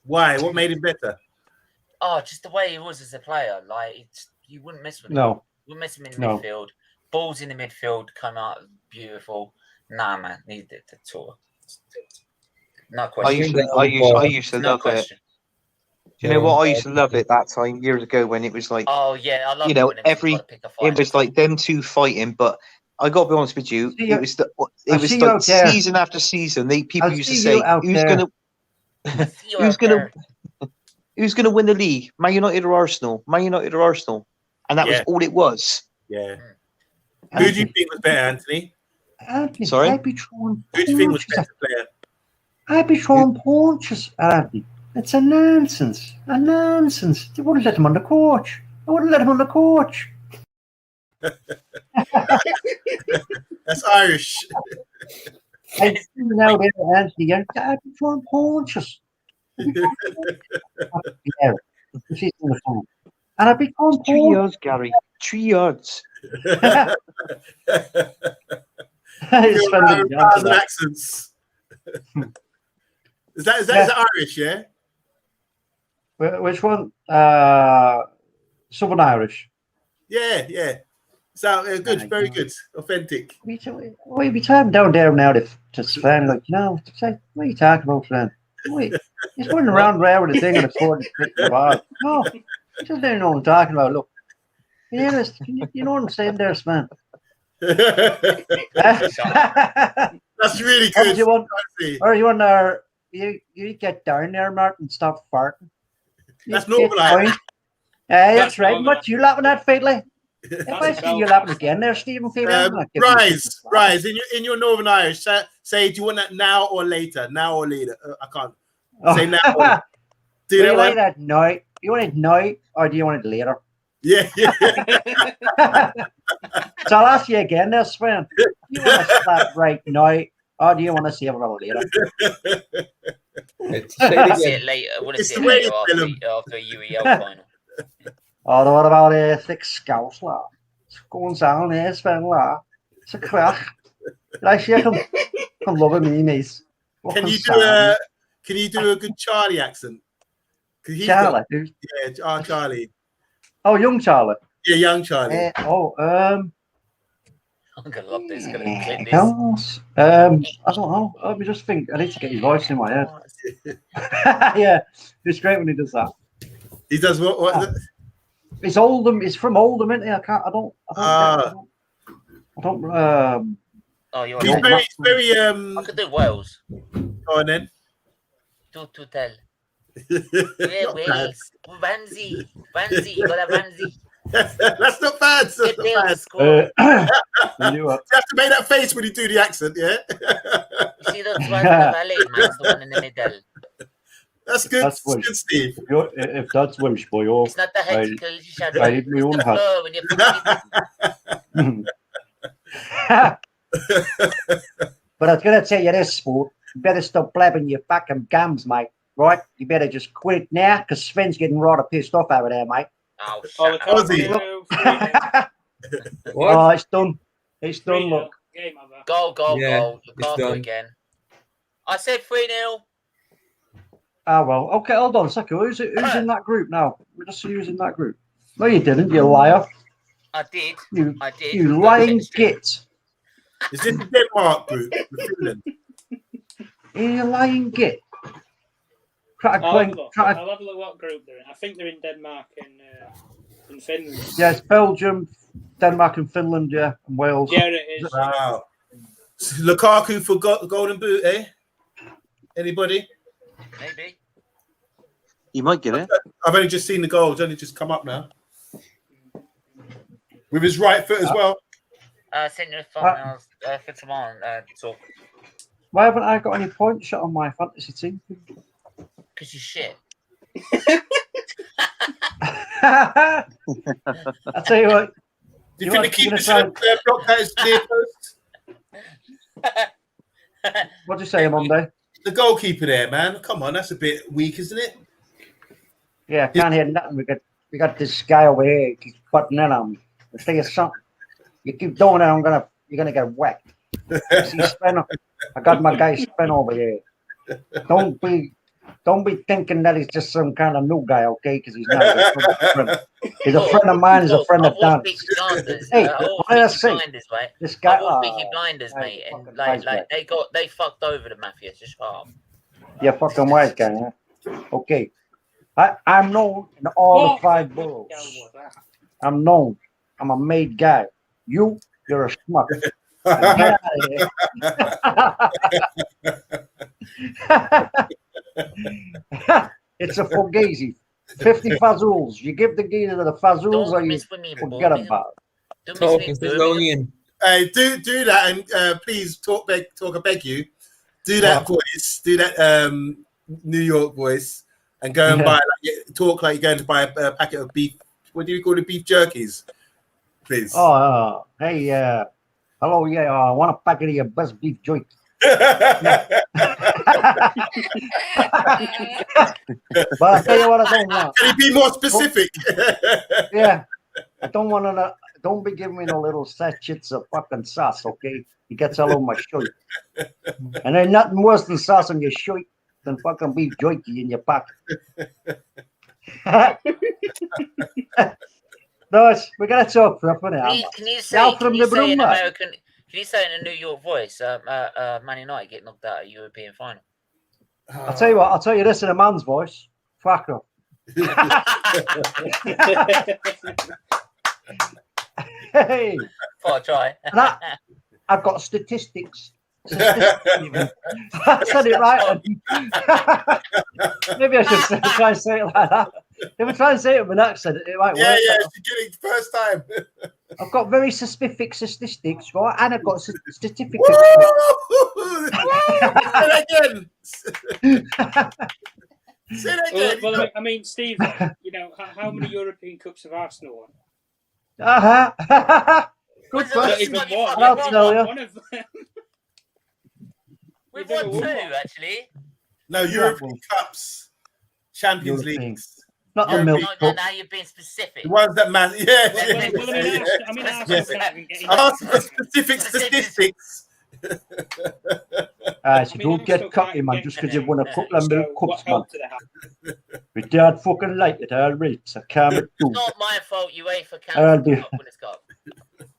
Why? What made him better? Oh, just the way he was as a player. Like you wouldn't miss with him. No. You wouldn't miss him in the midfield. Balls in the midfield come out beautiful. Nah, man, needed the tour. No question. I used to love it. Do you know what? I used to love it that time years ago when it was like, oh yeah, I love it was like them two fighting. But I got to be honest with you, it was like season after season. People used to say, who's gonna win the league? Man United or Arsenal? Man United or Arsenal? And that was all it was. Yeah. Who do you think was better, Anthony? Sorry. I'd be throwing Who do you think was better player? I'd be throwing punches at him. It's a nonsense. A nonsense. They wouldn't let him on the coach. That's Irish. I'd see now there, Anthony. I'd be throwing punches. And I'd be throwing 3 yards, Gary. 3 yards. Accents. Is that Irish? Yeah. Which one? Southern Irish. Yeah. So good, very good, authentic. We be talking down there now to Sven, like, what are you talking about, Sven? He's running around there with a thing on the court and the ball. No, he doesn't know what I'm talking about. Look, you know what I'm saying there, Sven? That's really good. You get down there, Martin, stop farting. That's normal. That's right. What you laughing at, Featley? If I see you laughing again there, Stephen Featley. Rise. In your Northern Irish, say, do you want that now or later? Now or later? I can't say now. Do you like that now? You want it now or do you want it later? Yeah. So I'll ask you again there, Sven. Do you want to start right now or do you want to see it a little later? See it later. I want to see it later after a UEL final. Oh, what about thick scouts, lad? It's going down here, Sven, lad. It's a crack. Actually, I can love me, mate. Can you do a good Charlie accent? Charlie? Charlie. Oh, young Charlie. Yeah, young Charlie. I'm gonna love this. Gonna clip this. I don't know. Let me just think. I need to get his voice in my head. Yeah, it's great when he does that. He does what? It's Oldham. It's from Oldham, isn't it? I don't. Oh, you're He's very. I could do Wales. Go on then. Do tell. Yeah, Wales. Ramsey. You got a Ramsey. That's not bad. That's not bad. You have to make that face when you do the accent, yeah? You see, that's one the valley, man. It's the one in the middle. That's good. That's good, Steve. If that's Welsh, boy, it's not the hetical shadow. I need my own hat. When you But I was going to tell you this, sport. You better stop blabbing your fucking gums, mate. Right? You better just quit it now, because Sven's getting rather pissed off over there, mate. Oh, Oh, shut up. Lukaku, 3-0. What? Oh, it's done. It's done, 3-0. look. Game over. Goal. Yeah, it's Lukaku done. again. I said 3-0. Ah, well. Okay, hold on a second. Who's in that group now? We're just using that group. No, you didn't, you liar. I did. You lying git. Is this the Denmark group? The Finland? You lying git. I'll have a look what group they're in. I think they're in Denmark and Finland. Yeah, it's Belgium, Denmark and Finland, yeah, and Wales. Yeah, it is. Wow. Lukaku for golden boot, eh? Anybody? Maybe. You might get it. I've only just seen the goal. It's only just come up now. With his right foot as well. Send you the thumbnails for tomorrow. Talk. Why haven't I got any points shot on my fantasy team? Because you shit. I tell you what. Do you think the keeper should have blocked out his near post? What do you say, Monday? The goalkeeper there, man. Come on, that's a bit weak, isn't it? Yeah, can't hear nothing. We got this guy over here. He keeps butting in on me. I tell you something. You keep doing it, you're gonna get whacked. See, Spen, I got my guy Spen over here. Don't be thinking that he's just some kind of new guy, okay? Because he's not. He's a friend of mine. He's a friend of Dan's. Hey, what did I say? This guy. Peaky Blinders, mate, and they fucked over the mafia. Just calm. You're fucking wise guy, huh? Okay. I'm known in all the 5 boroughs. I'm known. I'm a made guy. You're a schmuck. Get out of here. It's a fugazi. 50 fazools. You give the geezer the fazools or you forget about it. Talking Thessalonian. Hey, do that and please I beg you. Do that voice. Do that New York voice and go and buy talk like you're going to buy a packet of beef. What do you call it? Beef jerkies, please. Oh, hey, hello, yeah, I want a packet of your best beef joint. But I tell you what, I don't want. Can you be more specific? Yeah, I don't want to. Don't be giving me no little sachets of fucking sauce, okay? It gets all over my shirt. And there's nothing worse than sauce on your shirt than fucking beef jerky in your pocket. No, we gotta talk for now. Can you say in American? Can you say in a New York voice? Man United get knocked out of European final. I'll tell you what. I'll tell you this in a man's voice. Fuck off. Hey. I'll try. I've got statistics. I said it right. Maybe I should try and say it like that. If I try and say it with an accent, it might work. Yeah, you did it first time. I've got very specific statistics, right? And I've got certificates. Say that again. Say that again. Well, I mean, Steve, how many European Cups have Arsenal won? Good Not question. even one. I'll tell you. One of them. We've won 2, actually. No, European Cups, Champions Leagues. Not a milk cup. Now you're being specific. The ones that man, ask for specific statistics. So don't get cocky, man, just because you won a couple of milk cups, man. My dad fucking like it, alright? I can't do. It's not my fault you wait for cancelled Winners' Cup.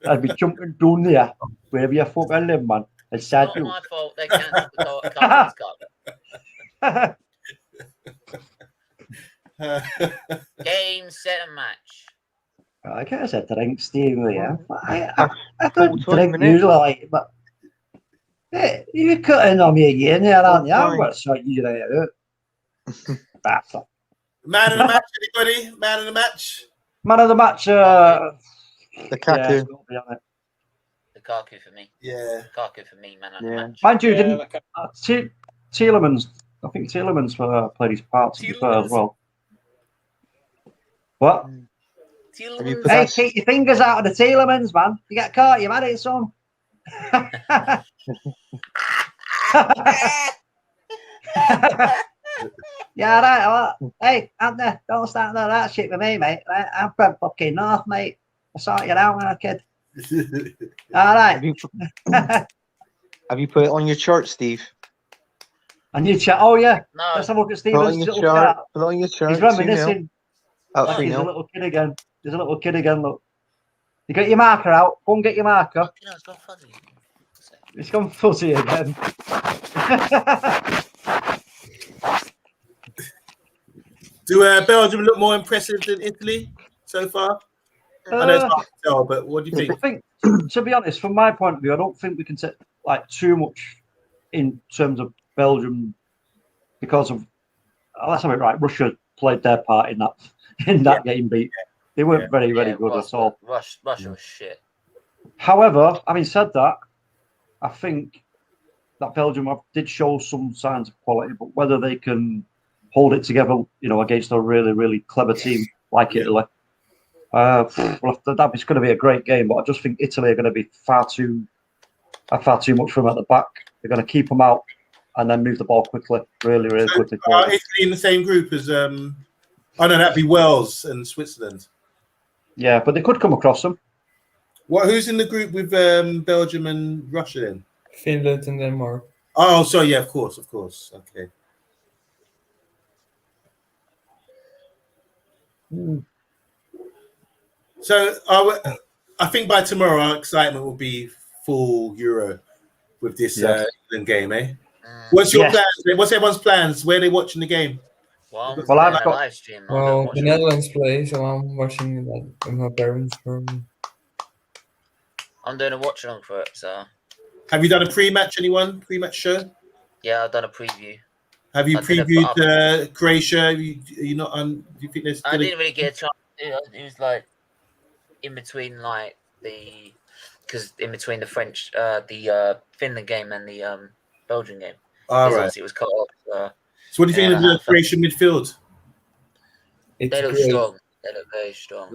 I'll be jumping down there, wherever you fucking live, man. It's sad not my fault they cancelled the Winners' Cup. Game, set, and match. I guess I drink Stevie, yeah. I don't drink usually like it, but hey, you're cutting on me again there, aren't you? I'm going to sort you out. Bastard. Man of the match, anybody? Man of the match? Man of the match, Lukaku. Yeah, Lukaku for me. Yeah. Lukaku for me, man of the match. mind you, didn't Tielemans, I think Tielemans played his part to be fair as well. What? Hey, keep your fingers out of the Tielemans, man. You get caught, you had it, son. Yeah, right. Hey, Anthony, don't start that shit with me, mate. Right? I'm from fucking North, mate. I saw you out when I was a kid. All right. Have you put it on your chart, Steve? And you chat. Oh yeah. No. Let's have a look at Put it on Stephen's your little chart. chart. Put it on your chart. He's reminiscing. Out Like 3 he's a 0. little kid again. He's a little kid again. Look. You got your marker out. Go and get your marker. You know, it's gone fuzzy. It's gone fuzzy again. Do Belgium look more impressive than Italy so far? I know it's hard to tell, but what do you I think? think, to be honest, from my point of view, I don't think we can take like too much in terms of Belgium because of. Let's have it right. Russia played their part in that game beat. They weren't very good at all. Russia was shit. However, having said that, I think that Belgium did show some signs of quality, but whether they can hold it together, against a really, really clever team like Italy, it's going to be a great game. But I just think Italy are going to be far too much for them at the back. They're going to keep them out and then move the ball quickly, really, really quickly. Are Italy in the same group as? Oh no, that'd be Wales and Switzerland. Yeah, but they could come across them. Who's in the group with Belgium and Russia then? Finland and Denmark. Oh, sorry, yeah, of course. Okay. So I think by tomorrow our excitement will be full Euro with this England game, eh? What's your plans? What's everyone's plans? Where are they watching the game? Well, I've got live stream. Well, the Netherlands play, so I'm watching that with my parents. I'm doing a watch along for it. So, have you done a pre-match? Anyone pre-match show? Yeah, I've done a preview. Have you previewed Croatia? Are you not on? Do you think there's? I didn't really get a chance. It was like in between, like the French, the Finland game and the Belgian game. All right. It was cut off. So what do you think of the Croatian midfield? They look strong. They look very strong.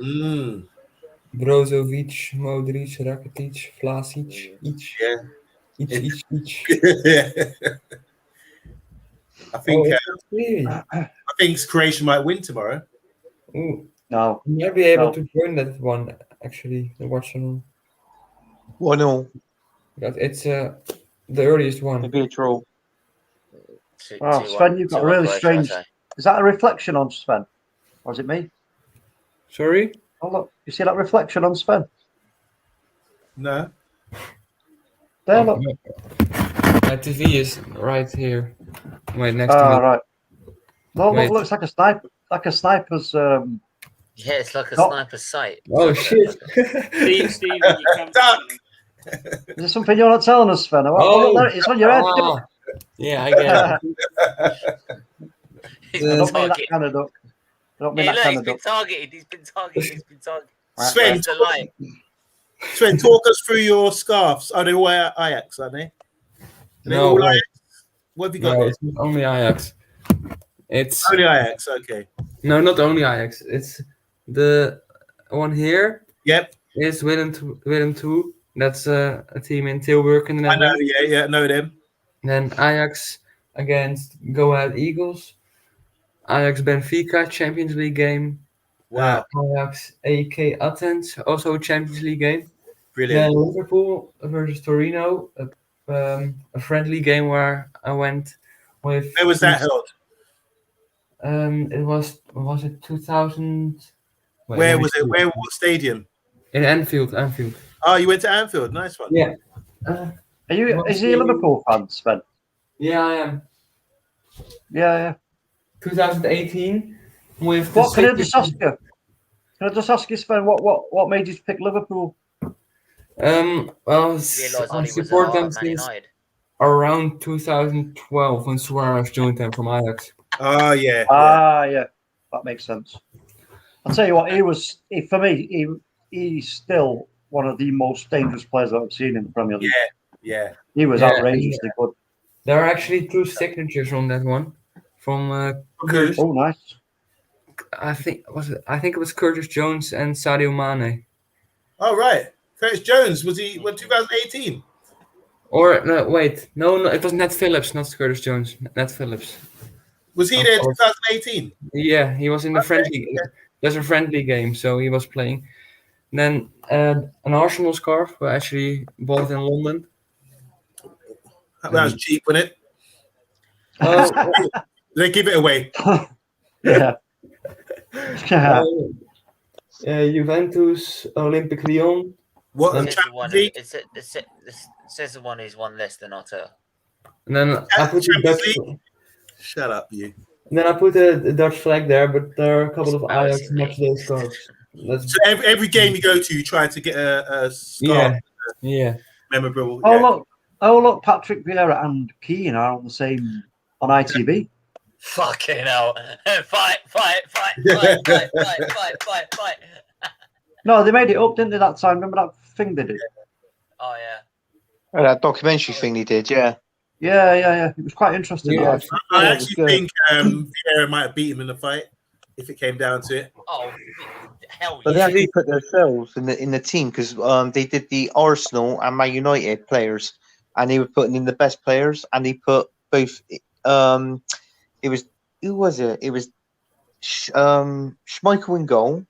Brozovic, Modric, Rakitic, Vlasic, each. I think Croatia might win tomorrow. Ooh. No, you might be able to join that one actually. The Watchalong. 1-0. It's the earliest one. Maybe a draw. Sven, you've got a really strange. Is that a reflection on Sven, or is it me? Sorry. Oh look, you see that reflection on Sven? No. There, look. My TV is right here, right next to me. Right. No, look, looks like a sniper, like a sniper's. Yeah, it's like a sniper's sight. Oh shit! Steve, you can't. Is there something you're not telling us, Sven? Oh, look, it's on your head. Yeah, I get it. I don't mean that kind of duck. He's been targeted. He's been targeted. Sven, talk us through your scarves. Are they all Ajax, are they? No. What have you got? No, it's not only Ajax. It's only Ajax, okay. No, not only Ajax. It's the one here. Yep. Is Willem 2. That's a team in Tilburg in the Netherlands. I know, I know them. Then Ajax against Go Ahead Eagles. Ajax Benfica Champions League game. Wow. Ajax AK Athens, also a Champions League game. Brilliant. Then Liverpool versus Torino, a friendly game where I went with. Where was that held? It was it 2000? Where was it? What stadium? In Anfield. Oh, you went to Anfield. Nice one. Yeah. Is he a Liverpool fan, Sven? Yeah, I am. Yeah. 2018 with. What can I just ask you? Can I just ask you, Sven? What made you pick Liverpool? Well, I support them since around 2012 when Suarez joined them from Ajax. Oh yeah. Yeah, that makes sense. I'll tell you what, for me, he's still one of the most dangerous players I've seen in the Premier League. Yeah. He was outrageously good. There are actually 2 signatures on that one from Curtis. Oh, nice. I think it was Curtis Jones and Sadio Mane. Oh right, Curtis Jones was he? What 2018? Or no, wait, no, it was Nat Phillips, not Curtis Jones. Nat Phillips. Was he there in 2018? Yeah, he was in the friendly. There's a friendly game, so he was playing. Then an Arsenal scarf we actually bought in London. That was cheap, wasn't it? Oh, They give it away. Yeah. Juventus, Olympic Lyon. What? And It says the one. League? It says the one who's won less than Otter. And then I put the Champions Dutch. Shut up, you. And then I put the Dutch flag there, but there are a couple of Ajax Embarrassing, mate. matchday scarves. That's, So every game you go to, you try to get a scarf, yeah. memorable. Oh look, Patrick Vieira and Keane are on the same on ITV. Fucking hell! Fight! No, they made it up, didn't they? That time, remember that thing they did? Oh yeah. Oh, that documentary thing he did, yeah. Yeah. It was quite interesting. Yeah. Actually. I Yeah, actually good. think Vieira might have beat him in the fight if it came down to it. Oh hell But they yeah! actually put themselves in the team because they did the Arsenal and Man United players, and they were putting in the best players, and they put both. It was who was it? It was Schmeichel in goal.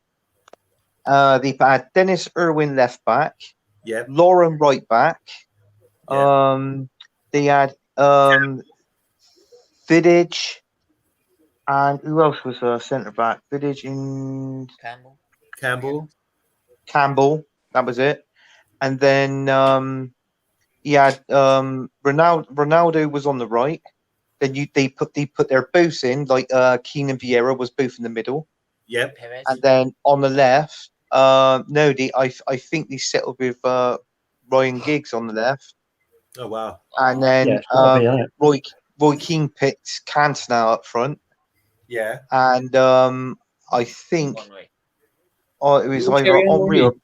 They had Dennis Irwin left back, Yeah. Lauren right back. They had Vidic, and who else was centre back? Vidic in Campbell. That was it. And then he had Ronaldo was on the right. Then they put their both in, like Keane and Vieira was both in the middle. Yep. Perez. And then on the left, I think they settled with Ryan Giggs on the left. Oh wow. And then it's gotta be, isn't it? Roy Keane picked Cantona up front. Yeah. And I think Henry. it was either Henry or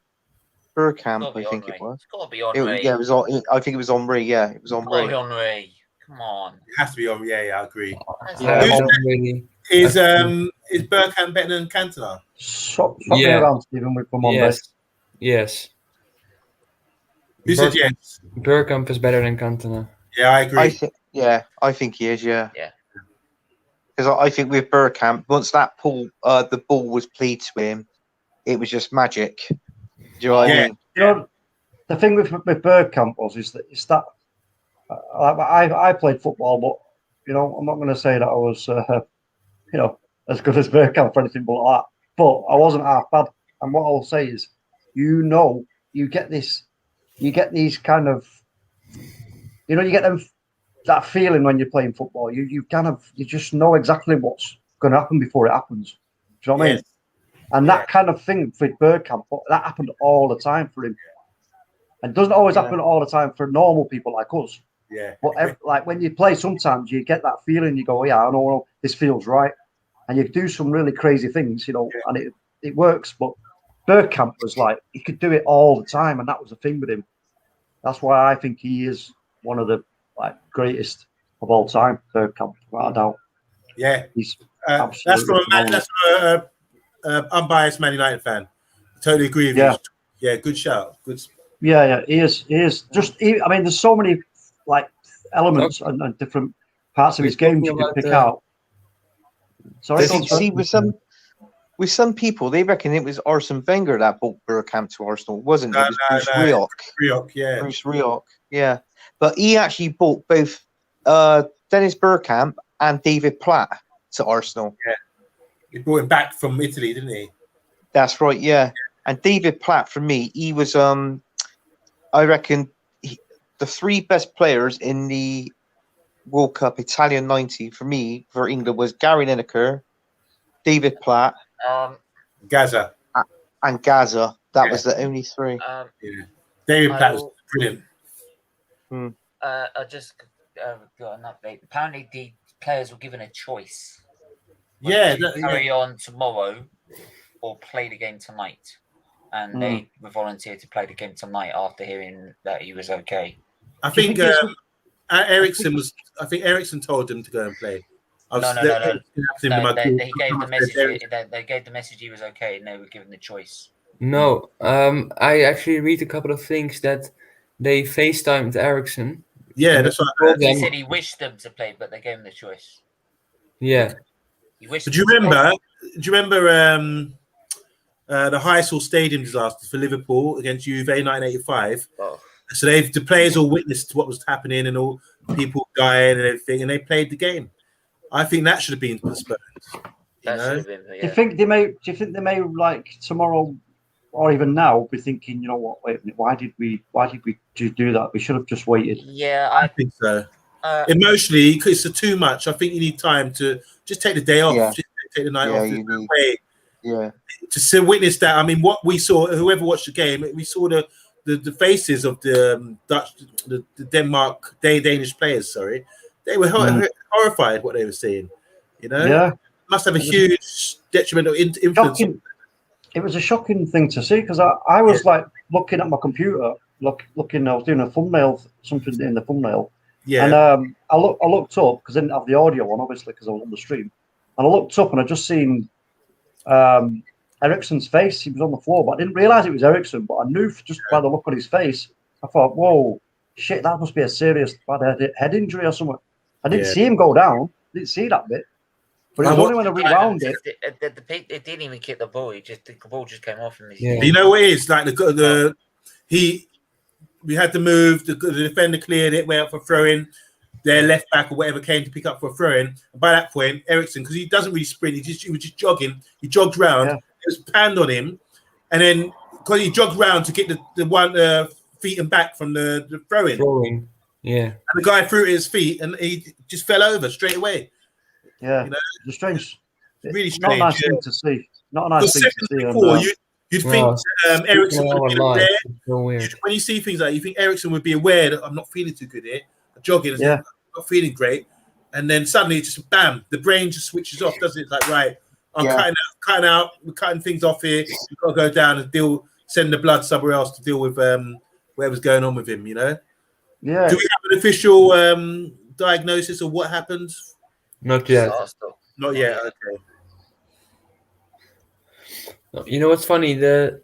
Bergkamp, I think it was. It's got to be Henry. Yeah, it was. I think it was Henry. Yeah, it was Henry. Oh, Henry. Come on. It has to be on. Yeah, I agree. Yeah. Is Bergkamp better than Cantona? Swap me Yeah. around, Stephen, with them on there. Yes. Who said yes? Bergkamp is better than Cantona. Yeah, I agree. I think he is. Yeah. Yeah. Because I think with Bergkamp, once that the ball was played to him, it was just magic. Do you know what I mean? You know, the thing with Bergkamp is that I played football, but you know, I'm not going to say that I was as good as Bergkamp or anything but that. But I wasn't half bad. And what I'll say is, you get these kind of, you get that feeling when you're playing football. You just know exactly what's going to happen before it happens. Do you know what I mean? And that kind of thing for Bergkamp, that happened all the time for him. And it doesn't always happen all the time for normal people like us. Yeah. But like when you play, sometimes you get that feeling. You go, oh, yeah, I know this feels right, and you do some really crazy things, and it works. But Bergkamp was like he could do it all the time, and that was the thing with him. That's why I think he is one of the greatest of all time. Bergkamp, without a doubt. Yeah, he's that's from an unbiased Man United fan. Totally agree with you. Yeah, good shout. Good. Yeah, he is. I mean, there's so many elements and different parts of his game you can pick out. Sorry, see, with some people, they reckon it was Arsene Wenger that brought Bergkamp to Arsenal. It wasn't. It was Bruce Rioch. Bruce Rioch, yeah. But he actually bought both Dennis Bergkamp and David Platt to Arsenal. Yeah. He brought him back from Italy, didn't he? That's right, yeah. And David Platt, for me, he was, I reckon, the three best players in the World Cup Italian 90 for me, for England, was Gary Lineker, David Platt, Gaza. And Gaza. That was the only three. David Platt was brilliant. I just got an update. Apparently, the players were given a choice. Carry on tomorrow or play the game tonight. And they were volunteered to play the game tonight after hearing that he was okay. I think Ericsson told him to go and play. No. They gave the message. They gave the message he was okay, and they were given the choice. No, I actually read a couple of things that they FaceTimed Ericsson. Yeah, And that's he right. told He them- said he wished them to play, but they gave him the choice. yeah, He wished. But do you them to play. remember? Do you remember the Heysel Stadium disaster for Liverpool against Juve 1985? Oh. So the players all witnessed what was happening and all people dying and everything, and they played the game. I think that should have been postponed. That know? should have been. Do you Yeah. think they may? Do you think they may like tomorrow, or even now, be thinking, you know what? Wait a minute. Why did we do that? We should have just waited. Yeah, I think so. I Emotionally, because it's too much. I think you need time to just take the day off, Yeah. just take the night Yeah, off, you just need- wait. Yeah. To witness that. I mean, what we saw, whoever watched the game, we saw the faces of the Dutch, the Denmark, Danish players. Sorry, they were horrified what they were seeing. You know, Yeah, must have a huge detrimental influence. shocking. It was a shocking thing to see because I was like looking at my computer, looking. I was doing a thumbnail, something in the thumbnail, Yeah, and I looked up because I didn't have the audio on, obviously, because I was on the stream, and I looked up and I just seen Ericsson's face. He was on the floor, but I didn't realize it was Ericsson. But I knew just by the look on his face. I thought, "Whoa, shit! That must be a serious bad head injury or something." I didn't see him go down. Didn't see that bit. But it was only when I rewound it. It didn't even kick the ball. The ball just came off him. Yeah. you know what it is like we had to move. The defender cleared it, went up for throwing. Their left back or whatever came to pick up for a throw-in. And by that point, Ericsson, because he doesn't really sprint, he was just jogging. He jogged round. Yeah. It was panned on him, and then because he jogged round to get the one feet and back from the throw-in, throwing. Yeah. and the guy threw it at his feet, and he just fell over straight away. Yeah, You know, it's strange. really Not a strange. nice thing to see. Not a nice thing to Seconds see. before, And, you'd Well, think Ericsson would be aware. It's so weird. When you see things like that, you think Ericsson would be aware that I'm not feeling too good here. I'm jogging, Yeah. I'm not feeling great, and then suddenly it's just bam, the brain just switches off, doesn't it? It's like, right, I'm cutting out, we're cutting things off here. We've got to go down and send the blood somewhere else to deal with whatever's going on with him. You know? yeah, Do we have an official diagnosis of what happened? Not yet. Not yet. Okay. You know what's funny? The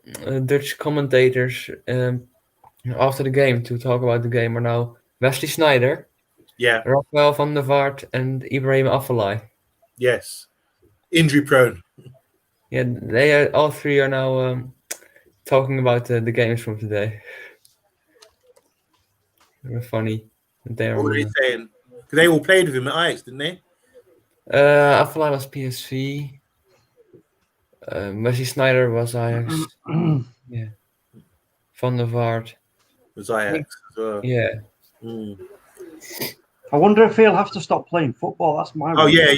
Dutch commentators after the game to talk about the game are now Wesley Sneijder, Yeah. Rafael van der Vaart, and Ibrahim Afellay. Yes. Injury prone. Yeah, they are, all three are now talking about the games from today. Very funny. They What were they are. saying? Because they all played with him at Ajax, didn't they? Afellay was PSV. Wesley Sneijder was Ajax. Yeah. Van der Vaart. Was Ajax as well. Yeah. Mm. I wonder if he'll have to stop playing football. That's my. Oh yeah.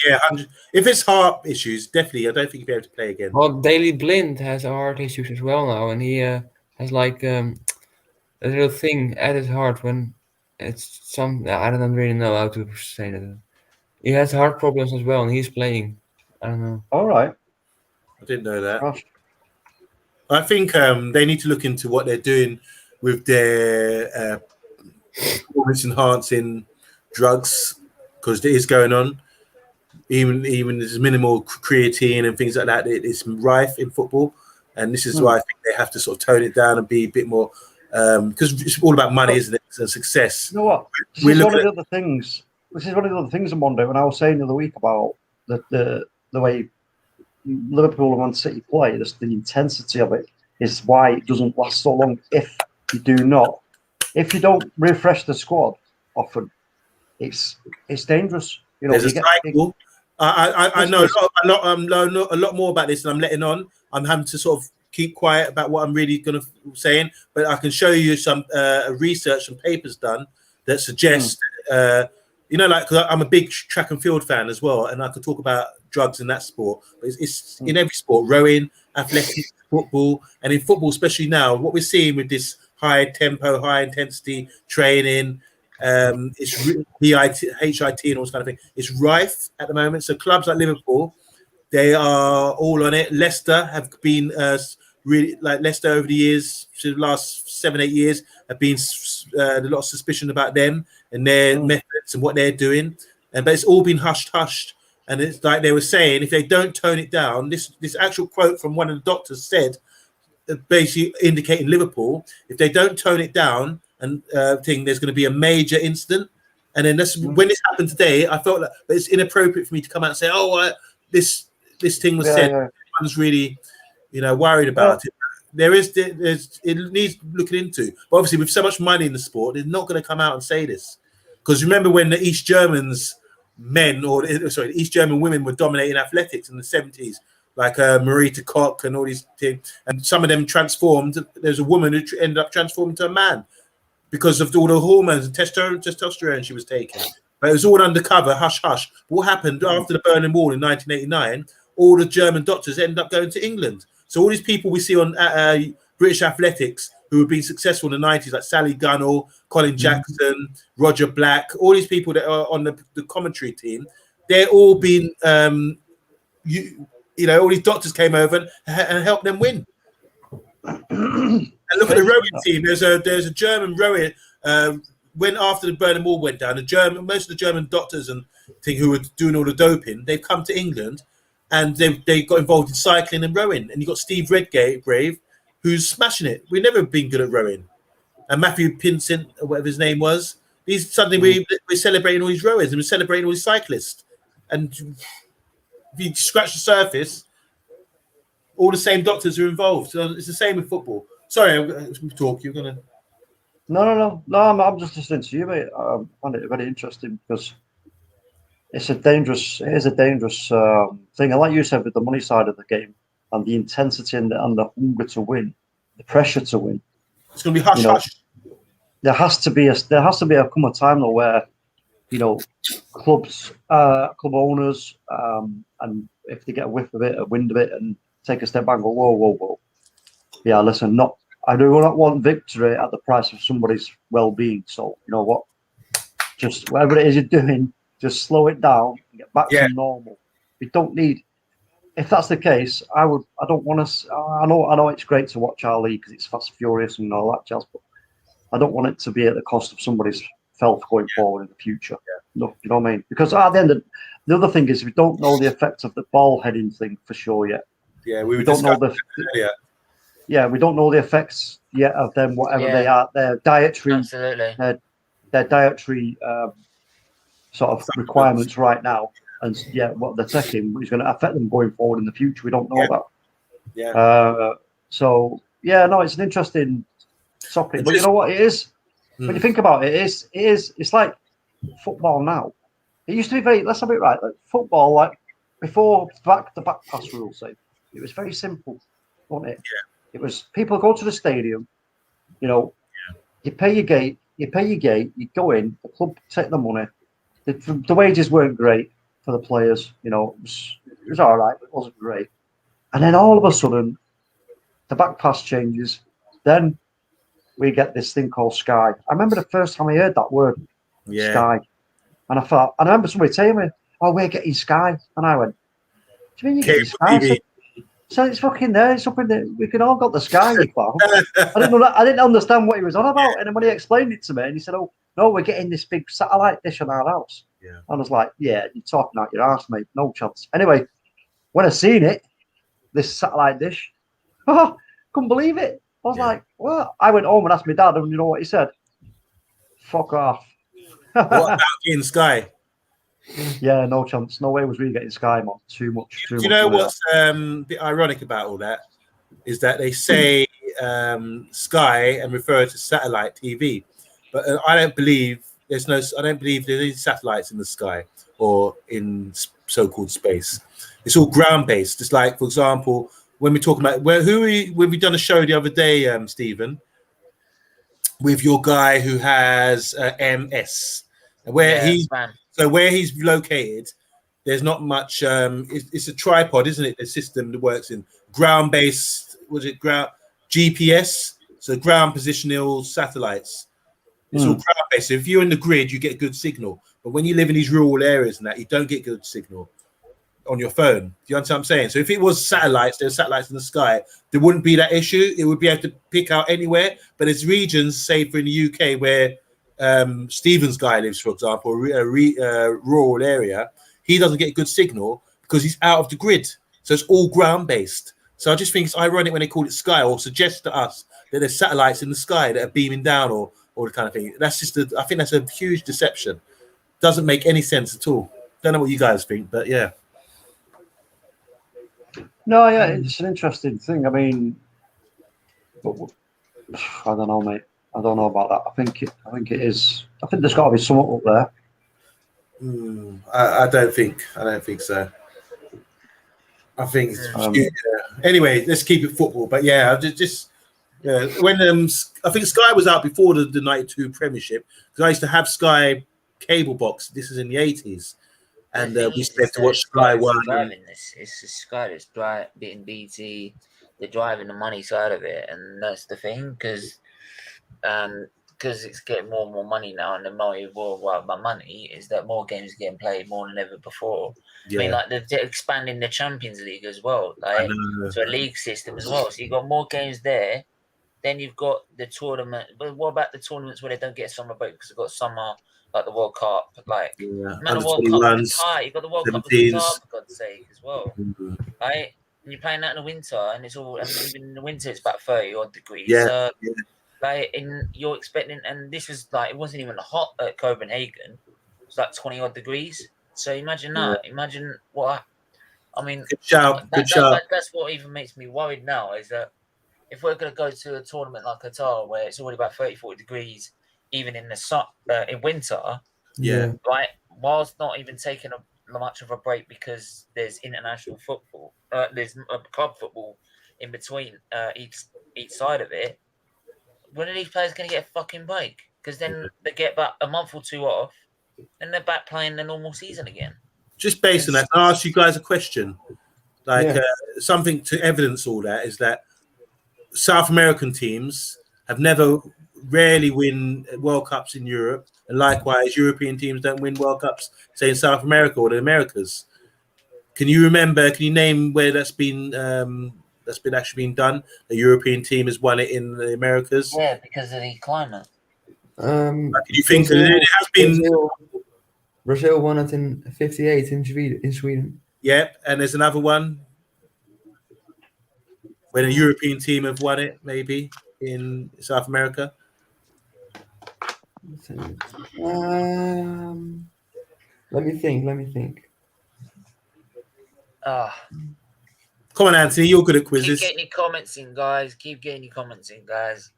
If it's heart issues, definitely, I don't think he'll be able to play again. Well, Daley Blind has heart issues as well now, and he has like a little thing at his heart when it's some. I don't really know how to say that. He has heart problems as well, and he's playing. I don't know. All right. I didn't know that. Gosh. I think they need to look into what they're doing with their performance enhancing drugs, because it is going on. Even there's minimal creatine and things like that. It's rife in football, and this is why I think they have to sort of tone it down and be a bit more, because it's all about money, isn't it? And success. You know what? This is one of the other things. This is one of the other things, Monday, when I was saying the other week about the way Liverpool and Man City play, the intensity of it is why it doesn't last so long. If you don't refresh the squad often, it's dangerous. You know, there's a cycle. I know a lot more about this, and I'm letting on. I'm having to sort of keep quiet about what I'm really going to saying, but I can show you some research and papers done that suggest, like, cause I'm a big track and field fan as well, and I could talk about drugs in that sport. But it's in every sport: rowing, athletics, football, and in football, especially now, what we're seeing with this high tempo, high intensity training. It's HIT and all this kind of thing. It's rife at the moment. So clubs like Liverpool, they are all on it. Leicester have been really, like Leicester over the years, the last 7-8 years, have been a lot of suspicion about them and their methods and what they're doing. But it's all been hushed. And it's like they were saying, if they don't tone it down, this actual quote from one of the doctors said, basically indicating Liverpool, if they don't tone it down and thing, there's going to be a major incident. And then when this happened today, I felt like it's inappropriate for me to come out and say, "Oh, this thing was said." Everyone's really, worried about it. It needs looking into. But obviously, with so much money in the sport, they're not going to come out and say this. Because remember when the East Germans the East German women were dominating athletics in the 70s, like Marita Koch and all these things, and some of them transformed. There's a woman who ended up transforming to a man because of all the hormones and testosterone she was taking. But it was all undercover, hush hush. What happened after the Berlin Wall in 1989? All the German doctors ended up going to England. So all these people we see on British athletics who have been successful in the 90s, like Sally Gunnell, Colin Jackson, Roger Black, all these people that are on the commentary team, they're all been, all these doctors came over and helped them win. And look at the rowing team. There's a German rowing. When after the Berlin Wall went down, most of the German doctors and who were doing all the doping, they've come to England, and they got involved in cycling and rowing. And you got Steve Redgrave, who's smashing it. We've never been good at rowing. And Matthew Pinsent, or whatever his name was, suddenly we're celebrating all these rowers and we're celebrating all these cyclists. And if you scratch the surface, all the same doctors are involved. So it's the same with football. Sorry, I'm going to talk. You're going to... No. I'm just listening to you, mate. I find it very interesting because it is a dangerous thing. And like you said, with the money side of the game and the intensity and the hunger to win, the pressure to win, it's going to be hush hush. There has to be a time though where club owners and if they get a whiff of it, a wind of it, and take a step back and go, whoa. Yeah, listen, I do not want victory at the price of somebody's well-being. So you know what? Just whatever it is you're doing, just slow it down and get back to normal. We don't need. If that's the case, I don't want to. I know it's great to watch our league because it's fast, furious, and all that jazz. But I don't want it to be at the cost of somebody's health going forward in the future. No, you know what I mean? Because at the end, the other thing is we don't know the effect of the ball heading thing for sure yet. Yeah, we don't know we don't know the effects yet of them, whatever they are. Their dietary, their dietary sort of requirements right now, and what they're taking is going to affect them going forward in the future. We don't know that. Yeah. It's an interesting topic, but you know what it is? When you think about it, it's like football now. It used to be very, let's have it right, like football, like before the back pass rule, say, it was very simple, wasn't it? Yeah. It was people go to the stadium, you pay your gate, you go in, the club take the money. The wages weren't great for the players, it was all right, but it wasn't great. And then all of a sudden, the back pass changes, then we get this thing called Sky. I remember the first time I heard that word, Sky. And I remember somebody telling me, "Oh, we're getting Sky." And I went, "Do you mean you're getting Sky?" So it's fucking there. It's up in there. We can all got the Sky, you pal. I didn't understand what he was on about. And then when he explained it to me, and he said, "Oh, no, we're getting this big satellite dish on our house." Yeah. I was like, "Yeah, you're talking out your arse, mate. No chance." Anyway, when I seen it, this satellite dish, couldn't believe it. I was like, "What?" I went home and asked my dad, and you know what he said? "Fuck off." What about getting Sky? Yeah, no chance. No way was we getting Sky, man. Too much. Do you know what's a bit ironic about all that? Is that they say Sky and refer to satellite TV, but I don't believe there's any satellites in the sky or in so-called space. It's all ground-based. It's like, for example, when we talk about when we done a show the other day, Stephen, with your guy who has MS, where he's located, there's not much. It's a tripod, isn't it? The system that works in ground-based. Was it ground GPS? So ground positional satellites. It's all ground-based. So if you're in the grid, you get good signal. But when you live in these rural areas and that, you don't get good signal on your phone. Do you understand what I'm saying? So if it was satellites, there's satellites in the sky, there wouldn't be that issue. It would be able to pick out anywhere. But there's regions, say for in the UK, where Stephen's guy lives, for example, a rural area, he doesn't get good signal because he's out of the grid. So it's all ground-based. So I just think it's ironic when they call it Sky or suggest to us that there's satellites in the sky that are beaming down or all the kind of thing. That's just I think that's a huge deception. Doesn't make any sense at all. Don't know what you guys think, but yeah. No, yeah, it's an interesting thing. I mean, but, I don't know, mate. I don't know about that. I think it is. I think there's got to be something up there. I don't think so. I think anyway, let's keep it football. But yeah, just when I think Sky was out before the 92 Premiership, because I used to have Sky cable box. This is in the 80s, and we used to have to watch Sky One. Driving this, it's just Sky that's beating BT. They're driving the money side of it, and that's the thing because it's getting more and more money now, and the more my money is that more games are getting played more than ever before. Yeah. I mean, like they're expanding the Champions League as well, like to a league system as well. So you've got more games there. Then you've got the tournament. But what about the tournaments where they don't get summer break because they've got summer, like the World Cup, like the World Cup with Qatar. You've got the World Cup with Qatar, for God's sake, as well, right? And you're playing that in the winter, and it's all, and even in the winter it's about 30 odd degrees. Yeah. Like, and you're expecting, and this was like, it wasn't even hot at Copenhagen. It was like 20 odd degrees. So imagine that. Imagine what. I mean, good shout. That's what even makes me worried now is that if we're going to go to a tournament like Qatar where it's already about 30, 40 degrees, even in the in winter, right? Whilst not even taking much of a break because there's international football, there's club football in between each side of it. When are these players going to get a fucking break? Because then they get about a month or two off, and they're back playing the normal season again. Just based on that, can I ask you guys a question? Like something to evidence all that is that South American teams have rarely win World Cups in Europe, and likewise, European teams don't win World Cups, say in South America or the Americas. Can you name where that's been actually been done? A European team has won it in the Americas. Yeah, because of the climate. Can you think it has been? Brazil won it in '58 in Sweden. Yeah, and there's another one when a European team have won it, maybe in South America. Let me think. Come on, Anthony, you're good at quizzes. Keep getting your comments in, guys.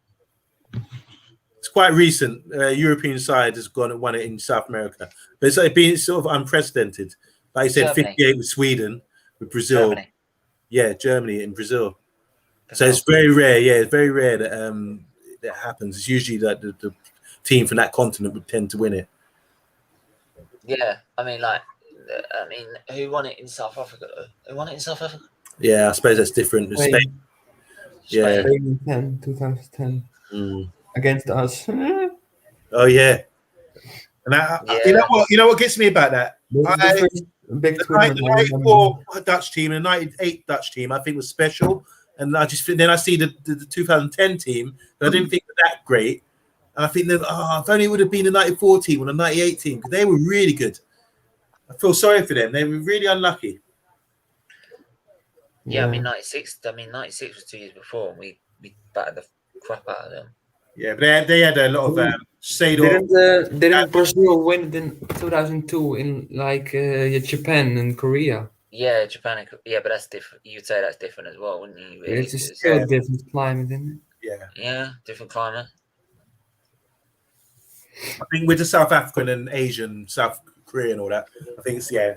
It's quite recent. European side has gone and won it in South America, but it's been sort of unprecedented. Like you said, Germany. 58 with Sweden, with Brazil. Germany. Yeah, Germany and Brazil. So it's very rare. Yeah, it's very rare that that happens. It's usually that the team from that continent would tend to win it. Yeah, I mean, who won it in South Africa? Who won it in South Africa? Yeah, I suppose that's different. Spain. Yeah, Spain in 2010 against us. Oh yeah, and you know what gets me about that? The 94 Dutch team and the 98 Dutch team, I think was special. And I just then I see the 2010 team, but I didn't think that great. And I think that if only it would have been the 94 team or the 98 team, because they were really good. I feel sorry for them. They were really unlucky. Yeah, I mean 96. I mean 96 was 2 years before, and we battered the crap out of them. Yeah, but they had a lot of Didn't Brazil win it in 2002 in Japan and Korea? Yeah, Japan. Yeah, but that's different. You'd say that's different as well, wouldn't you? Really? It's still a different climate, isn't it? Yeah. Yeah, different climate. I think with the South African and Asian, South Korean, all that, I think it's a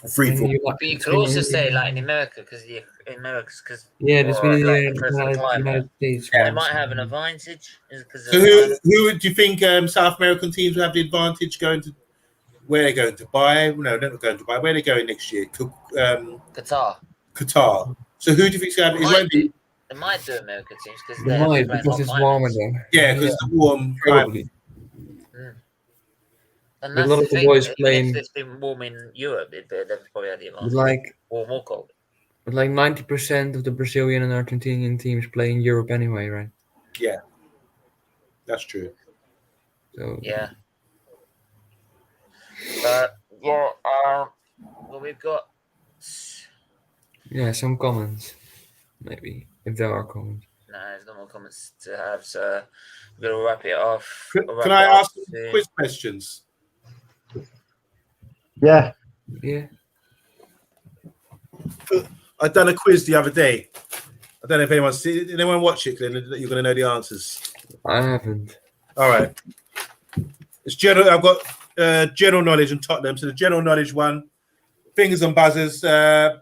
free fall. But you could also say like in America, because there's been the United States. They might have an advantage. So who do you think South American teams will have the advantage going to? Where are they going? Dubai? No, they're not going to Dubai. Where are they going next year? Qatar. So who do you think is going to be? They might do American teams because it's warmer there. Yeah, because the warm climate. And that's a lot of the boys playing. If it's been warm in Europe, they've probably had the advantage. Warm or cold. But 90% of the Brazilian and Argentinian teams play in Europe anyway, right? Yeah, that's true. So yeah. Well, we've got some comments, maybe if there are comments. No, there's no more comments to have, so we're gonna wrap it off. Can I ask quiz questions? Yeah. Yeah. I done a quiz the other day. I don't know if anyone watch it, Glenn. You're going to know the answers. I haven't. All right. It's general. I've got general knowledge on Tottenham. So the general knowledge one, fingers and buzzers. So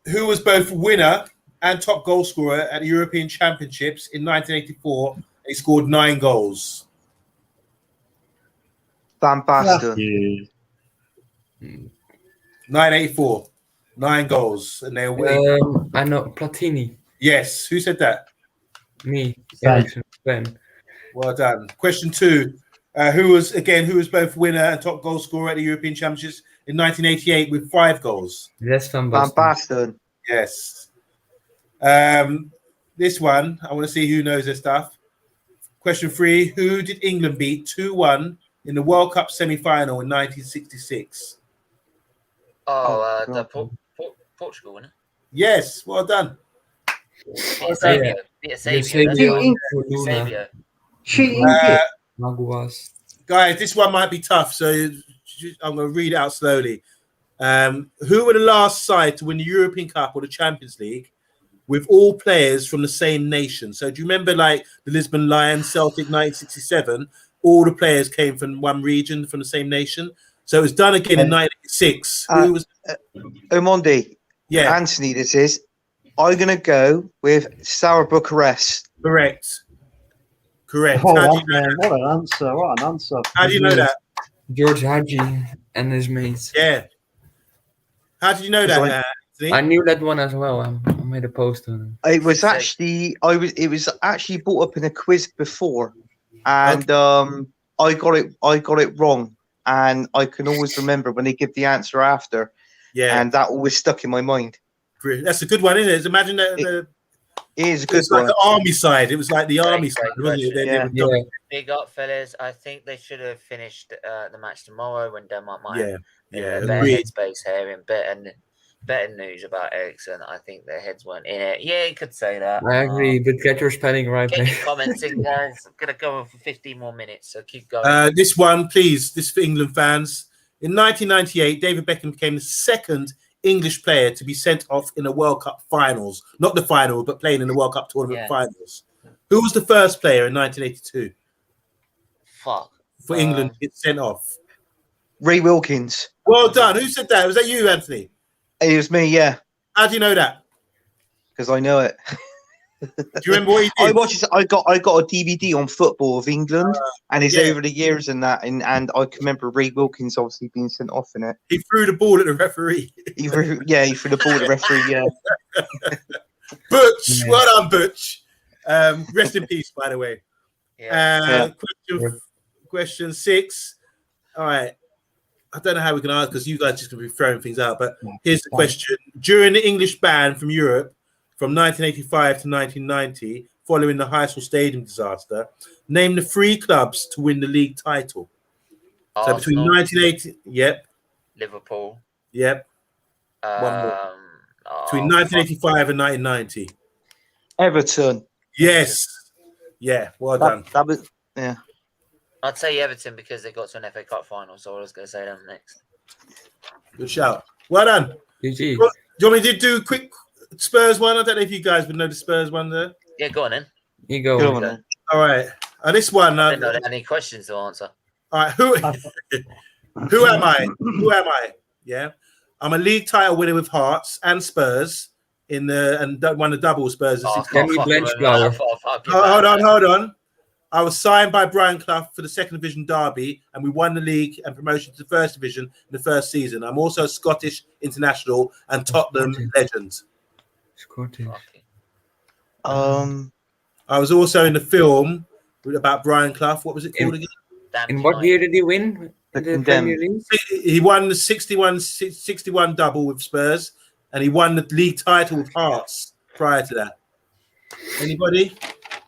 who was both winner and top goal scorer at the European Championships in 1984? He scored 9 goals. Van Basten. Yeah. 1984, 9 goals, and they were. I know Platini. Yes. Who said that? Me. Ben. Ben. Well done. Question 2. Who was both winner and top goal scorer at the European Championships in 1988 with 5 goals? That's Van Van Basten. Basten. Yes. This one, I want to see who knows their stuff. Question 3. Who did England beat 2-1 in the World Cup semi-final in 1966? Portugal, wasn't it? Yes. Well done. Sabio. Cheating. Cheating. Maguas. Guys, this one might be tough, so I'm going to read it out slowly. Who were the last side to win the European Cup or the Champions League with all players from the same nation? So do you remember like the Lisbon Lions, Celtic 1967? All the players came from one region, from the same nation. So it was done again in 1986. Who was? Omondi. Yeah. Anthony, this is. I'm going to go with Steaua Bucharest. Correct. Oh, man, what an answer. What an answer. How do you know that? George Hadji and his mates. Yeah. How did you know that? I knew that one as well. I made a post on it. It was actually brought up in a quiz before, and I got it wrong, and I can always remember when they give the answer after. Yeah, and that always stuck in my mind. That's a good one, isn't it? Imagine that. It is a good one. Like the army side. It was like the army side, wasn't it? Yeah. Big up, fellas. I think they should have finished the match tomorrow when Denmark might have better headspace here and better news about Ericsson. I think their heads weren't in it. Yeah, you could say that. I agree, but get your spelling right. Get your comments in, guys. I'm going to go on for 15 more minutes, so keep going. This one, please. This for England fans. In 1998, David Beckham became the second English player to be sent off in the World Cup finals. Not the final, but playing in the World Cup tournament finals. Who was the first player in 1982? Fuck. For England to get sent off? Ray Wilkins. Well done. Who said that? Was that you, Anthony? It was me, yeah. How do you know that? Because I know it. Do you remember what he did? I watched. I got a DVD on football of England, and it's over the years and that, and I can remember Ray Wilkins obviously being sent off in it. He threw the ball at the referee. He threw the ball at the referee. Yeah. Butch, well done, Butch. Rest in peace, by the way. Question 6. All right. I don't know how we can ask because you guys just going to be throwing things out, but here's the question. During the English ban from Europe from 1985 to 1990, following the Heysel Stadium disaster, name the 3 clubs to win the league title. Arsenal, so between 1980, Liverpool, one more. Between 1985 and 1990. Everton. Yes. Yeah, well done. That was, I'd say Everton because they got to an FA Cup final, so I was going to say them next. Good shout. Well done. GG. Do you want me to do a quick Spurs one? I don't know if you guys would know the Spurs one there. Yeah, go on then. You go. All right. This one. I don't know any questions to answer. All right. Who am I? Who am I? Yeah. I'm a league title winner with Hearts and Spurs and won the double Spurs. Hold on. I was signed by Brian Clough for the second division derby, and we won the league and promotion to the first division in the first season. I'm also a Scottish international and Tottenham legend. Scottish. I was also in the film about Brian Clough. What was it called again? In what year did he win? The Premier League? He won the 61 double with Spurs, and he won the league title with Hearts prior to that. Anybody?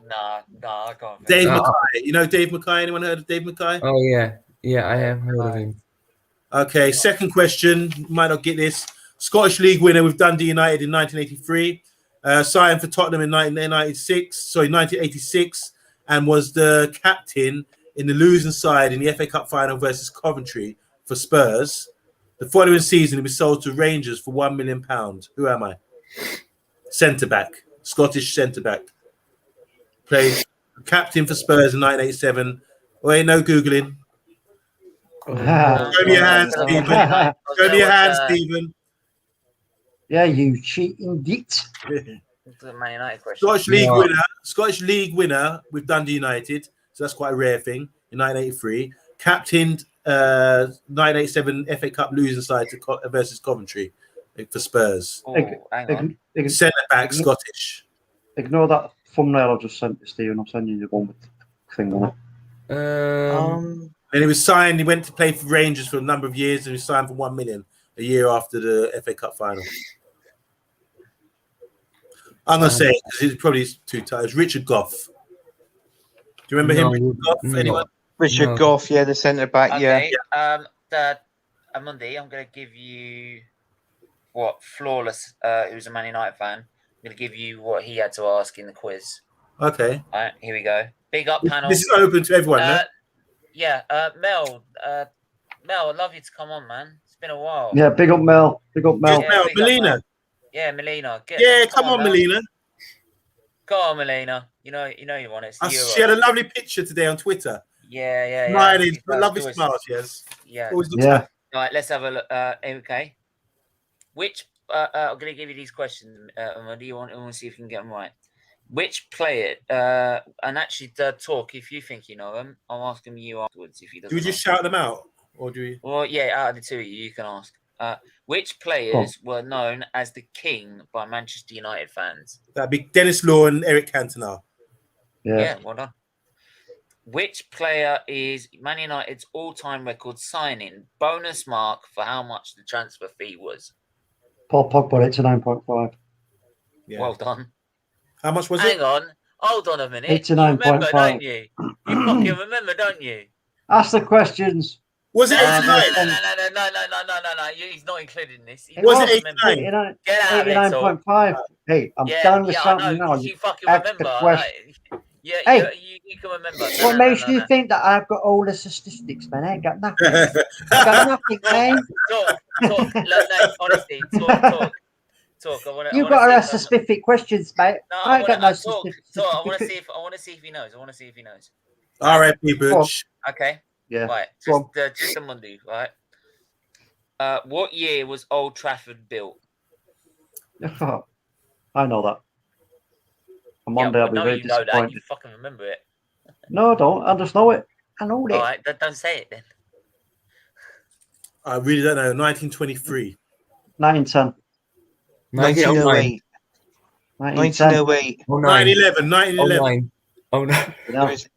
No, I can't. Dave Mackay. You know Dave Mackay? Anyone heard of Dave Mackay? Oh, yeah. Yeah, I have heard of him. Okay, second question. You might not get this. Scottish League winner with Dundee United in 1983. Signed for Tottenham in 1986, and was the captain in the losing side in the FA Cup final versus Coventry for Spurs. The following season, he was sold to Rangers for £1 million. Who am I? Centre back, Scottish centre back. Played captain for Spurs in 1987. Wait, no googling. Show me your hand, Stephen. Show me your hand, Stephen. Yeah, you cheating git. The Man United question. Scottish League winner with Dundee United. So that's quite a rare thing. In 1983, captained 1987 FA Cup losing side versus Coventry for Spurs. Oh, hang on. Centre back, Scottish. Ignore that thumbnail I just sent to Stephen. I'm sending you the one with the thing on it. And he was signed. He went to play for Rangers for a number of years, and he was signed for £1 million a year after the FA Cup final. I'm gonna say it because it's probably too tight. It's Richard Gough. Do you remember him, Richard Gough? Anyone? Richard Gough, yeah, the centre back, Okay. Amundi, I'm going to give you Flawless, who's a Man United fan. I'm going to give you what he had to ask in the quiz. Okay. All right, here we go. Big up panel. This is open to everyone, no? Yeah, Mel, I'd love you to come on, man. It's been a while. Yeah, big up Mel. Big up Mel. Yeah, Melina. Yeah, Melina. Come on, Melina. Go on, Melina. You know you want it. She had a lovely picture today on Twitter. Yeah. Smiling, lovely smile, yes. Yeah. Always looks happy. All right, let's have a look. Okay. Which I'm going to give you these questions. Do you want to see if you can get them right? Which player? And actually, talk if you think you know them. I'll ask them you afterwards if you. Do we just shout them out, or do we? Well, yeah. Out of the two of you can ask. Which players were known as the King by Manchester United fans? That'd be Dennis Law and Eric Cantona. Yeah, well done. Which player is Man United's all-time record signing bonus mark for how much the transfer fee was? Paul Pogba, it's a 9.5. Yeah. Well done. How much was Hang it? on. Hold on a minute. 89.5. Remember, don't you? You fucking remember, don't you? Ask the questions. Was it 89? No. He's not included in this. Was it 89? Get out of it, 89.5. Hey, I'm done with something now. You fucking ask the remember. question. Yeah, Hey, you can remember. What makes you think that I've got all the statistics, man? I ain't got nothing. I got nothing, man. Talk. Look, no, honestly, talk. You've got to ask the specific questions, mate. No, I ain't got no specific. I want to see if he knows. All right, Butch. Okay. Yeah. Right. Just a Monday, right? What year was Old Trafford built? I know that. On Monday, I'll be very disappointed. That. You fucking remember it. No, I don't. I just know it. I know it. All right, don't say it then. I really don't know. 1923. 1910. 1908. 1908. 9/11. 9/11. Oh no!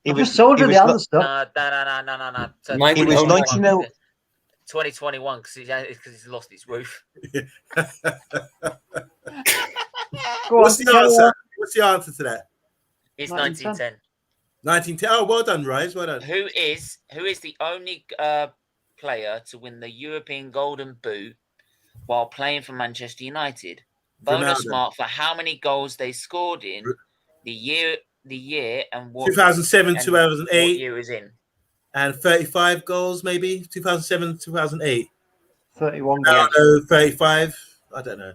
It was told you the other stuff. No. It was 1908. 2021 because he's lost his roof. What's the answer? What's the answer to that? It's 1910. 1910. Oh, well done, Rise. Well done. Who is the only player to win the European Golden Boot while playing for Manchester United? Bonus mark for how many goals they scored in the year, and what 2007, 2008. What year is in? And 35 goals, maybe 2007, 2008. 31 goals. goals. 35. I don't know.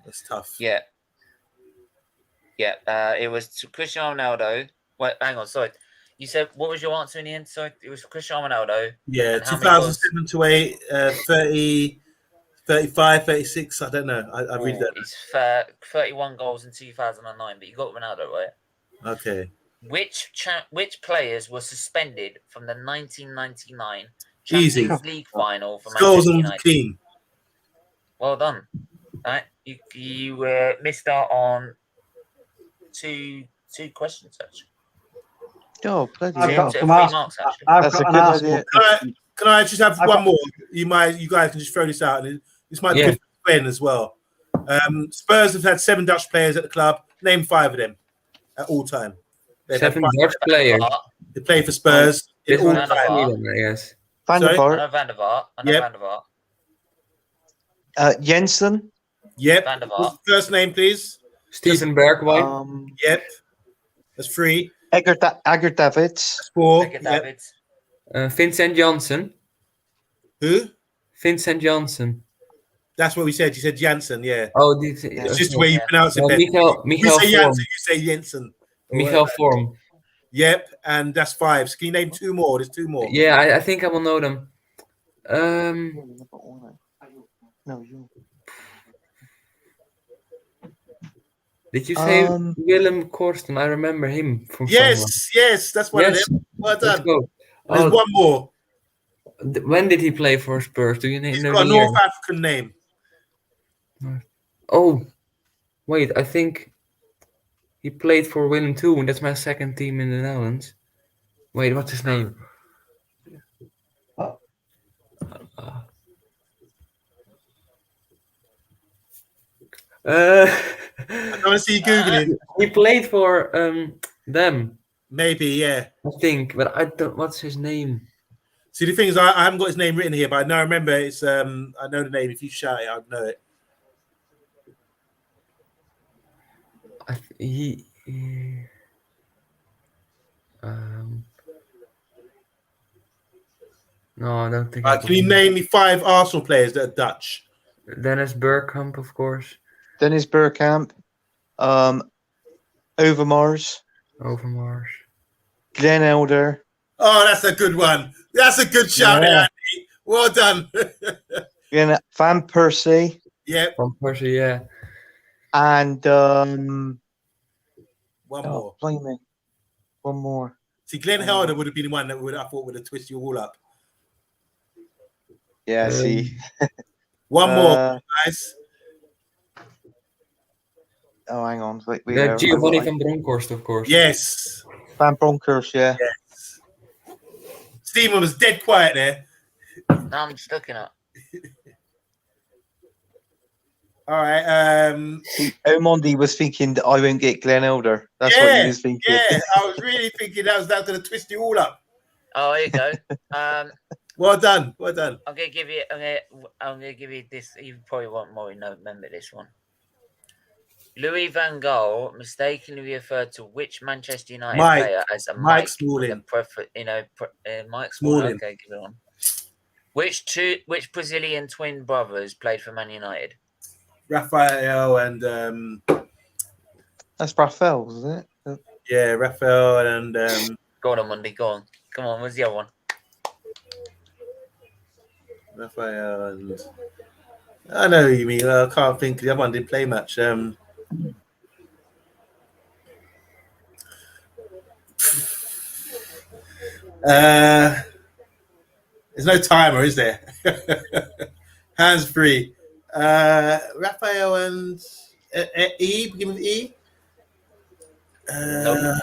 That's tough. Yeah. It was Cristiano Ronaldo. Wait, hang on. Sorry, you said what was your answer in the end? Sorry, it was Cristiano Ronaldo. Yeah, 2007 to 8, 30, 35, 36. I don't know. I really don't know. It's 31 goals in 2009, but you got Ronaldo right. Okay. Which players were suspended from the 1999 Champions League final for Manchester United? Clean. Well done. Right, you missed out on two questions actually. Oh, bloody hell! That's a good idea. Can I just have one more? You guys can just throw this out, and this might be good for Ben as well. Spurs have had 7 Dutch players at the club. Name 5 of them at all time. 7 Dutch players. They play for Spurs in all time. Yes. Van der Vaart. I know Van der Vaart. Jensen. Yep. Van der Vaart. What's the first name, please? Steven Bergwijn. Yep. That's 3. Edgar Davids. That's 4. Edgar Yep. Davids. Vincent Janssen. Who? Vincent Janssen. That's what we said. You said Janssen, yeah. Oh, It's just the way you pronounce it, No, Ben. Michael You say Form. Janssen, you say Jensen. Michael Form. Yep, and that's 5. So can you name 2 more? There's 2 more. Yeah, I think I will know them. No, you. Did you say Willem Korsten? I remember him from somewhere. Yes, that's one of them. Well Let's done. go. There's one more. When did he play for Spurs? Do you know He's the got a year? North African name. Oh, wait, I think he played for Willem II, and that's my second team in the Netherlands. Wait, what's his name? I want to see you Googling. He played for them, Maybe, yeah. I think, but I don't. What's his name? See, the thing is, I haven't got his name written here, but I now remember it's. I know the name. If you shout it, I'd know it. No, I don't think. Can you name me 5 Arsenal players that are Dutch? Dennis Bergkamp, of course. Dennis Bergkamp. Overmars. Glenn Elder. Oh, that's a good one. That's a good shout, Andy. Well done. Van Persie. Yep. Van Persie, yeah. And one more. Blimey. One more. See, Glenn Helder would have been the one that I thought would have twisted you all up. Yeah, see. One more, guys. Oh, hang on. Wait, Giovanni van Bronckhorst, of course. Yes. Van Bronckhorst, yeah. Yes. Steven was dead quiet there. No, I'm just looking up. All right. Omondi was thinking that I won't get Glenn Elder. That's what he was thinking. Yeah, I was really thinking that was going to twist you all up. Oh, here you go. Well done. Well done. I'm gonna give you this. You probably won't more remember this one. Louis van Gaal mistakenly referred to which Manchester United player as a Mike Smalling. Mike Smalling. Okay, give it on. Which Brazilian twin brothers played for Man United? Raphael and that's Raphael, isn't it? Yeah, Raphael and Go on, Monday. Go on. Come on. Where's the other one? Raphael and I know who you mean. I can't think. The other one didn't play much. There's no timer, is there? Hands free. Raphael and E. Begin with E. Nope.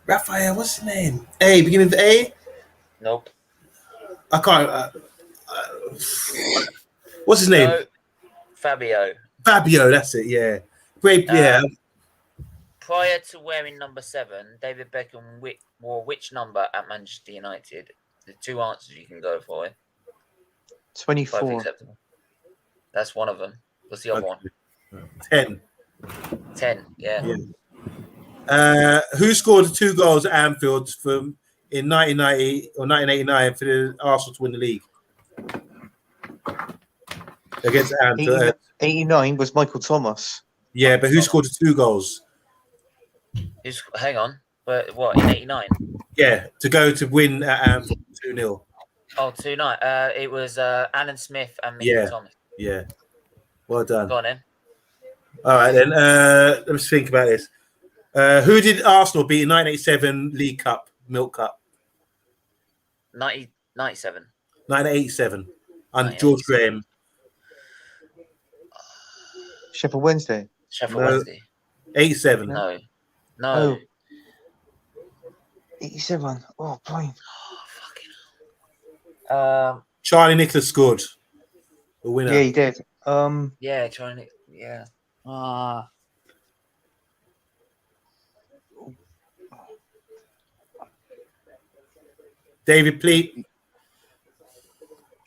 Raphael, what's his name? A. Begin with A. Nope. I can't. What's his name? No. Fabio. Fabio, that's it. Yeah, great. Yeah. Prior to wearing number 7, David Beckham wore which number at Manchester United? The 2 answers you can go for. 24. Both acceptable. That's one of them. What's the other one? 10. 10. Yeah. Who scored 2 goals at Anfield in 1990 or 1989 for the Arsenal to win the league against Anfield? 89 was Michael Thomas. Yeah, but who scored the 2 goals? Hang on. But what, in 89? Yeah, to go to win at Anfield 2-0. Oh, 2-9. It was Alan Smith and Michael Thomas. Yeah. Well done. Go on then. All right then. Let me think about this. Who did Arsenal beat in 1987 League Cup, Milk Cup? 97. 1987 under George Graham. Sheffield Wednesday. Sheffield Wednesday. 87. No. Oh. 87. Oh, fine. Charlie Nicholas scored the winner. Yeah, he did. Yeah, Charlie. Yeah. David Pleat.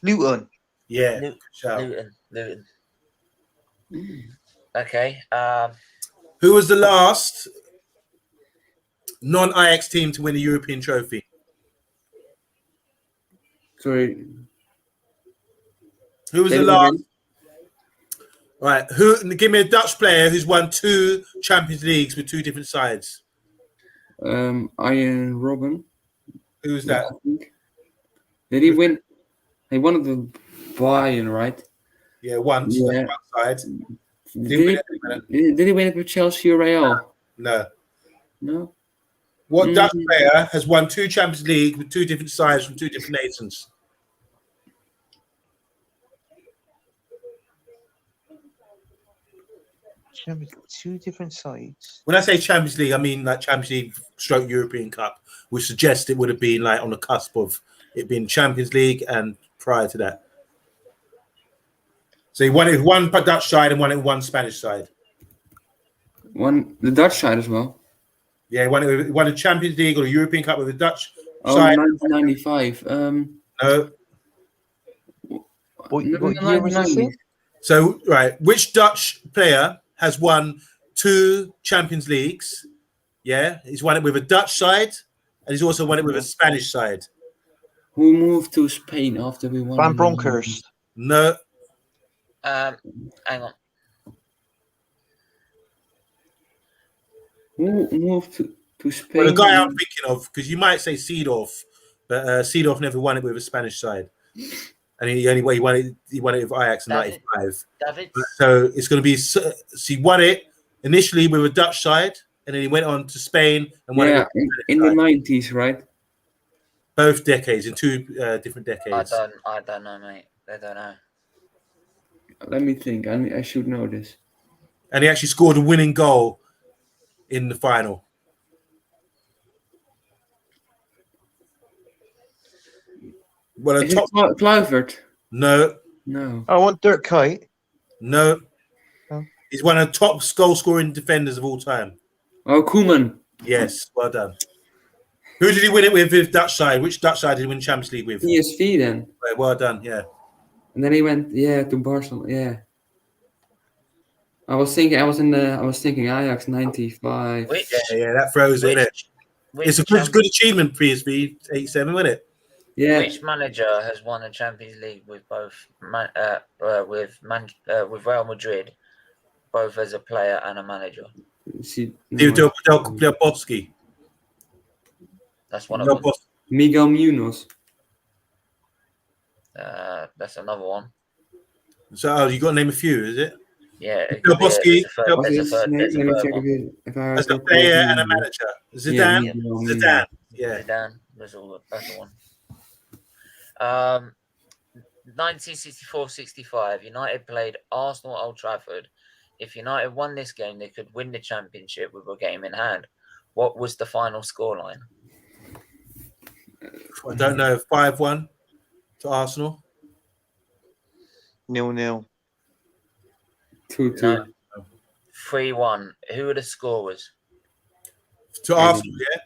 Luton. Yeah. Shout. Luton. Luton. Okay. Who was the last non-Ajax team to win a European trophy? Sorry. Who was Say the it last? again. Right. Who? Give me a Dutch player who's won 2 Champions Leagues with 2 different sides. Ian Robben. Who's that? I think. Did he win? He won the Bayern, right? Yeah, once. Yeah. That's one side. Did he win it with Chelsea or Real? No. No. What Dutch player has won 2 Champions League with 2 different sides from 2 different nations? Two different sides. When I say Champions League, I mean like Champions League / European Cup, which suggests it would have been like on the cusp of it being Champions League and prior to that. So he won it with one Dutch side and won it with one Spanish side. Won the Dutch side as well. Yeah, he won a Champions League or a European Cup with a Dutch Oh, side. 1995. No. What year was this in? So, right, which Dutch player has won 2 Champions Leagues? Yeah, he's won it with a Dutch side, and he's also won it with a Spanish side. Who moved to Spain after we won? Van Bronckhorst. No, Hang on. Who moved to Spain? well, the guy I'm thinking of, because you might say Seedorf, but Seedorf never won it with a Spanish side, and he won it with Ajax in '95. David. So it's going to be. So he won it initially with a Dutch side, and then he went on to Spain and won it in the 90s, right? both decades in 2 different decades. I don't know, mate. I don't know. Let me think. I should know this. And he actually scored a winning goal in the final. Well, Is it Kluivert? No, No. I want Dirk Kuyt. no. Oh. He's one of the top goal-scoring defenders of all time. Oh, Koeman. Yes, well done. Who did he win it with his Dutch side? Which Dutch side did he win Champions League with? PSV then. Well done, yeah. And then he went, to Barcelona. Yeah. I was thinking Ajax 95. Which Yeah, that throws it, innit? It's a good achievement, PSV 87, wasn't it? Yeah. Which manager has won a Champions League with both with Real Madrid, both as a player and a manager? Del Bosque. That's one of them. Miguel Munoz. That's another one. So you got to name a few, is it? Yeah. Del Bosque. As a player and a manager. Zidane. Zidane. Yeah. Zidane. That's the one. 1964-65, United played Arsenal at Old Trafford. If United won this game, they could win the championship with a game in hand. What was the final scoreline? I don't know. 5-1 to Arsenal. 0-0. 2-2. No. 3-1. Who were the scorers? To Arsenal, yeah?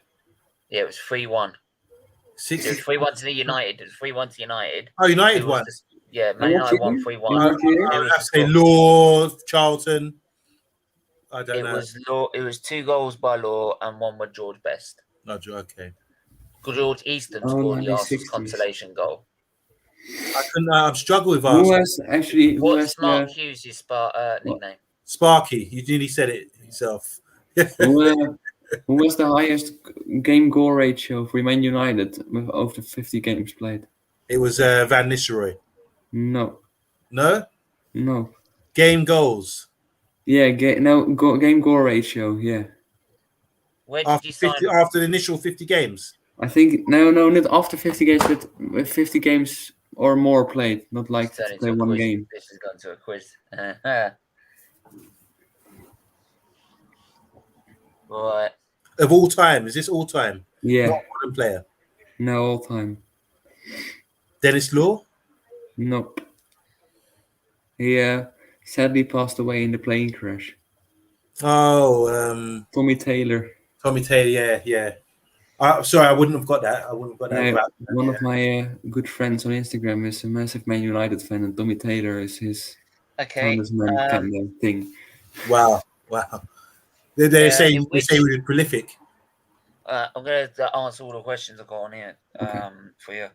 Yeah, it was 3-1. It was 3-1 to the United. It was 3-1 to United. Oh, United won. Yeah, Man United won 3-1. I would have to say Law, Charlton. I don't know. It was 2 goals by Law and 1 with George Best. No, okay. George Easton scored the Arsenal's consolation goal. I'm struggling with Arsenal. What's Mark Hughes' nickname? Sparky. You nearly said it yourself. Who was the highest game goal ratio for Man United with over 50 games played? It was Van Nistelrooy. No. No? No. Game goals. Yeah, game goal ratio, yeah. Where did you sign after the initial 50 games? I think, no, not after 50 games, but with 50 games or more played, not like to play one game. This has gone to a quiz. Right. Of all time? Is this all time? Yeah. Not modern player? No, all time. Dennis Law? Nope. He sadly passed away in the plane crash. Oh, Tommy Taylor. Tommy Taylor, yeah. Sorry, I wouldn't have got that. One of my good friends on Instagram is a massive Man United fan, and Tommy Taylor is his Okay. Founders man kind of thing. Wow. They're Yeah, saying in they say which- we're prolific. I'm going to answer all the questions I've got on here Okay. for you.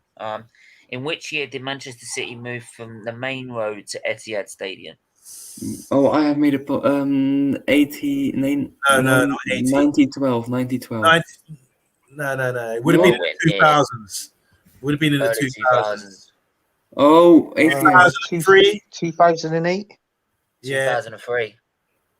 In which year did Manchester City move from the main road to Etihad Stadium? Oh, I have made a 1912. 1912. No. It would have been in Nowhere the near. 2000s. Would have been in the Early 2000s. Oh, 18. 2003? 2008. Yeah, 2003.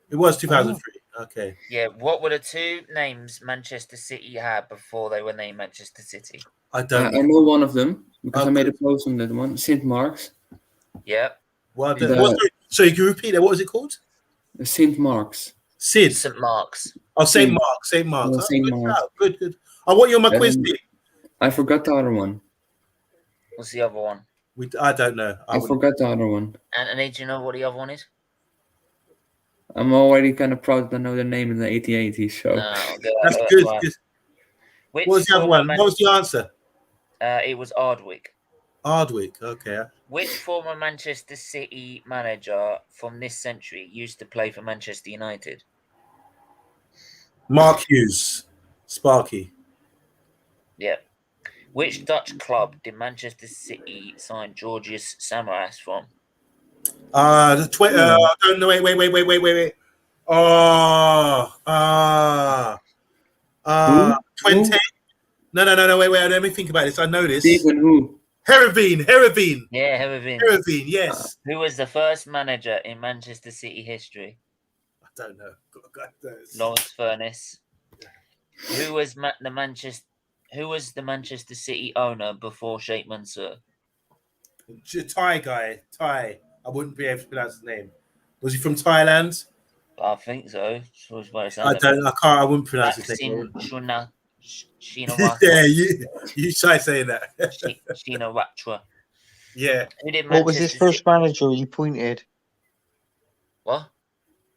it was 2003. Okay. Yeah, what were the two names Manchester City had before they were named Manchester City? I I don't know one of them because I Okay. made a post on that one. St. Mark's. Yep, Well, The- so you can repeat that. What was it called? St. Mark's. Sid. St. Mark's. Oh, St. Sid. Mark. St. Mark's. Yeah, St. Good Mark's. shout. Good. I want you on my quiz team. I forgot the other one. What's the other one? I don't know. I forgot the other one. Anthony, do you know what the other one is? I'm already kind of proud to know the name in the 1880s. So No, That's good. right. Good. Which What was the other former one? What was the answer? It was Ardwick. Hardwick. Okay. Which former Manchester City manager from this century used to play for Manchester United? Mark Hughes. Sparky. Yep. Which Dutch club did Manchester City sign Georgios Samaras from? I don't know. Wait. Who? 20. No. Wait. Let me think about this. I know this. Stephen who? Herivine. Yeah, who have been? Herivine. Yes. Who was the first manager in Manchester City history? I don't know. God knows. Lawrence Furness. Who was the Manchester City owner before Sheikh Mansour? Thai guy. Thai. I wouldn't be able to pronounce his name. Was he from Thailand? I think so. That's what it I sounded don't. I can't. I wouldn't pronounce his Maxim name. Shinawatra. Yeah, you try saying that. Shinawatra. Yeah. Who did What was his Manchester first City- manager you pointed? What?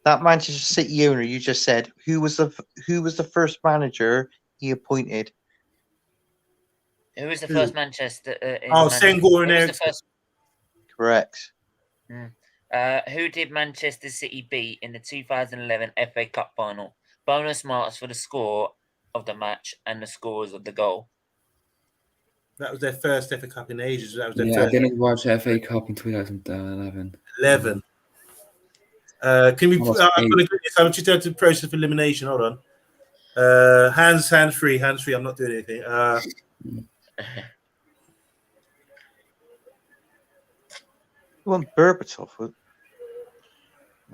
That Manchester City owner you just said. Who was the first manager he appointed? Who was the first Manchester? Senghor and Who was the Eriksson. first? Correct. Who did Manchester City beat in the 2011 FA Cup final? Bonus marks for the score of the match and the scores of the goal. That was their first FA Cup in ages. That was their Yeah, I first didn't watch FA Cup in 2011. 11. Can we? I'm Almost going to do this. I want you to go to the process of elimination. Hold on. Hands free. I'm not doing anything. You want Berbatov?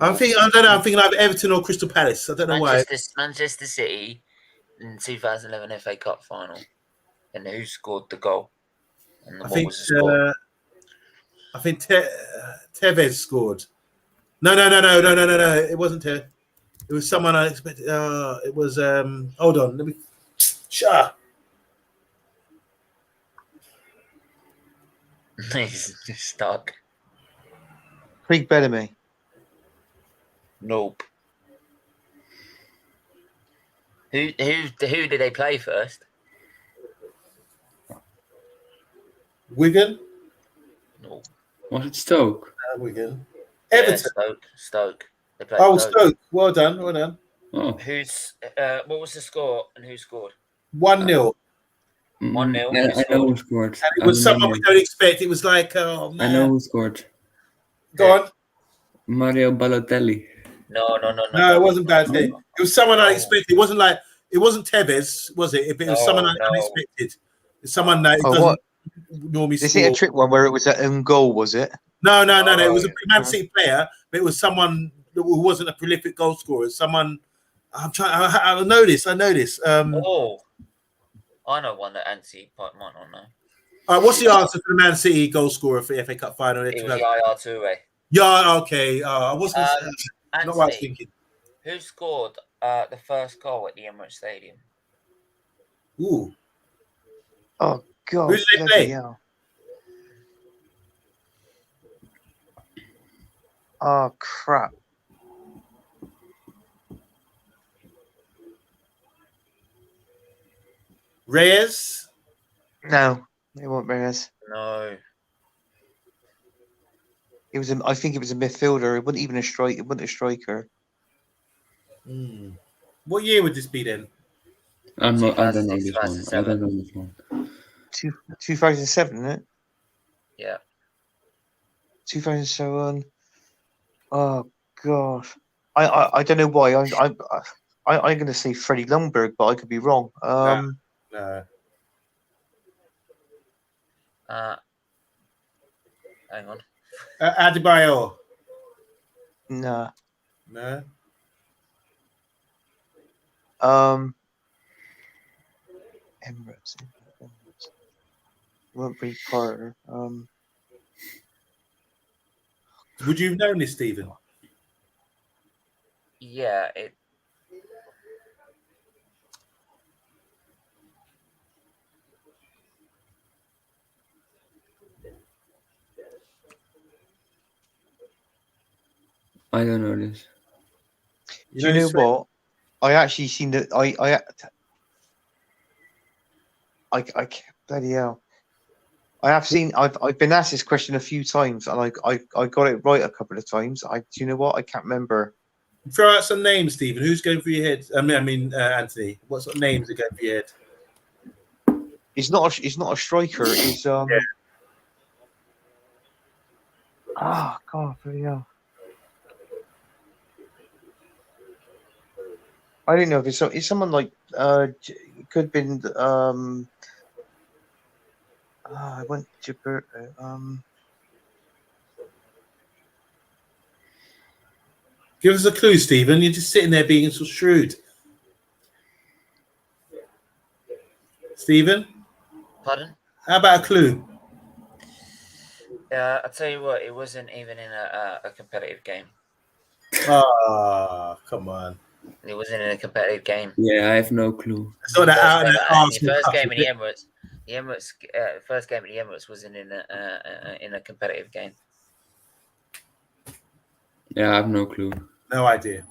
I'm thinking. I don't know. I'm thinking either Everton or Crystal Palace. I don't know why. Manchester City in the 2011 FA Cup final. And who scored the goal? And I what think. was the score? I think Tevez scored. No. It wasn't Tevez. It was someone I expected. It was. Hold on. Let me. Shut. He's stuck. Craig Bellamy. Nope. Who did they play first? Wigan. Nope. Was it Stoke? Wigan. Yeah, Everton. Stoke. They played Oh, Stoke. Stoke. Well done. Oh. What was the score and who scored? 1-0. 1-0. I know who scored. And it was someone we don't expect. It was like, oh man. I know who scored. Go on. Mario Balotelli. No. No, it wasn't bad. No. It was someone unexpected. It wasn't like it wasn't Tevez, was it? It was someone unexpected. It's someone that doesn't what? normally This score. ain't a trick one where it was an own goal, was it? No. It was a Man City player, but it was someone who wasn't a prolific goal scorer. Someone. I'm trying. I know this. I know one that Anthony might not know. All right, what's the answer for the Man City goal scorer for the FA Cup final? It was Yaya Toure. Yeah, okay. I wasn't. Not what I was Anthony, thinking. who scored the first goal at the Emirates Stadium? Ooh. Oh God! Who did they bloody play? hell. Oh crap! Reyes. No, it won't Reyes. No. It was. I think it was a midfielder. It wasn't even a strike. It wasn't a striker. What year would this be then? I don't know this 2006, one. I don't know this one. 2007, isn't it? Yeah. 2007. Oh God. I don't know why. I'm going to say Freddie Lundberg, but I could be wrong. No. Hang on. Adebayo. No. No. Emirates. Won't be Carter. Would you have known this, Stephen? Yeah, it. I don't know this. Do you know what? I actually seen that. I bloody hell. I have seen. I've been asked this question a few times, and I got it right a couple of times. Do you know what? I can't remember. Throw out some names, Stephen. Who's going through your head? I mean, Anthony. What sort of names are going through your head? He's not a striker. He's Yeah. Oh God, bloody hell. I don't know if it's someone like it could have been I went to Give us a clue, Stephen. You're just sitting there being so shrewd. Stephen? Pardon? How about a clue? I'll tell you what, it wasn't even in a competitive game. Oh, come on. It wasn't in a competitive game. Yeah, I have no clue. So that out of The first game in the Emirates, first game in the Emirates wasn't in a competitive game. Yeah, I have no clue. No idea.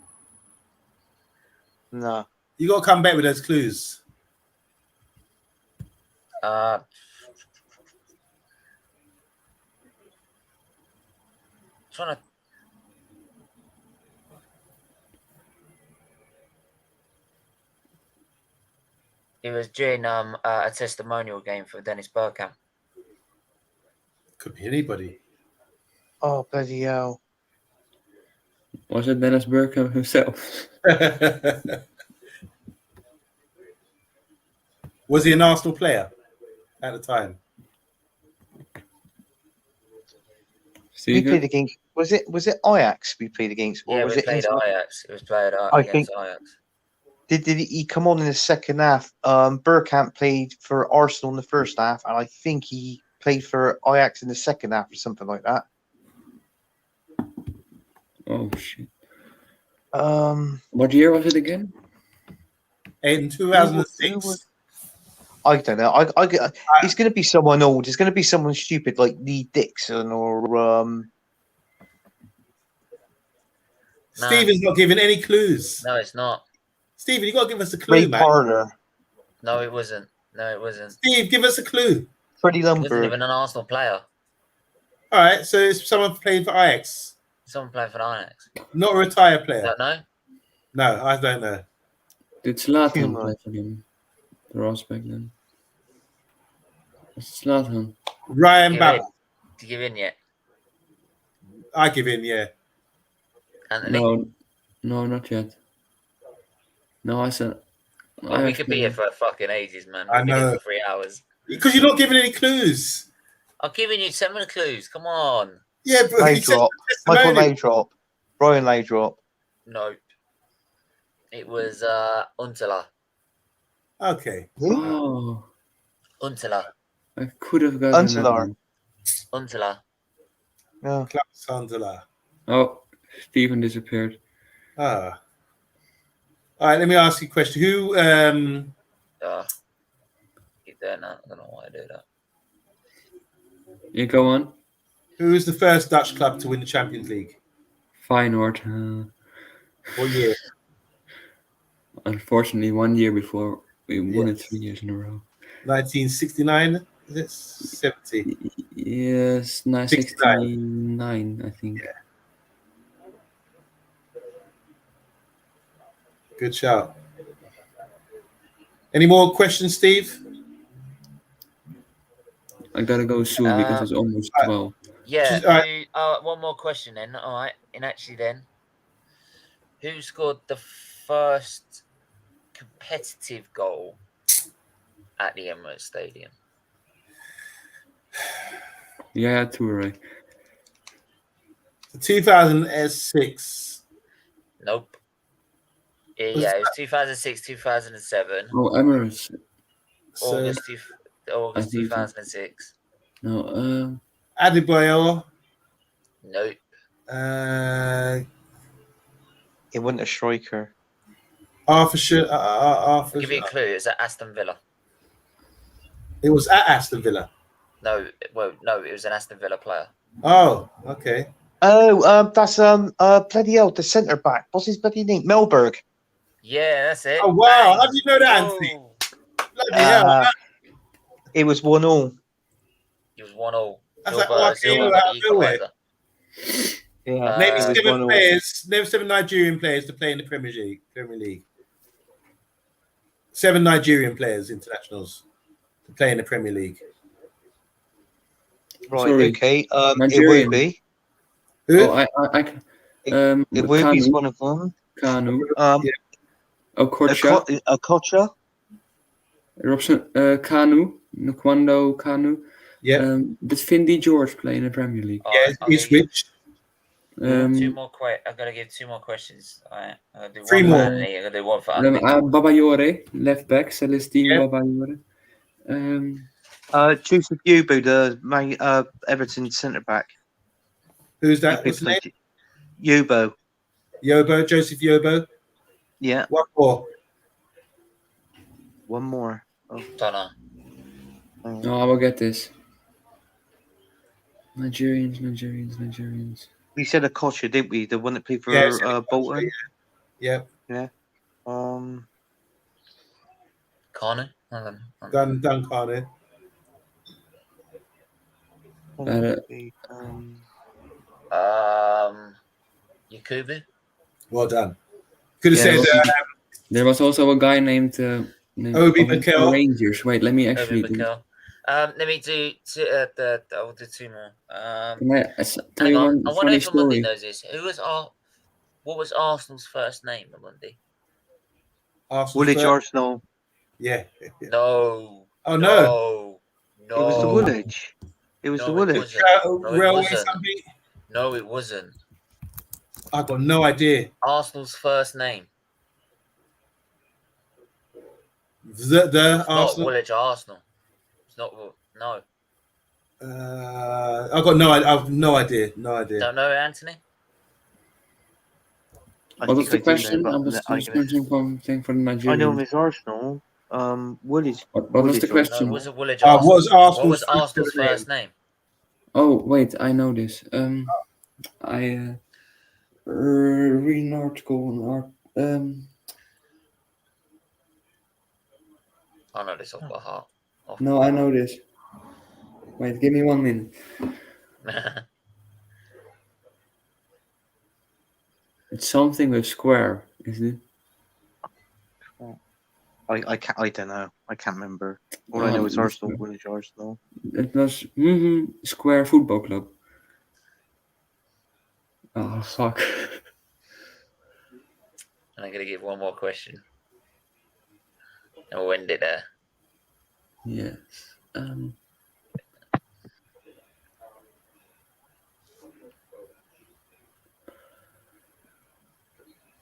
No. You got to come back with those clues. Trying to. It was during a testimonial game for Dennis Bergkamp. Could be anybody. Oh bloody hell! Was it Dennis Bergkamp himself? Was he an Arsenal player at the time? We played against. Was it Ajax we played against, or Yeah, was we it played Ajax. It was played I against think- Ajax. Did he come on in the second half? Bergkamp played for Arsenal in the first half, and I think he played for Ajax in the second half or something like that. Oh shit! What year was it again? In 2006. I don't know. It's going to be someone old. It's going to be someone stupid like Lee Dixon or. Stephen's not giving any clues. No, it's not. Stephen, you got to give us a clue, Ray man. Parler. No, it wasn't. No, it wasn't. Steve, give us a clue. Freddie He wasn't Lundberg. even an Arsenal player. All right, so it's someone playing for Ajax. Someone playing for Ajax. Not a retired player. Don't know. No, I don't know. Did Zlatan Human. play for them? The Ross back then. Was it Zlatan? Ryan Give Babel. Do you give in yet, I give in, yeah. Anthony? No, not yet. No, I said. Well, we could be here for fucking ages, man. I We've been here know. for 3 hours. Because you're not giving any clues. I'm giving you 7 clues. Come on. Yeah, but you said Laydrop. Michael testimonial. Laydrop. Brian Laydrop. Nope. It was Untala. Okay. Oh, Untala. I could have gotten that Untelar. one. Untala. Yeah. Klaus Sandler. Oh, Stephen disappeared. Ah. All right, let me ask you a question. Who Keep doing that. I don't know why I do that. You go on. was the first Dutch club to win the Champions League? Feyenoord. What year? Unfortunately, 1 year before we won it 3 years in a row. 1969? Is it 70? Yes, 969, I think. Yeah. Good shout. Any more questions, Steve? I gotta go soon because it's almost 12. Yeah. Just- all right. One more question then. All right. And actually, then, who scored the first competitive goal at the Emirates Stadium? Yeah, Toure. 2006. Nope. Yeah, it was 2006, 2007, Oh, Emirates. So, August I think so. 2006. No, Adebayor. Nope. It wasn't a striker. Arthur. I'll give you a clue. It was at Aston Villa. It was at Aston Villa. No, it was an Aston Villa player. Oh, okay. Oh, that's bloody hell, the centre back. What's his bloody name? Melberg. Yeah, that's it. Oh, wow. Bang. How do you know that, Anthony? Whoa. Bloody hell. It was 1-1. It was 1-1. That's like, oh, I came out of nowhere. Yeah. Name it was 7 1-1. players. Name 7 Nigerian players to play in the Premier League. 7 Nigerian players, internationals, to play in the Premier League. Right, Sorry. okay. It Nigerian. would be. Who? Oh, It would be Kanu. one of them. Kanu. Okocha. Okocha. Robson, Kanu. Nkwando Kanu. Yeah. Did Findy George play in the Premier League? Yeah, he switched. I've got to give 2 more questions. All right. I'm gonna do 3 one more. for Anthony. I'm gonna do one for Anthony. Babayore, left back. Celestine Yeah. Babayore. Joseph Yubu, the Everton centre back. Who's that? What's his name? Yubo. Yobo, Joseph Yobo. Yeah. What for? One more. Don't know. No, I will get this. Nigerians. We said Okocha, didn't we? The one that played for Yeah, Bolton. Yeah. Kanu? Done, Carter. Yakubu? Well done. Could have said there was also a guy named Obi Mikel. Rangers. Wait, let me Obi actually do. Mikel. Let me do. I'll do 2 more. Can I tell Hang you on. one I wonder funny if Monday story? knows this. What was Arsenal's first name, Monday? Woolwich Arsenal. Yeah. No. Oh, no. No. It was the Woolwich. It was the Woolwich. Railway something. No, it wasn't. I've got no idea. Arsenal's first name. The It's not Arsenal. Woolwich Arsenal. It's not. No. I've got no idea. No idea. Don't know, Anthony? What was the question? I was searching for the I know Nigerian. Miss Arsenal. Woolwich. What was the No, question? it wasn't Woolwich Arsenal. What was Arsenal's first name? Oh wait, I know this. I read an article on I know this off by heart. No, I know this. Wait, give me 1 minute. It's something with square, isn't it? I don't know. I can't remember. All I know is Arsenal. Woolwich Arsenal. It was Square Football Club. Oh fuck! And I'm gonna give 1 more question, and we'll end it there. Yes. Want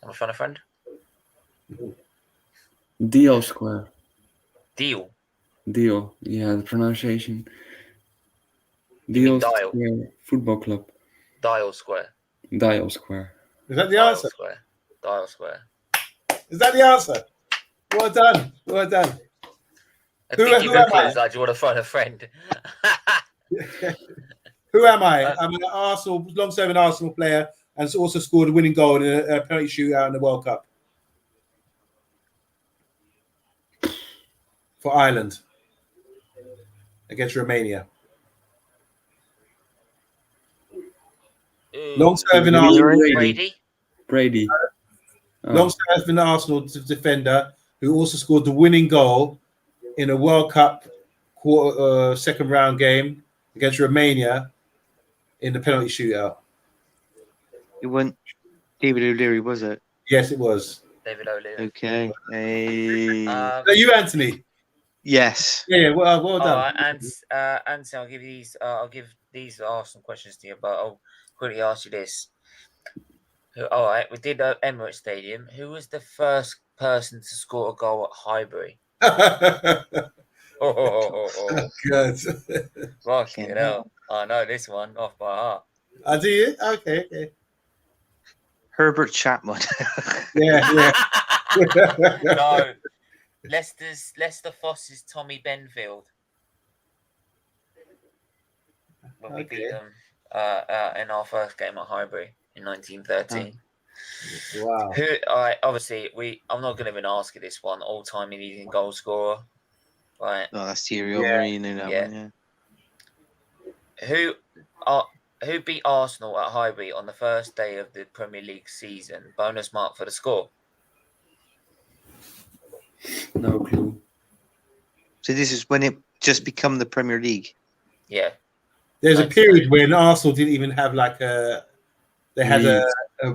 to find a friend? Deal Square. Deal. Yeah, the pronunciation. You mean Deal Dial? Square Football Club. Dial Square. Dial Square. Is that the Dial answer? Square. Dial Square. Is that the answer? Well done. Well done. I Who think you am clues I? like, do you want to find a friend? Who am I? I'm an long-serving Arsenal player, and also scored a winning goal in a penalty shootout in the World Cup for Ireland against Romania. Long-serving Brady. Arsenal, Brady. Brady. Oh. long-serving Arsenal defender who also scored the winning goal in a World Cup second round game against Romania in the penalty shootout. It wasn't David O'Leary, was it? Yes, it was. David O'Leary. Okay. Hey. So you, Anthony? Yes. Yeah, well All done. right, and Anthony, I'll give these. I'll give these Arsenal questions to you, but I'll quickly ask you this. All right, we did Emirates Stadium. Who was the first person to score a goal at Highbury? Good. Fucking hell! I know this one off by heart. Do you? Okay. Herbert Chapman. Yeah. No, Leicester Foss's Tommy Benfield. When we beat them in our first game at Highbury in 1913. Wow. Who? Obviously, I'm not going to even ask you this one. All-time leading goal scorer, right? Oh, that's Thierry Henry. You know that one, yeah. Who beat Arsenal at Highbury on the first day of the Premier League season? Bonus mark for the score. No clue. So this is when it just become the Premier League. Yeah. There's a period when Arsenal didn't even have they had a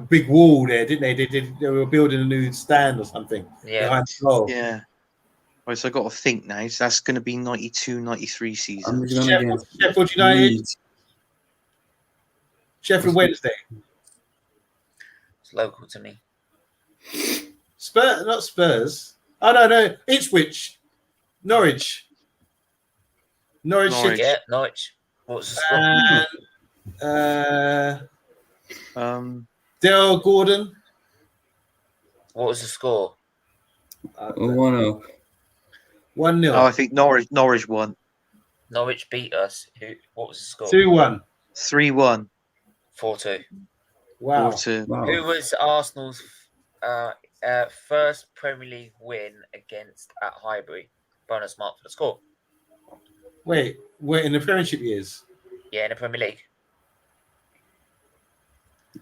big wall there, didn't they? They were building a new stand or something behind the goal. Yeah. Right, so I got to think now. So that's going to be 92-93 season. I'm just gonna guess. Sheffield United. Leeds. Sheffield Wednesday. It's local to me. Spurs, not Spurs. Oh no, Ipswich, Norwich. City. Yeah, Norwich. What's the score? Dale Gordon. What was the score? 1-0. 1-0. Oh, I think Norwich won. Norwich beat us. What was the score? 2-1. 3-1. 4-2. Wow. 4-2. Wow. Who was Arsenal's first Premier League win against at Highbury? Bonus mark for the score. Wait, in the Premiership years? Yeah, in the Premier League.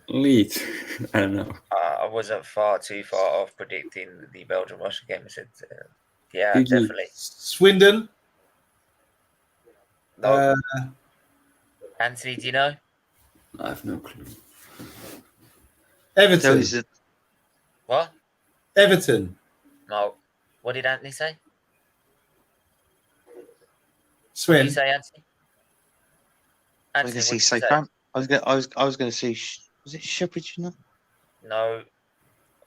Leeds. I don't know. I wasn't too far off predicting the Belgian-Russia game. I said, yeah, Did you? definitely. Swindon. No. Anthony, do you know? I have no clue. Everton. What? Everton. No. What did Anthony say? What did Swin. you say, Anthony? I was going to say Southampton. I was going to say, was it Shepherd United? No.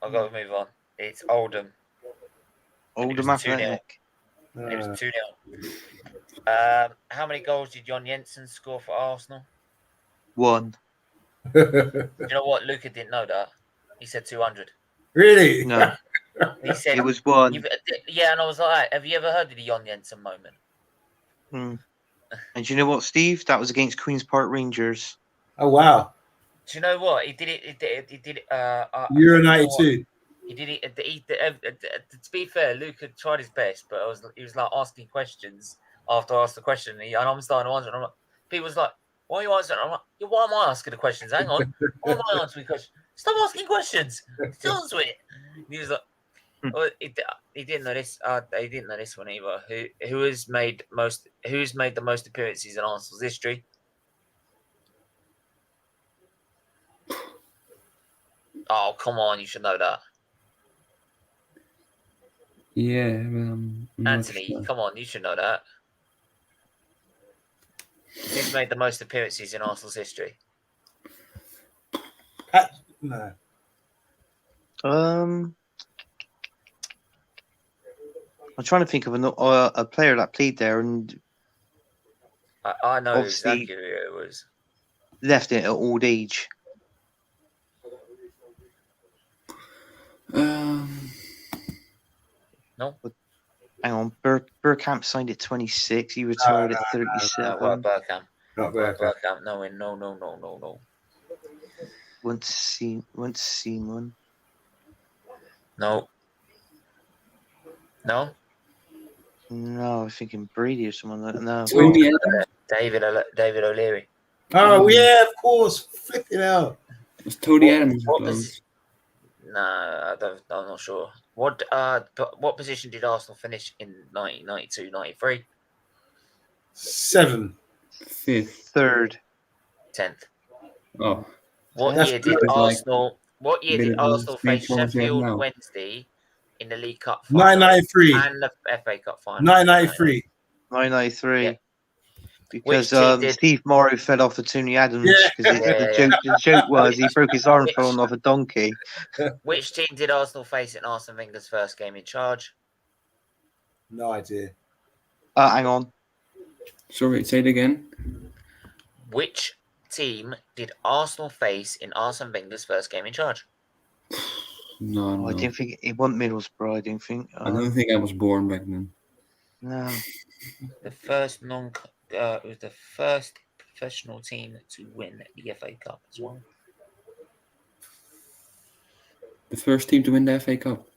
I've got to move on. It's Oldham. Oldham Athletic. It was 2-0. How many goals did Jon Jensen score for Arsenal? 1. You know what? Luca didn't know that. He said 200. Really? No. He said It was 1. Yeah, and I was like, have you ever heard of the Jon Jensen moment? And do you know what, Steve? That was against Queen's Park Rangers. Oh wow! Do you know what he did? He did it. Euro '92. He did it. To be fair, Luca tried his best, but he was like asking questions after I asked the question, and I'm starting to answer. And I'm like, people was like, "Why are you answering?" I'm like, yeah, "Why am I asking the questions? Hang on, why am I answering questions? Stop asking questions. Still answer it." And he was like, "Well, he didn't know this. He didn't know this one either. Who's made the most appearances in Arsenal's history?" Oh, come on, you should know that. Yeah, I'm not Anthony, sure. come on, you should know that. Who's made the most appearances in Arsenal's history? No. I'm trying to think of a player that played there and I know Obviously- exactly who it was. left it at old age. No? Hang on, Bergkamp signed at 26. He retired at 37. Bergkamp. Not Bergkamp. Bergkamp. No. Once Seaman. No. No, I was thinking Brady or someone like that. No. Tony Adams. David O'Leary. Oh yeah, of course. Flipping out. Was Tony What- Adams what close? was- No, I'm not sure. What position did Arsenal finish in 1992-93? 7. 5th. Third. 10th. Oh, What That's year did good. Arsenal? What year Bit did of the Arsenal same face problems we have Sheffield now. Wednesday in the League Cup final 993. and the FA Cup final? 993. 993. Yeah. Because Which team did- Steve Morrow fell off of Tony Adams. Yeah. Because Yeah. the joke was he broke his arm falling off a donkey. Which team did Arsenal face in Arsene Wenger's first game in charge? No idea. Hang on. sorry, say it again. Which team did Arsenal face in Arsene Wenger's first game in charge? No, Oh, I no. didn't think it wasn't Middlesbrough. I didn't think. I don't think I was born back then. No. The first it was the first professional team to win the FA Cup as well. The first team to win the FA Cup.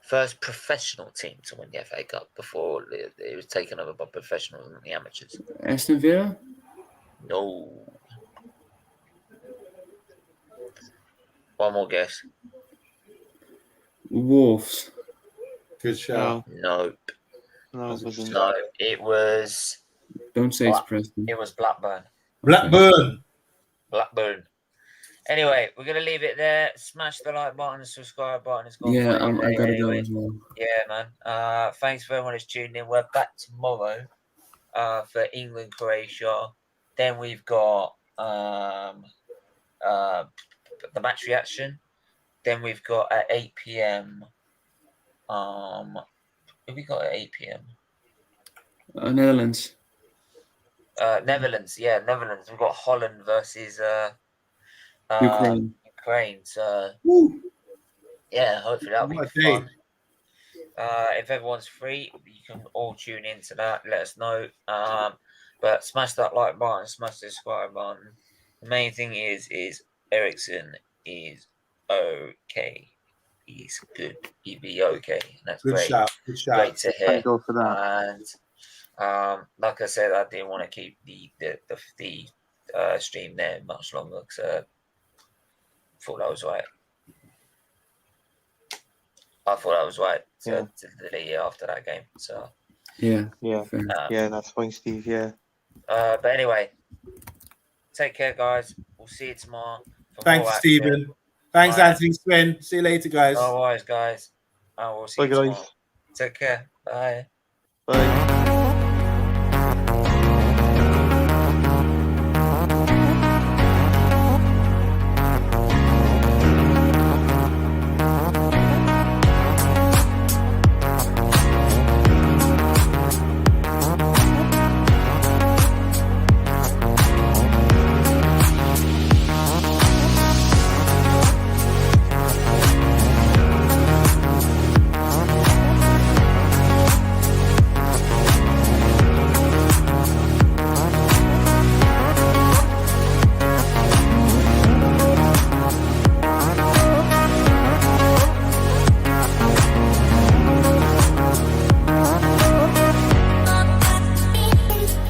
First professional team to win the FA Cup before it was taken over by professionals and the amateurs. Aston Villa? No. One more guess. Wolves. Good shout. Nope. No, it wasn't. No, it was Don't say it's What? Preston. it was Blackburn. Blackburn. Blackburn. Anyway, we're gonna leave it there. Smash the like button, the subscribe button. It's gone. Yeah, for I today gotta go anyway. as well. Yeah, man. Thanks for everyone who's tuned in. We're back tomorrow for England, Croatia. Then we've got the match reaction. Then we've got at 8 p.m. What have we got at 8 p.m.? Netherlands. Netherlands. Yeah, Netherlands. We've got Holland versus Ukraine. Ukraine. So Woo. yeah, hopefully that'll What be a day. fun. If everyone's free, you can all tune into that. Let us know. But smash that like button, smash the subscribe button. The main thing is Ericsson is okay. He's good. He'll be okay. And that's Good great. shout. Good shout. Great to hear. Thank God for that. And like I said, I didn't want to keep the stream there much longer because I thought I was right. To delete it after that game. So Yeah. Yeah. Fair. Yeah, that's fine, Steve. Yeah. but anyway, take care, guys. We'll see you tomorrow. for Thanks, more action. Stephen. Thanks, Bye. Anthony Sven. See you later, guys. No worries, guys. I will see Bye, you tomorrow. guys. Take care. Bye. Bye.